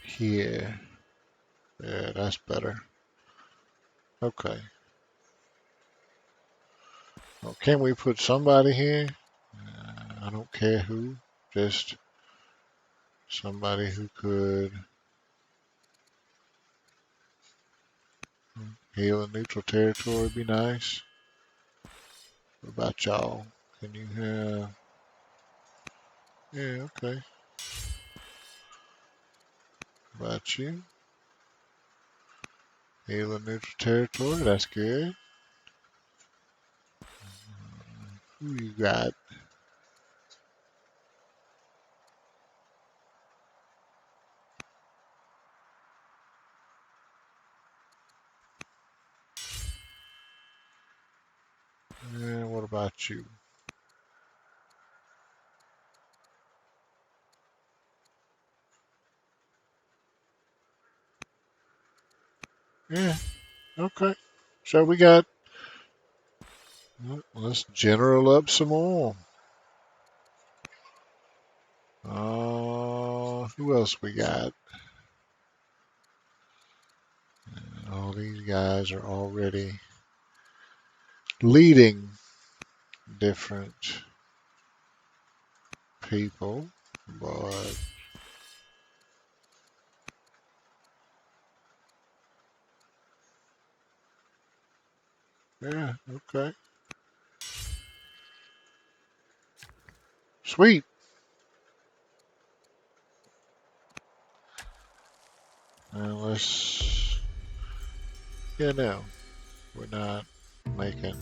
here. Yeah, that's better. Okay. Well, can we put somebody here? I don't care who. Just somebody who could heal a neutral territory would be nice. What about y'all? Can you have... Yeah, okay. What about you? Heal a neutral territory, that's good. Who you got? And what about you? Yeah, okay. So we got... Let's general up some more. Who else we got? All these guys are already leading different people, but yeah, okay. Sweet. And let's, yeah, no, we're not making,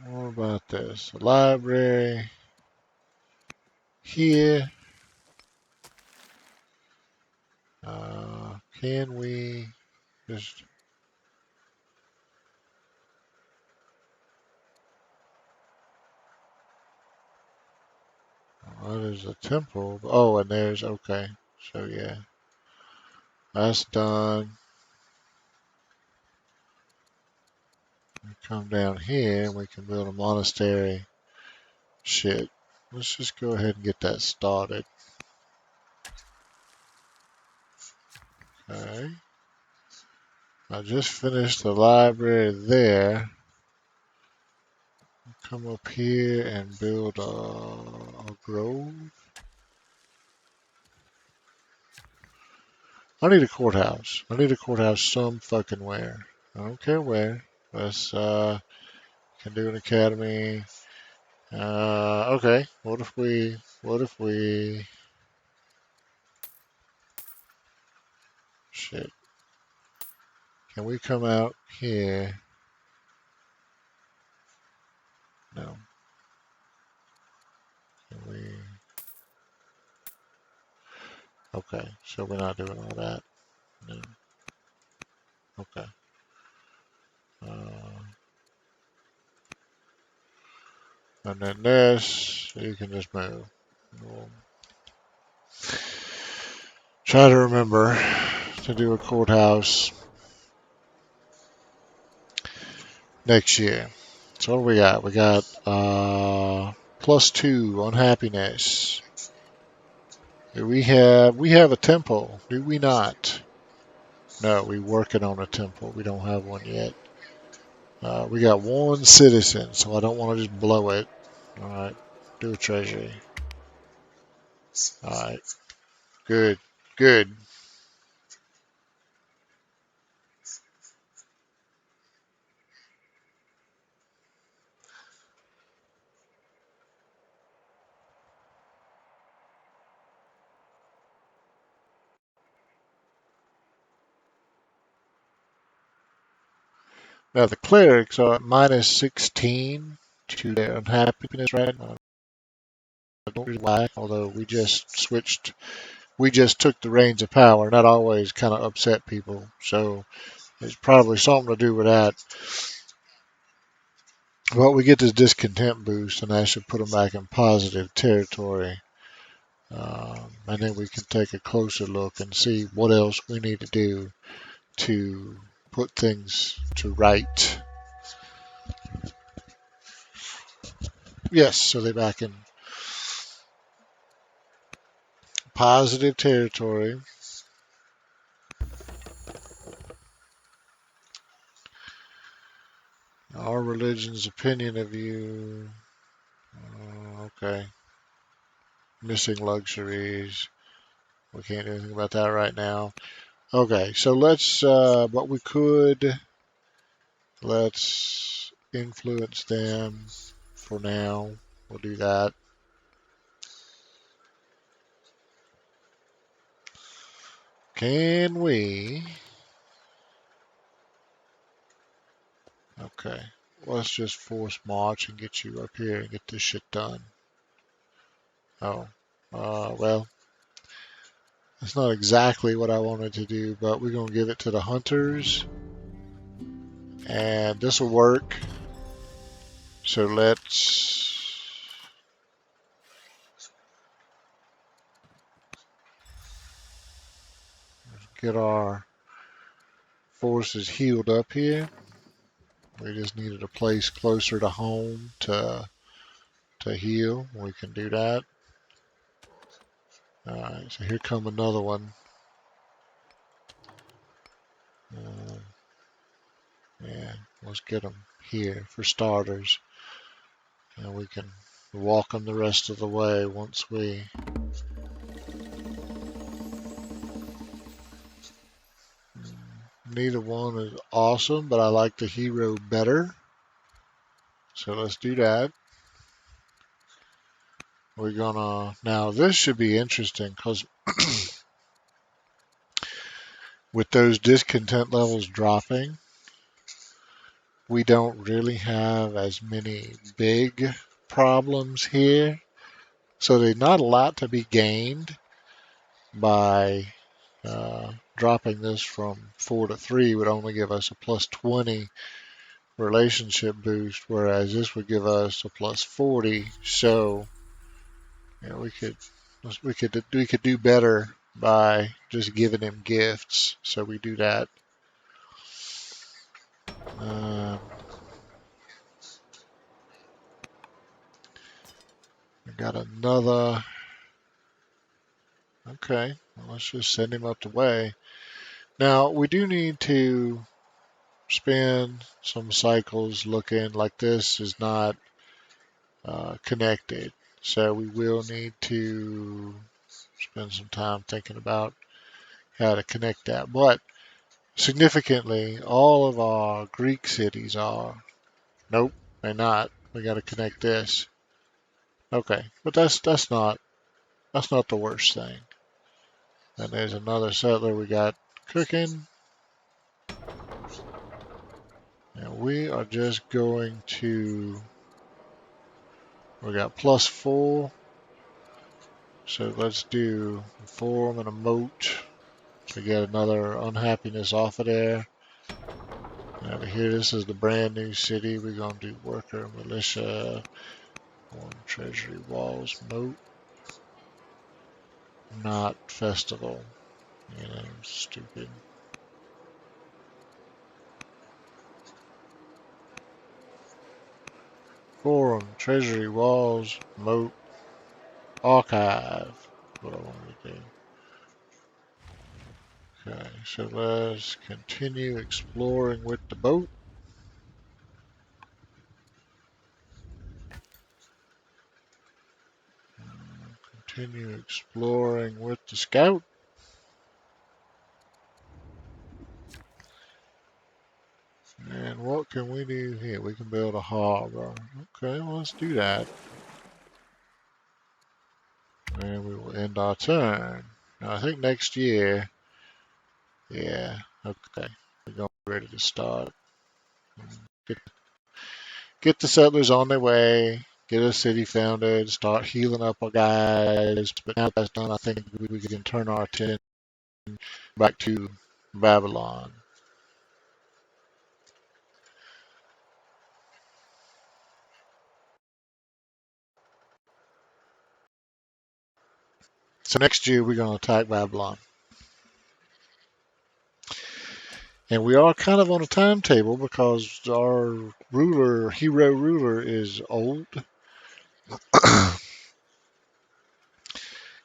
what about this? The library here. Can we just, what is a temple? Oh, and there's, okay. So yeah, that's done. We come down here and we can build a monastery. Shit. Let's just go ahead and get that started. Okay. I just finished the library there. Come up here and build a grove. I need a courthouse. I need a courthouse some fucking where. I don't care where. Let's can do an academy. Okay. What if we shit. Can we come out here? No. Can we Okay, so we're not doing all that. No. Okay. Uh, and then this, you can just move. We'll try to remember to do a courthouse next year. So what do we got? We got +2 on happiness. We have a temple, do we not? No, we working on a temple. We don't have one yet. We got one citizen, so I don't want to just blow it. All right, do a treasury. All right, good, good. Now the clerics are at minus 16 to their unhappiness right now. I don't know why, although we just took the reins of power, and that always kind of upset people. So it's probably something to do with that. But we get this discontent boost, and that should put them back in positive territory. And then we can take a closer look and see what else we need to do to put things to right. Yes, so they're back in positive territory. Our religion's opinion of you. Okay. Missing luxuries. We can't do anything about that right now. Okay, so but we could, let's influence them for now. We'll do that. Can we? Okay, let's just force march and get you up here and get this shit done. Oh, well, that's not exactly what I wanted to do, but we're gonna give it to the hunters, and this will work. So let's get our forces healed up here. We just needed a place closer to home to heal. We can do that. All right, so here come another one. Uh, yeah, let's get them here for starters, and we can walk them the rest of the way once we. Neither one is awesome, but I like the hero better. So let's do that. We're gonna now. This should be interesting because with those discontent levels dropping, we don't really have as many big problems here. So there's not a lot to be gained by dropping this from 4 to 3 would only give us a plus 20 relationship boost, whereas this would give us a plus 40. So we could do better by just giving him gifts. So we do that. Um, I got another. Okay, well, let's just send him up the way. Now we do need to spend some cycles looking like this is not connected. So we will need to spend some time thinking about how to connect that. But significantly, all of our Greek cities are. Nope, they're not. We got to connect this. Okay, but that's not the worst thing. And there's another settler we got cooking. And we are just going to. We got +4. So let's do a forum and a moat to get another unhappiness off of there. Over here, this is the brand new city. We're going to do worker, militia, one treasury walls, moat, not festival. You know, stupid. Forum, treasury walls, moat, archive. What I want to do. Okay, so let's continue exploring with the boat. Continue exploring with the scout. And what can we do here? We can build a harbor. Okay, well, let's do that. And we will end our turn. Now, I think next year, yeah, okay. We're going to be ready to start. Get, get the settlers on their way. Get a city founded. Start healing up our guys. But now that's done, I think we can turn our attention back to Babylon. So next year we're going to attack Babylon. And we are kind of on a timetable because our hero ruler is old.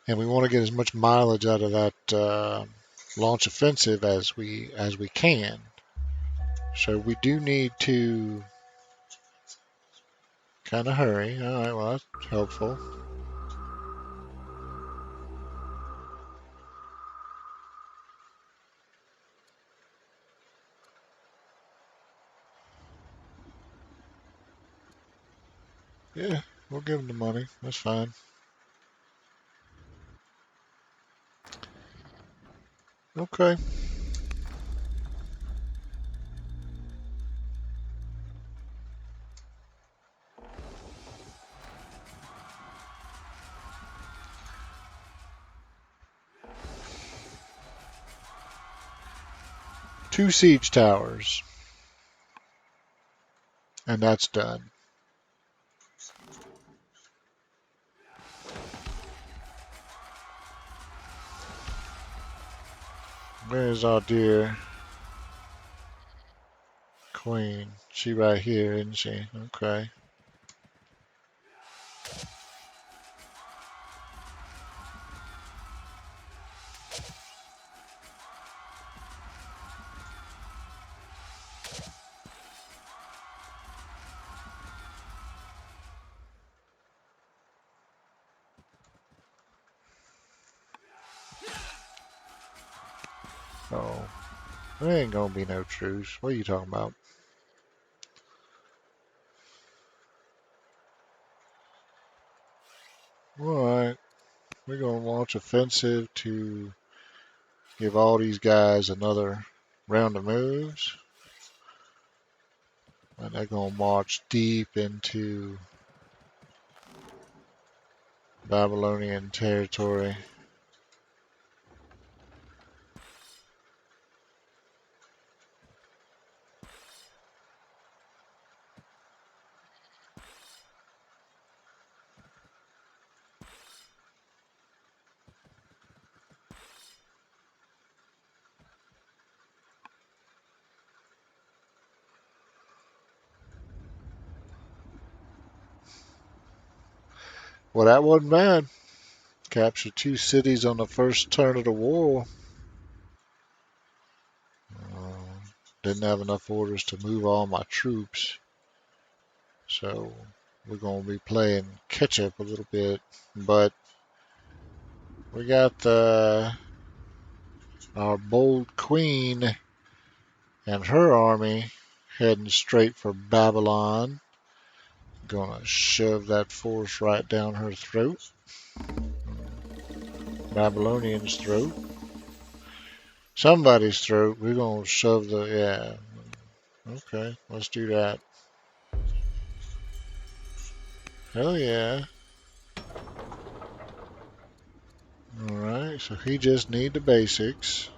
And we want to get as much mileage out of that launch offensive as we can. So we do need to kind of hurry. All right, well, that's helpful. Yeah, we'll give them the money. That's fine. Okay. Two siege towers, and that's done. Where's our dear queen? She right here, isn't she? Okay. Oh, there ain't gonna be no truce. What are you talking about? Alright, we're gonna launch offensive to give all these guys another round of moves. And they're gonna march deep into Babylonian territory. Well, that wasn't bad. Captured two cities on the first turn of the war. Uh, didn't have enough orders to move all my troops. So we're going to be playing catch up a little bit. But we got our bold queen and her army heading straight for Babylon. Gonna shove that force right down her throat. Babylonian's throat. Somebody's throat. We're gonna shove the, yeah. Okay, let's do that. Hell yeah. Alright, so he just need the basics.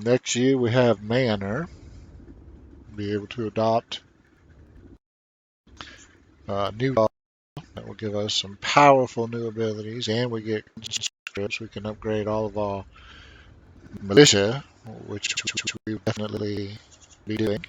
Next year we have Manor. Be able to adopt new law that will give us some powerful new abilities, and we get scripts. We can upgrade all of our militia, which we will definitely be doing.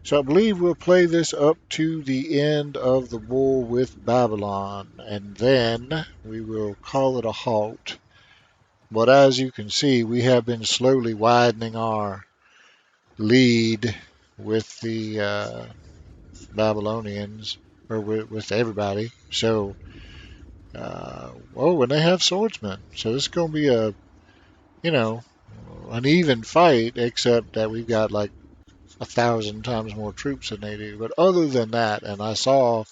So I believe we'll play this up to the end of the war with Babylon, and then we will call it a halt. But as you can see, we have been slowly widening our lead with the Babylonians, or with everybody. So, oh, and they have swordsmen. So this is going to be you know, an even fight, except that we've got like 1,000 times more troops than they do. But other than that, and I saw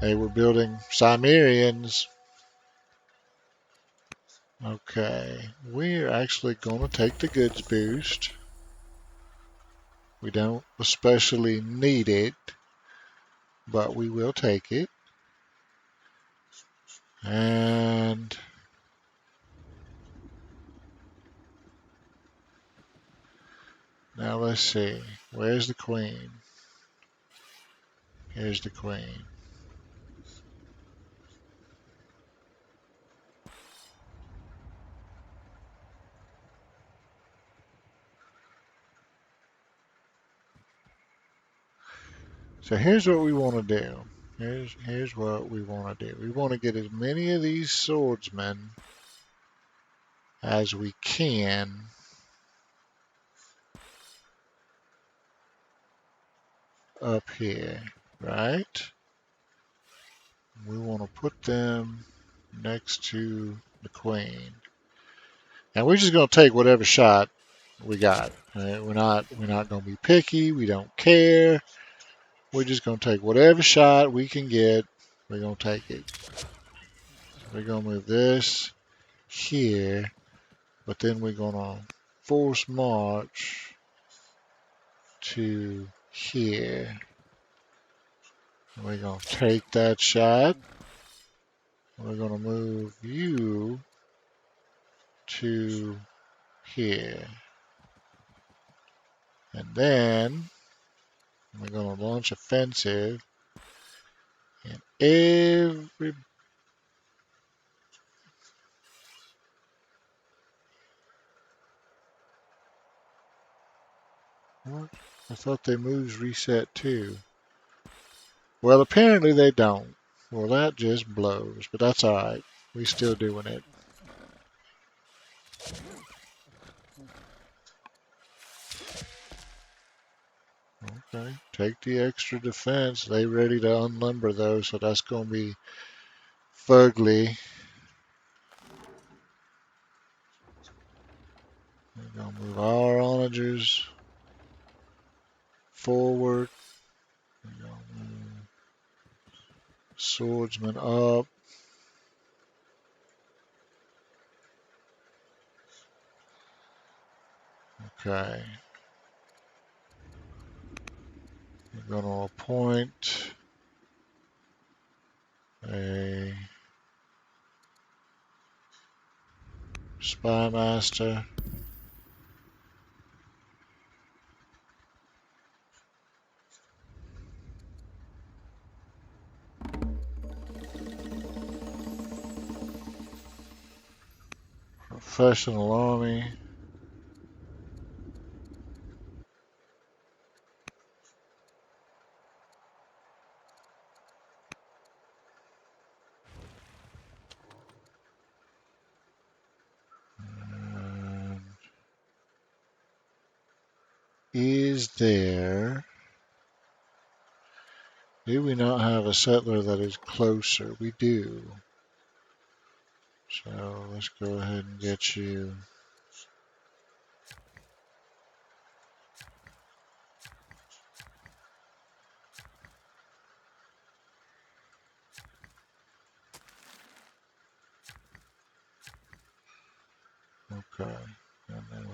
they were building Cimmerians. Okay, we're actually going to take the goods boost. We don't especially need it, but we will take it. And now let's see. Where's the queen? Here's the queen. So here's what we want to do. Here's what we want to do. We want to get as many of these swordsmen as we can up here, right? We want to put them next to the queen. And we're just going to take whatever shot we got. We're not going to be picky. We don't care. We're just going to take whatever shot we can get. We're going to take it. We're going to move this here, but then we're going to force march to here. We're going to take that shot. We're going to move you to here. And then we're going to launch offensive. And every... What? I thought their moves reset too. Well, apparently they don't. Well, that just blows, but that's alright. We still doing it. Okay, take the extra defense. They ready to unlimber those, so that's going to be fugly. We're going to move our onagers forward. We're going to move swordsmen up. Okay. We're going to appoint a spy master. Professional army. Is there... Do we not have a settler that is closer? We do. So let's go ahead and get you. Okay. And then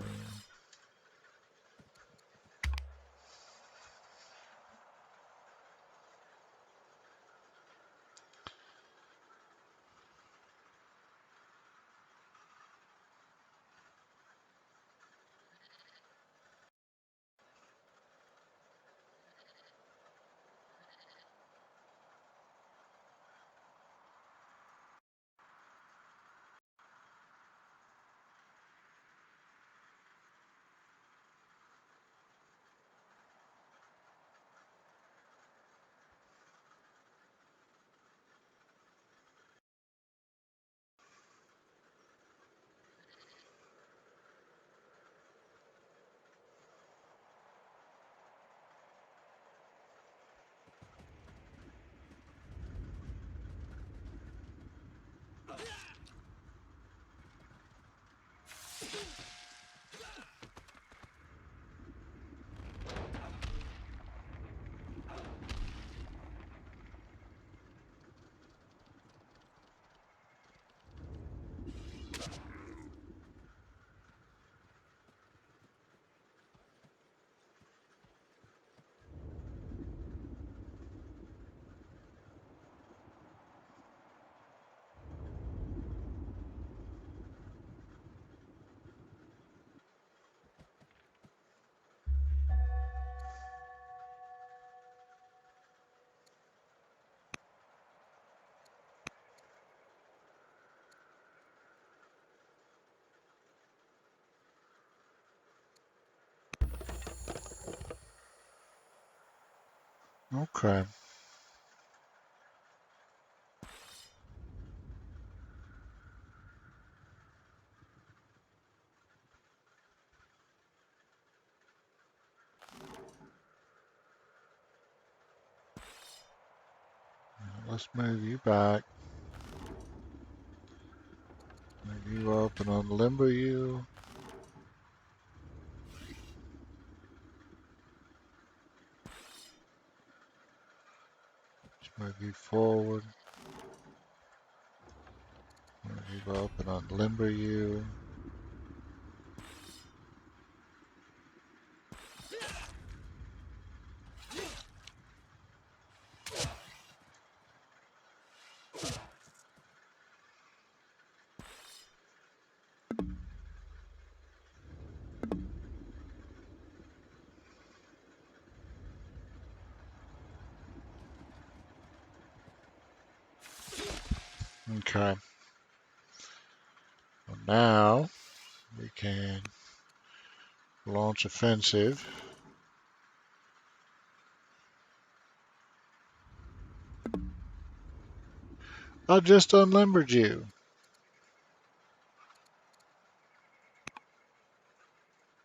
Okay. Let's move you back. Move you up and unlimber you. Let's move you forward. Move you up and unlimber you. Okay. Well, now we can launch offensive. I just unlimbered you.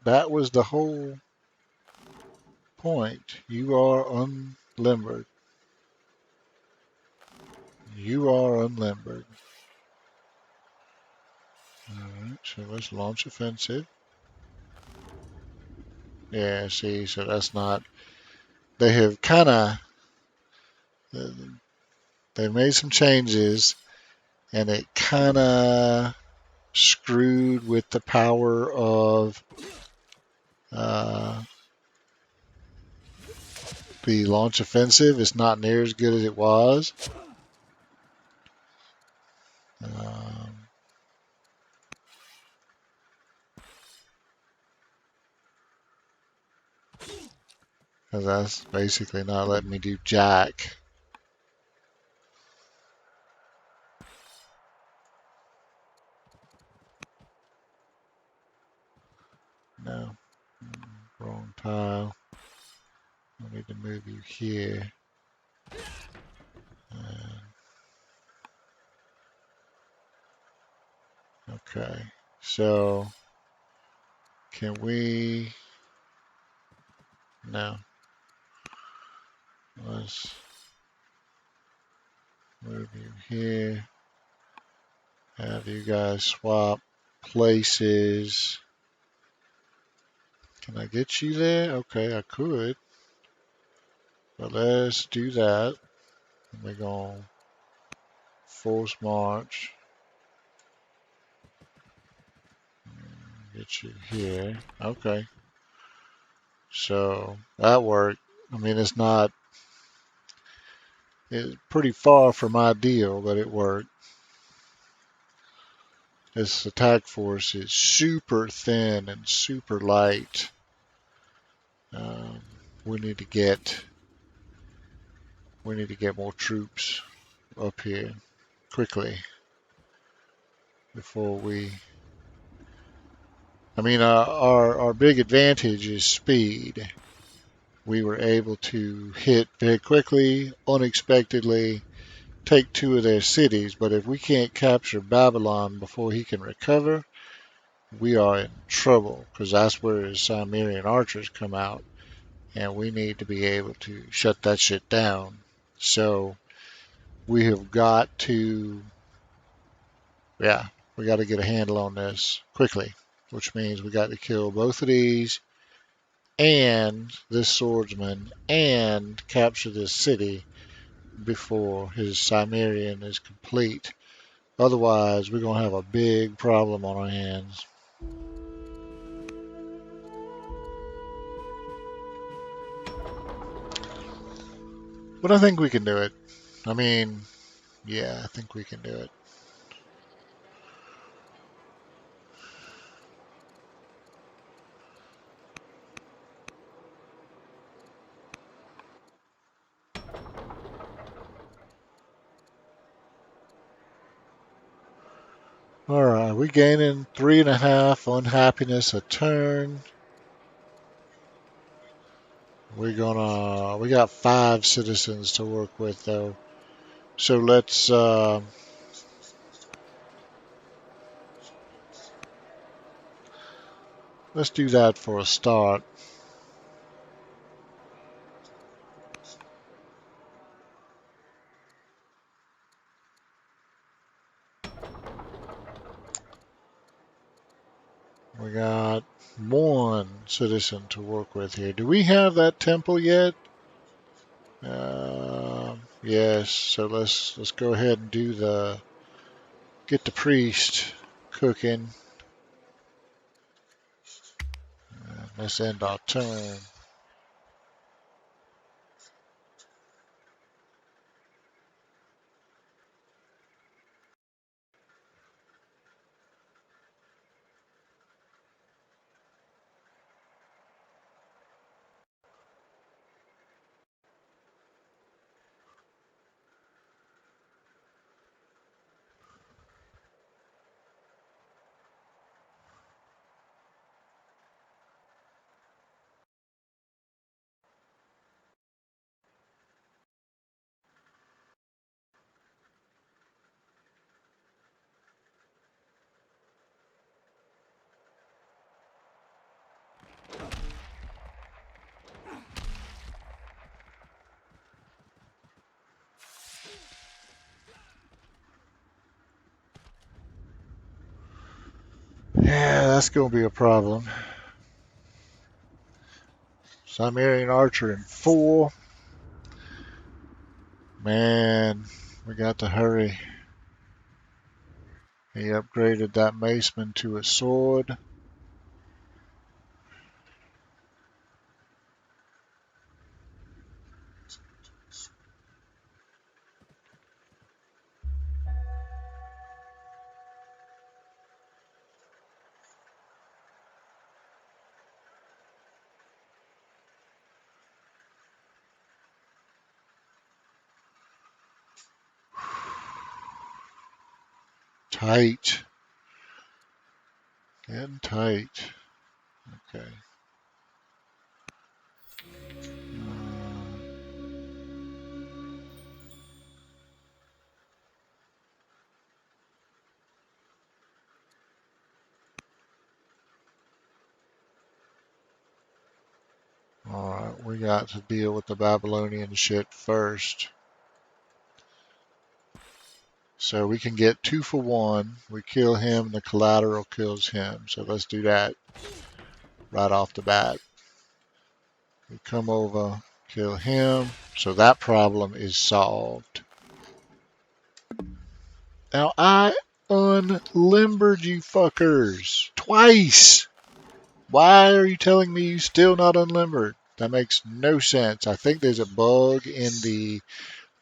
That was the whole point. You are unlimbered. You are unlimbered. Alright, so let's launch offensive. Yeah, see, so that's not. They have kind of. They made some changes, and it kind of screwed with the power of uh, the launch offensive. It's not near as good as it was. Um, 'Cause that's basically not letting me do jack. No, wrong tile. I need to move you here. Uh, okay, so can we? No, let's move you here. Have you guys swap places. Can I get you there? Okay, I could. But let's do that. We're going to force march. Get you here. Okay. So that worked. I mean, it's pretty far from ideal, but it worked. This attack force is super thin and super light. Um, we need to get more troops up here quickly before we. I mean, our big advantage is speed. We were able to hit very quickly, unexpectedly, take two of their cities. But if we can't capture Babylon before he can recover, we are in trouble because that's where his Cimmerian archers come out, and we need to be able to shut that shit down. So we have got to, yeah, we got to get a handle on this quickly, which means we got to kill both of these and this swordsman and capture this city before his Cimmerian is complete. Otherwise, we're going to have a big problem on our hands. But I think we can do it. I mean, yeah, I think we can do it. All right, we gaining 3.5 unhappiness a turn. We got 5 citizens to work with though. So let's do that for a start. We got 1 citizen to work with here. Do we have that temple yet? Yes. So let's go ahead and do the get the priest cooking. Let's end our turn. Yeah, that's gonna be a problem. Sumerian archer in 4. Man, we got to hurry. He upgraded that maceman to a sword. Tight. Getting tight. Okay. Alright, we got to deal with the Babylonian shit first. So we can get 2 for 1. We kill him, the collateral kills him. So let's do that right off the bat. We come over, kill him. So that problem is solved. Now I unlimbered you fuckers twice. Why are you telling me you still not unlimbered? That makes no sense. I think there's a bug in the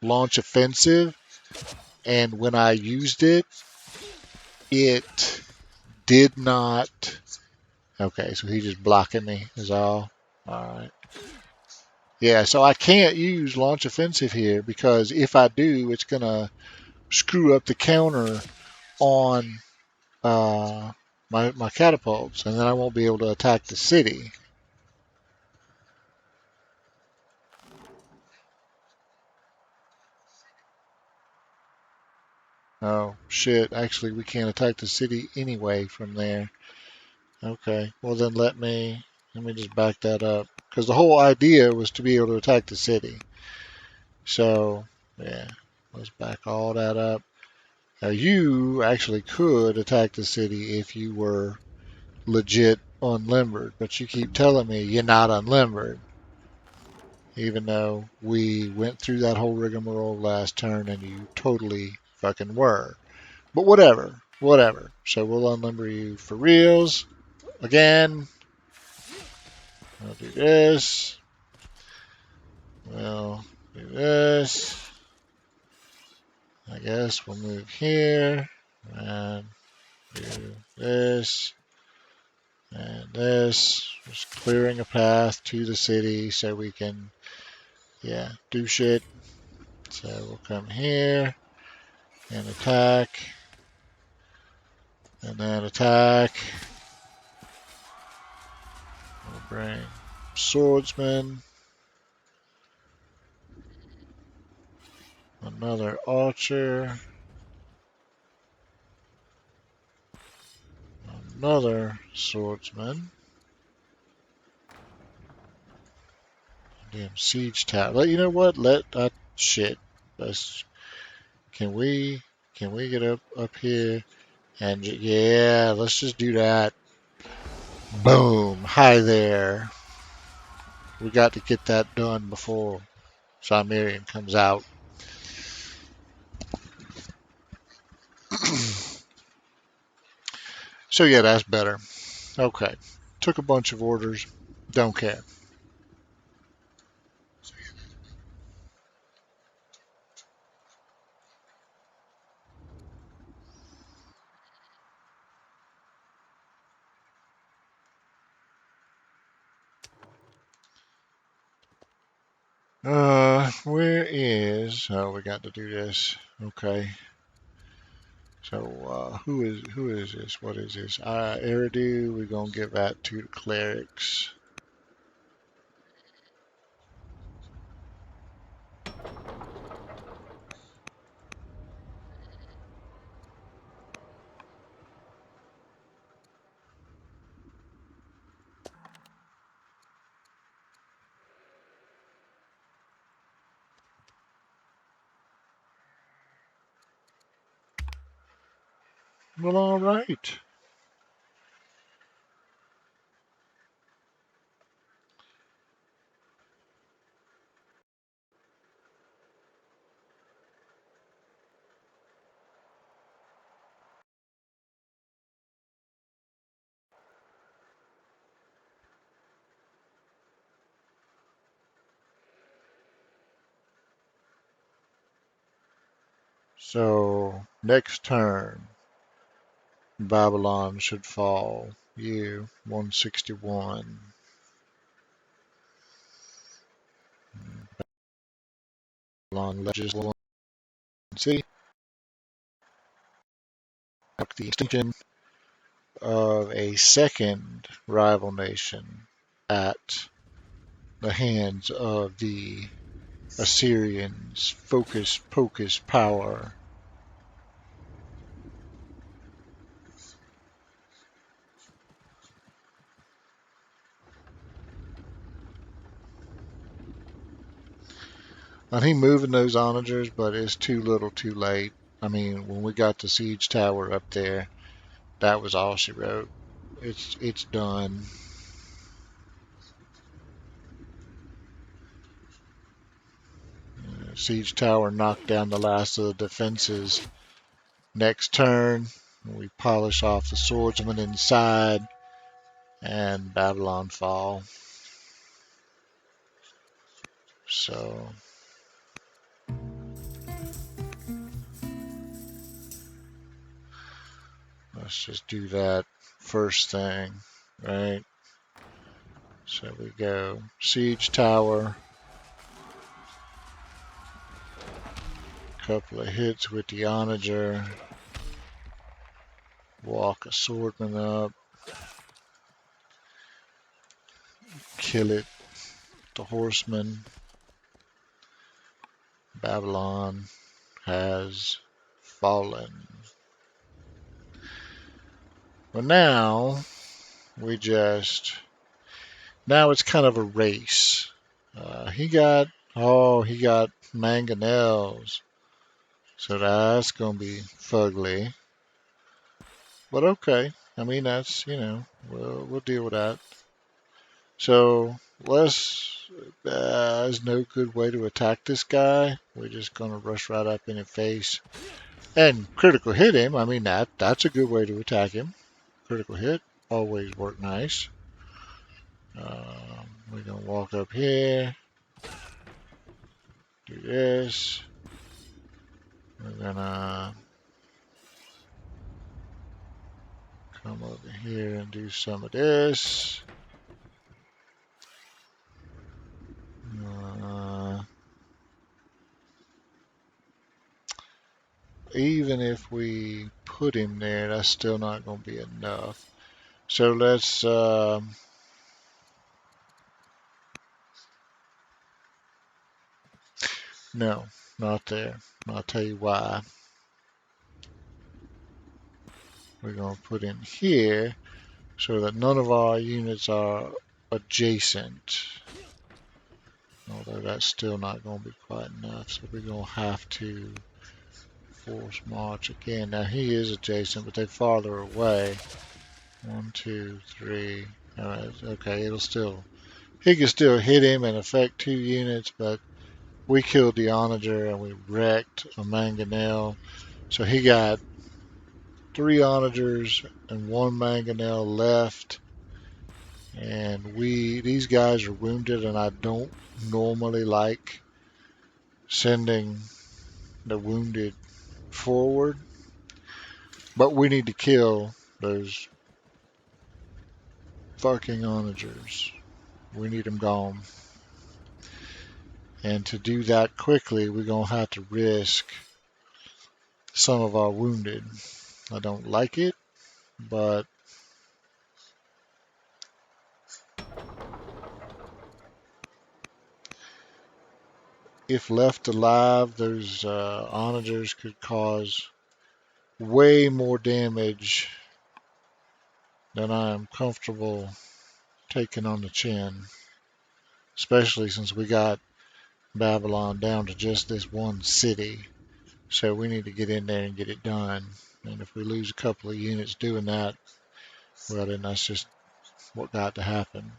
launch offensive, and when I used it, it did not. Okay, so he's just blocking me, is all. Alright. Yeah, so I can't use launch offensive here because if I do, it's going to screw up the counter on my catapults, and then I won't be able to attack the city. Oh, shit. Actually, we can't attack the city anyway from there. Okay. Well, then let me just back that up. Because the whole idea was to be able to attack the city. So, yeah. Let's back all that up. Now, you actually could attack the city if you were legit unlimbered. But you keep telling me you're not unlimbered. Even though we went through that whole rigmarole last turn and you totally fucking were. But whatever, whatever. So we'll unlimber you for reals. Again, we'll do this. We'll do this. I guess we'll move here and do this and this. Just clearing a path to the city so we can, yeah, do shit. So we'll come here and attack and then attack. We'll bring swordsman. Another archer. Another swordsman. Damn siege tower. You know what? Let that shit. Let's. Can we? Can we get up here? And yeah, let's just do that. Boom. Hi there. We got to get that done before Cimmerian comes out. So yeah, that's better. Okay. Took a bunch of orders. Don't care. Where is? Oh, we got to do this. Okay. So, who is this? What is this? Eridu. We're gonna give that to the clerics. Well, all right. So next turn, Babylon should fall. You 161. Babylon legislation. See the extinction of a second rival nation at the hands of the Assyrians. Focus, pocus, power. And he moving those onagers, but it's too little, too late. I mean, when we got the siege tower up there, that was all she wrote. It's done. Siege tower knocked down the last of the defenses. Next turn, we polish off the swordsman inside, and Babylon fall. So let's just do that first thing, right? So we go siege tower, couple of hits with the onager, walk a swordman up, kill it, the horseman. Babylon has fallen. But now we just now it's kind of a race. He got mangonels, so that's gonna be fugly. But okay, I mean that's we'll deal with that. So let's. There's no good way to attack this guy. We're just gonna rush right up in his face and critical hit him. I mean that's a good way to attack him. Critical hit always work nice. We're gonna walk up here. Do this. We're gonna come over here and do some of this. Uh, Even if we put him there, that's still not going to be enough. So let's no. not there. And I'll tell you why. We're going to put in here so that none of our units are adjacent. Although that's still not going to be quite enough. So we're going to have to force march again. Now he is adjacent, but they're farther away. 1, 2, 3. All right, okay, he can still hit him and affect 2 units, but we killed the onager and we wrecked a mangonel. So he got 3 onagers and 1 mangonel left. And these guys are wounded, and I don't normally like sending the wounded forward, but we need to kill those fucking onagers. We need them gone. And to do that quickly, we're going to have to risk some of our wounded. I don't like it, but if left alive, those onagers could cause way more damage than I am comfortable taking on the chin, especially since we got Babylon down to just this one city. So we need to get in there and get it done. And if we lose a couple of units doing that, well, then that's just what got to happen.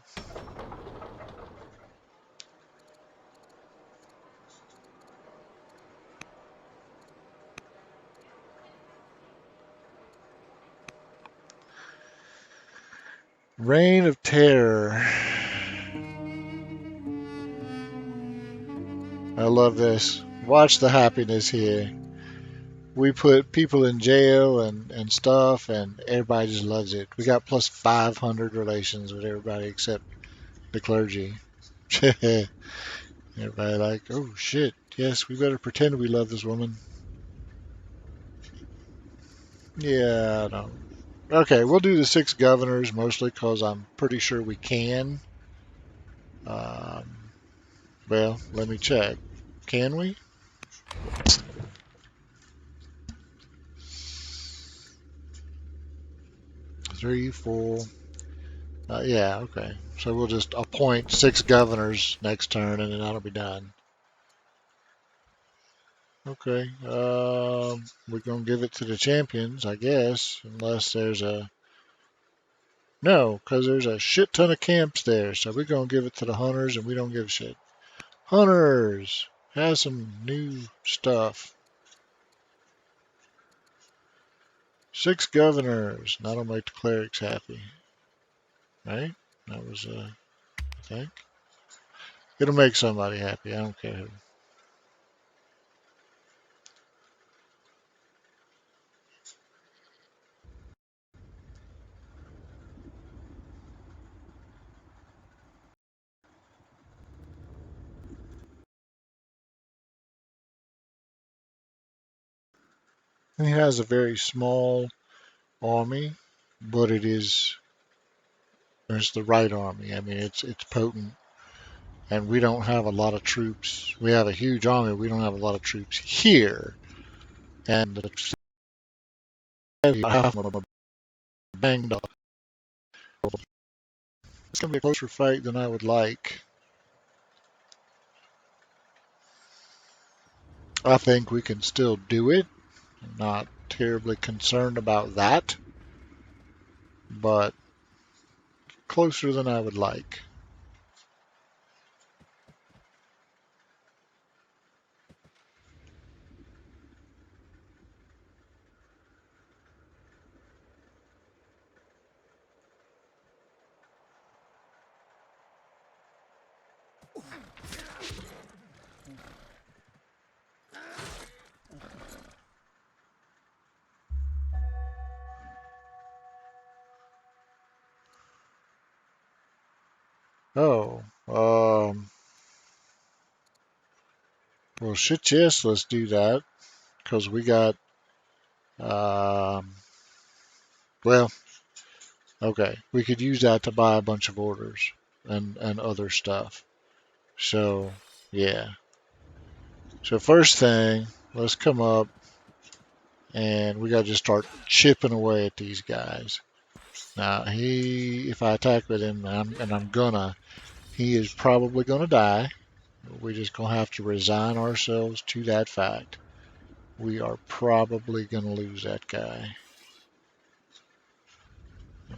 Reign of Terror. I love this. Watch the happiness here. We put people in jail and stuff, and everybody just loves it. We got plus 500 relations with everybody except the clergy. Everybody like, oh shit, yes, we better pretend we love this woman. Yeah, I don't. Okay, we'll do the 6 governors mostly because I'm pretty sure we can. Um, well, let me check. Can we? 3, 4. Yeah, okay. So we'll just appoint 6 governors next turn, and then that'll be done. Okay. We're gonna give it to the champions, I guess, unless there's a no, because there's a shit ton of camps there. So we're gonna give it to the hunters, and we don't give a shit. Hunters has some new stuff. 6 governors. That'll make the clerics happy, right? That was I think it'll make somebody happy. I don't care who. He has a very small army, but it's the right army. I mean, it's potent, and we don't have a lot of troops. We have a huge army. We don't have a lot of troops here, and the half of them are banged up. It's gonna be a closer fight than I would like. I think we can still do it. I'm not terribly concerned about that, but closer than I would like. Oh, well, shit, yes, let's do that because we got, um, well, okay, we could use that to buy a bunch of orders and other stuff. So, yeah. So first thing, let's come up and we got to just start chipping away at these guys. Now if I attack with him, and I'm gonna, he is probably gonna die. We're just gonna have to resign ourselves to that fact. We are probably gonna lose that guy.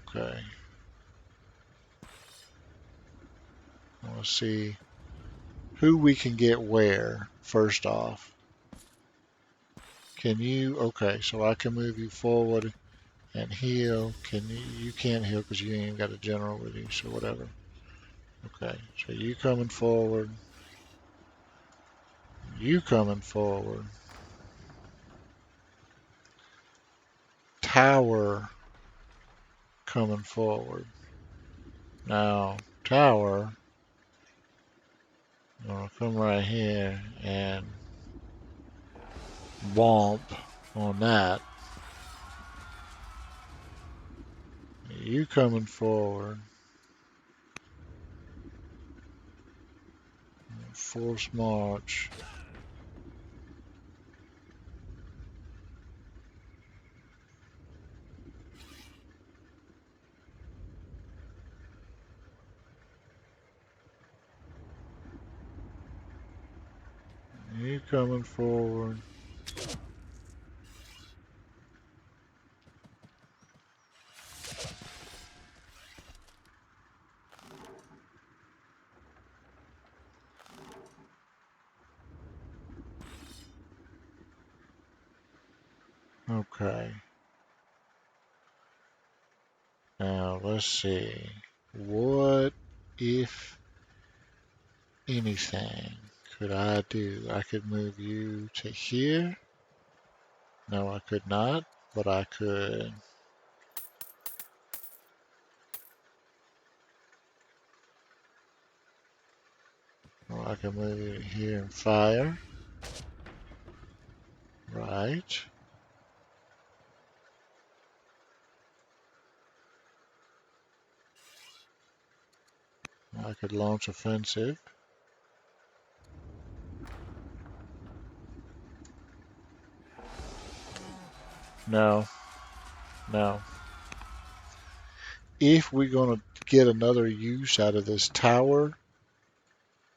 Okay, let's see who we can get where first off. Can you? Okay, so I can move you forward and heal. Can you? You can't heal because you ain't got a general with you. So whatever. Okay, so you coming forward. You coming forward. Tower coming forward. Now, tower, gonna come right here and womp on that. You coming forward. Force march. You coming forward. Okay. Now let's see. What, if anything, could I do? I could move you to here. No, I could not, but I could. Well, I can move you to here and fire. Right. I could launch offensive. No, no. If we're going to get another use out of this tower,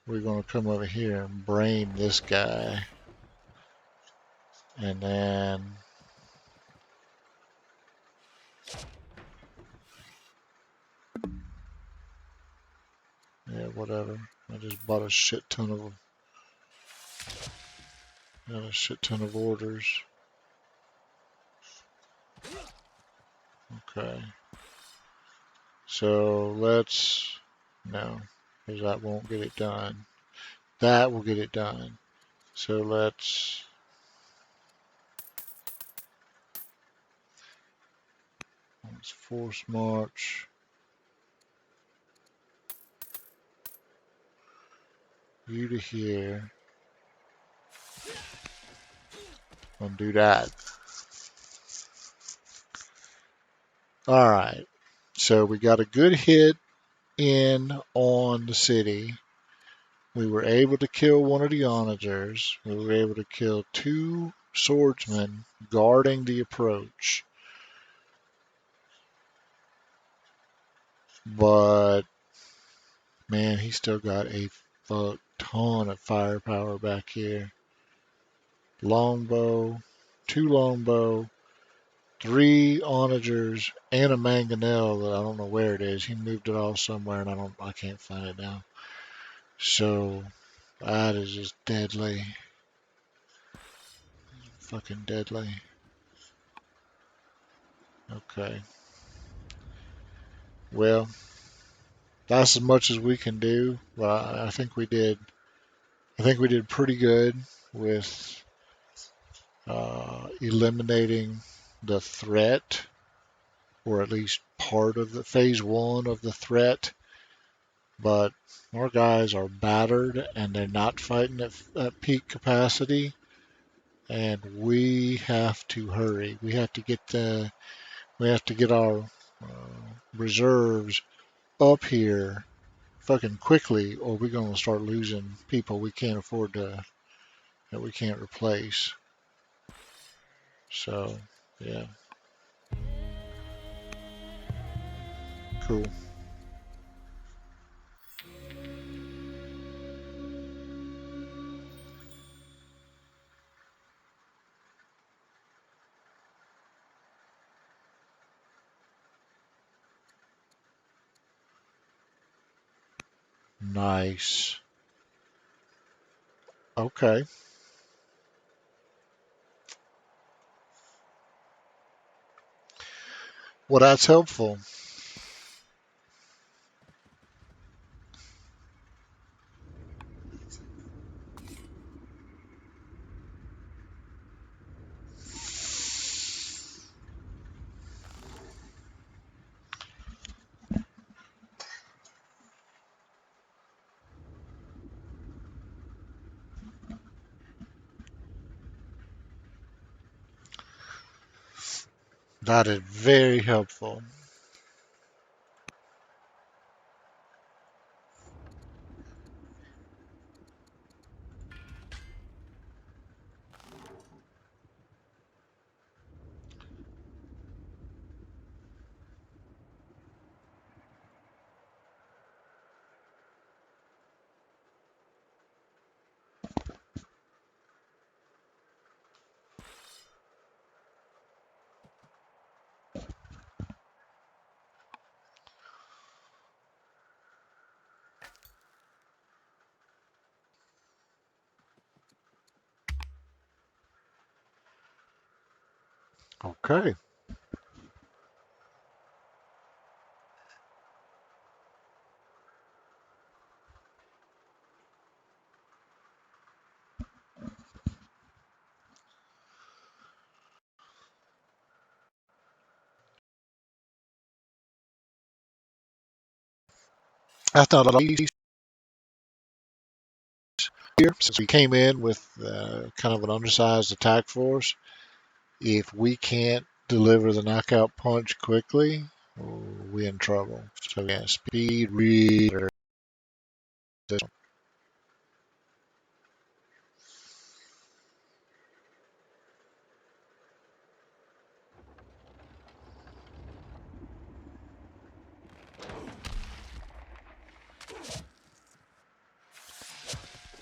we're going to come over here and brain this guy. And then, yeah, whatever. I just bought got a shit ton of orders. Okay. So no, because that won't get it done. That will get it done. So let's force march you to here and do that. All right. So we got a good hit in on the city. We were able to kill one of the onagers. We were able to kill two swordsmen guarding the approach. But man, he still got a fuck ton of firepower back here. Longbow, two longbow, three onagers, and a mangonel that I don't know where it is. He moved it all somewhere, and I can't find it now. So that is just deadly, fucking deadly. Okay, well, that's as much as we can do. But I think we did. I think we did pretty good with eliminating the threat, or at least part of the phase one of the threat. But our guys are battered and they're not fighting at peak capacity, and we have to hurry. We have to get our reserves up here fucking quickly, or we're gonna start losing people. We can't afford to that we can't replace. So, yeah, cool. Nice. Okay. Well, that's helpful. That is very helpful. Okay. That's not all here since we came in with kind of an undersized attack force. If we can't deliver the knockout punch quickly, oh, we in trouble. So yeah, speed really.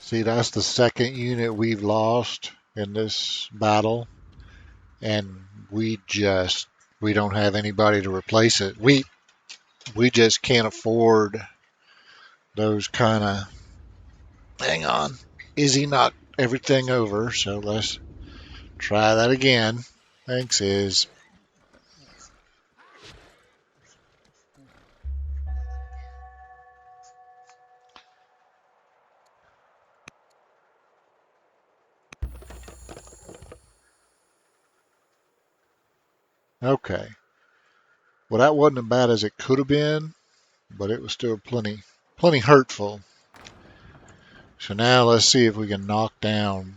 See, that's the second unit we've lost in this battle, and we don't have anybody to replace it. We just can't afford those kind of. Hang on, is he knocked everything over? So let's try that again. Thanks, is okay. Well, that wasn't as bad as it could have been, but it was still plenty hurtful. So now let's see if we can knock down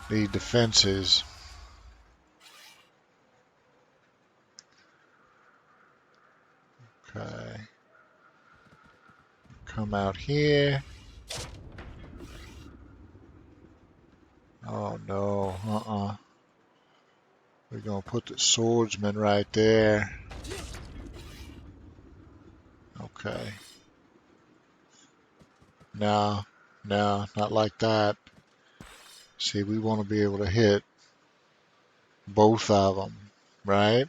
the defenses. Okay, come out here. Oh no, We're gonna put the swordsman right there. Okay. No, no, not like that. See, we want to be able to hit both of them, right?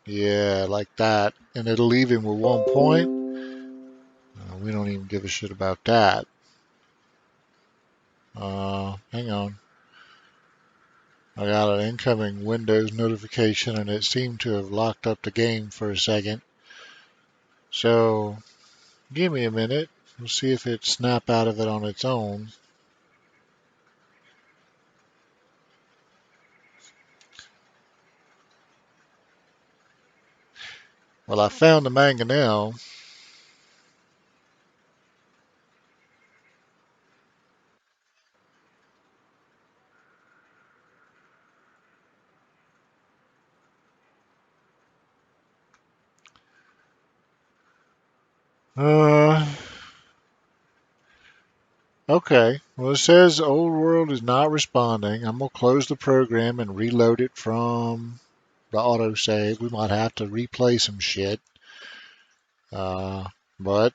Yeah, like that. And it'll leave him with 1 point. We don't even give a shit about that. Hang on. I got an incoming Windows notification and it seemed to have locked up the game for a second. So give me a minute. We'll see if it snap out of it on its own. Well, I found the mangonel. Uh, okay. Well, it says old world is not responding. I'm gonna close the program and reload it from the autosave. We might have to replay some shit. Uh, but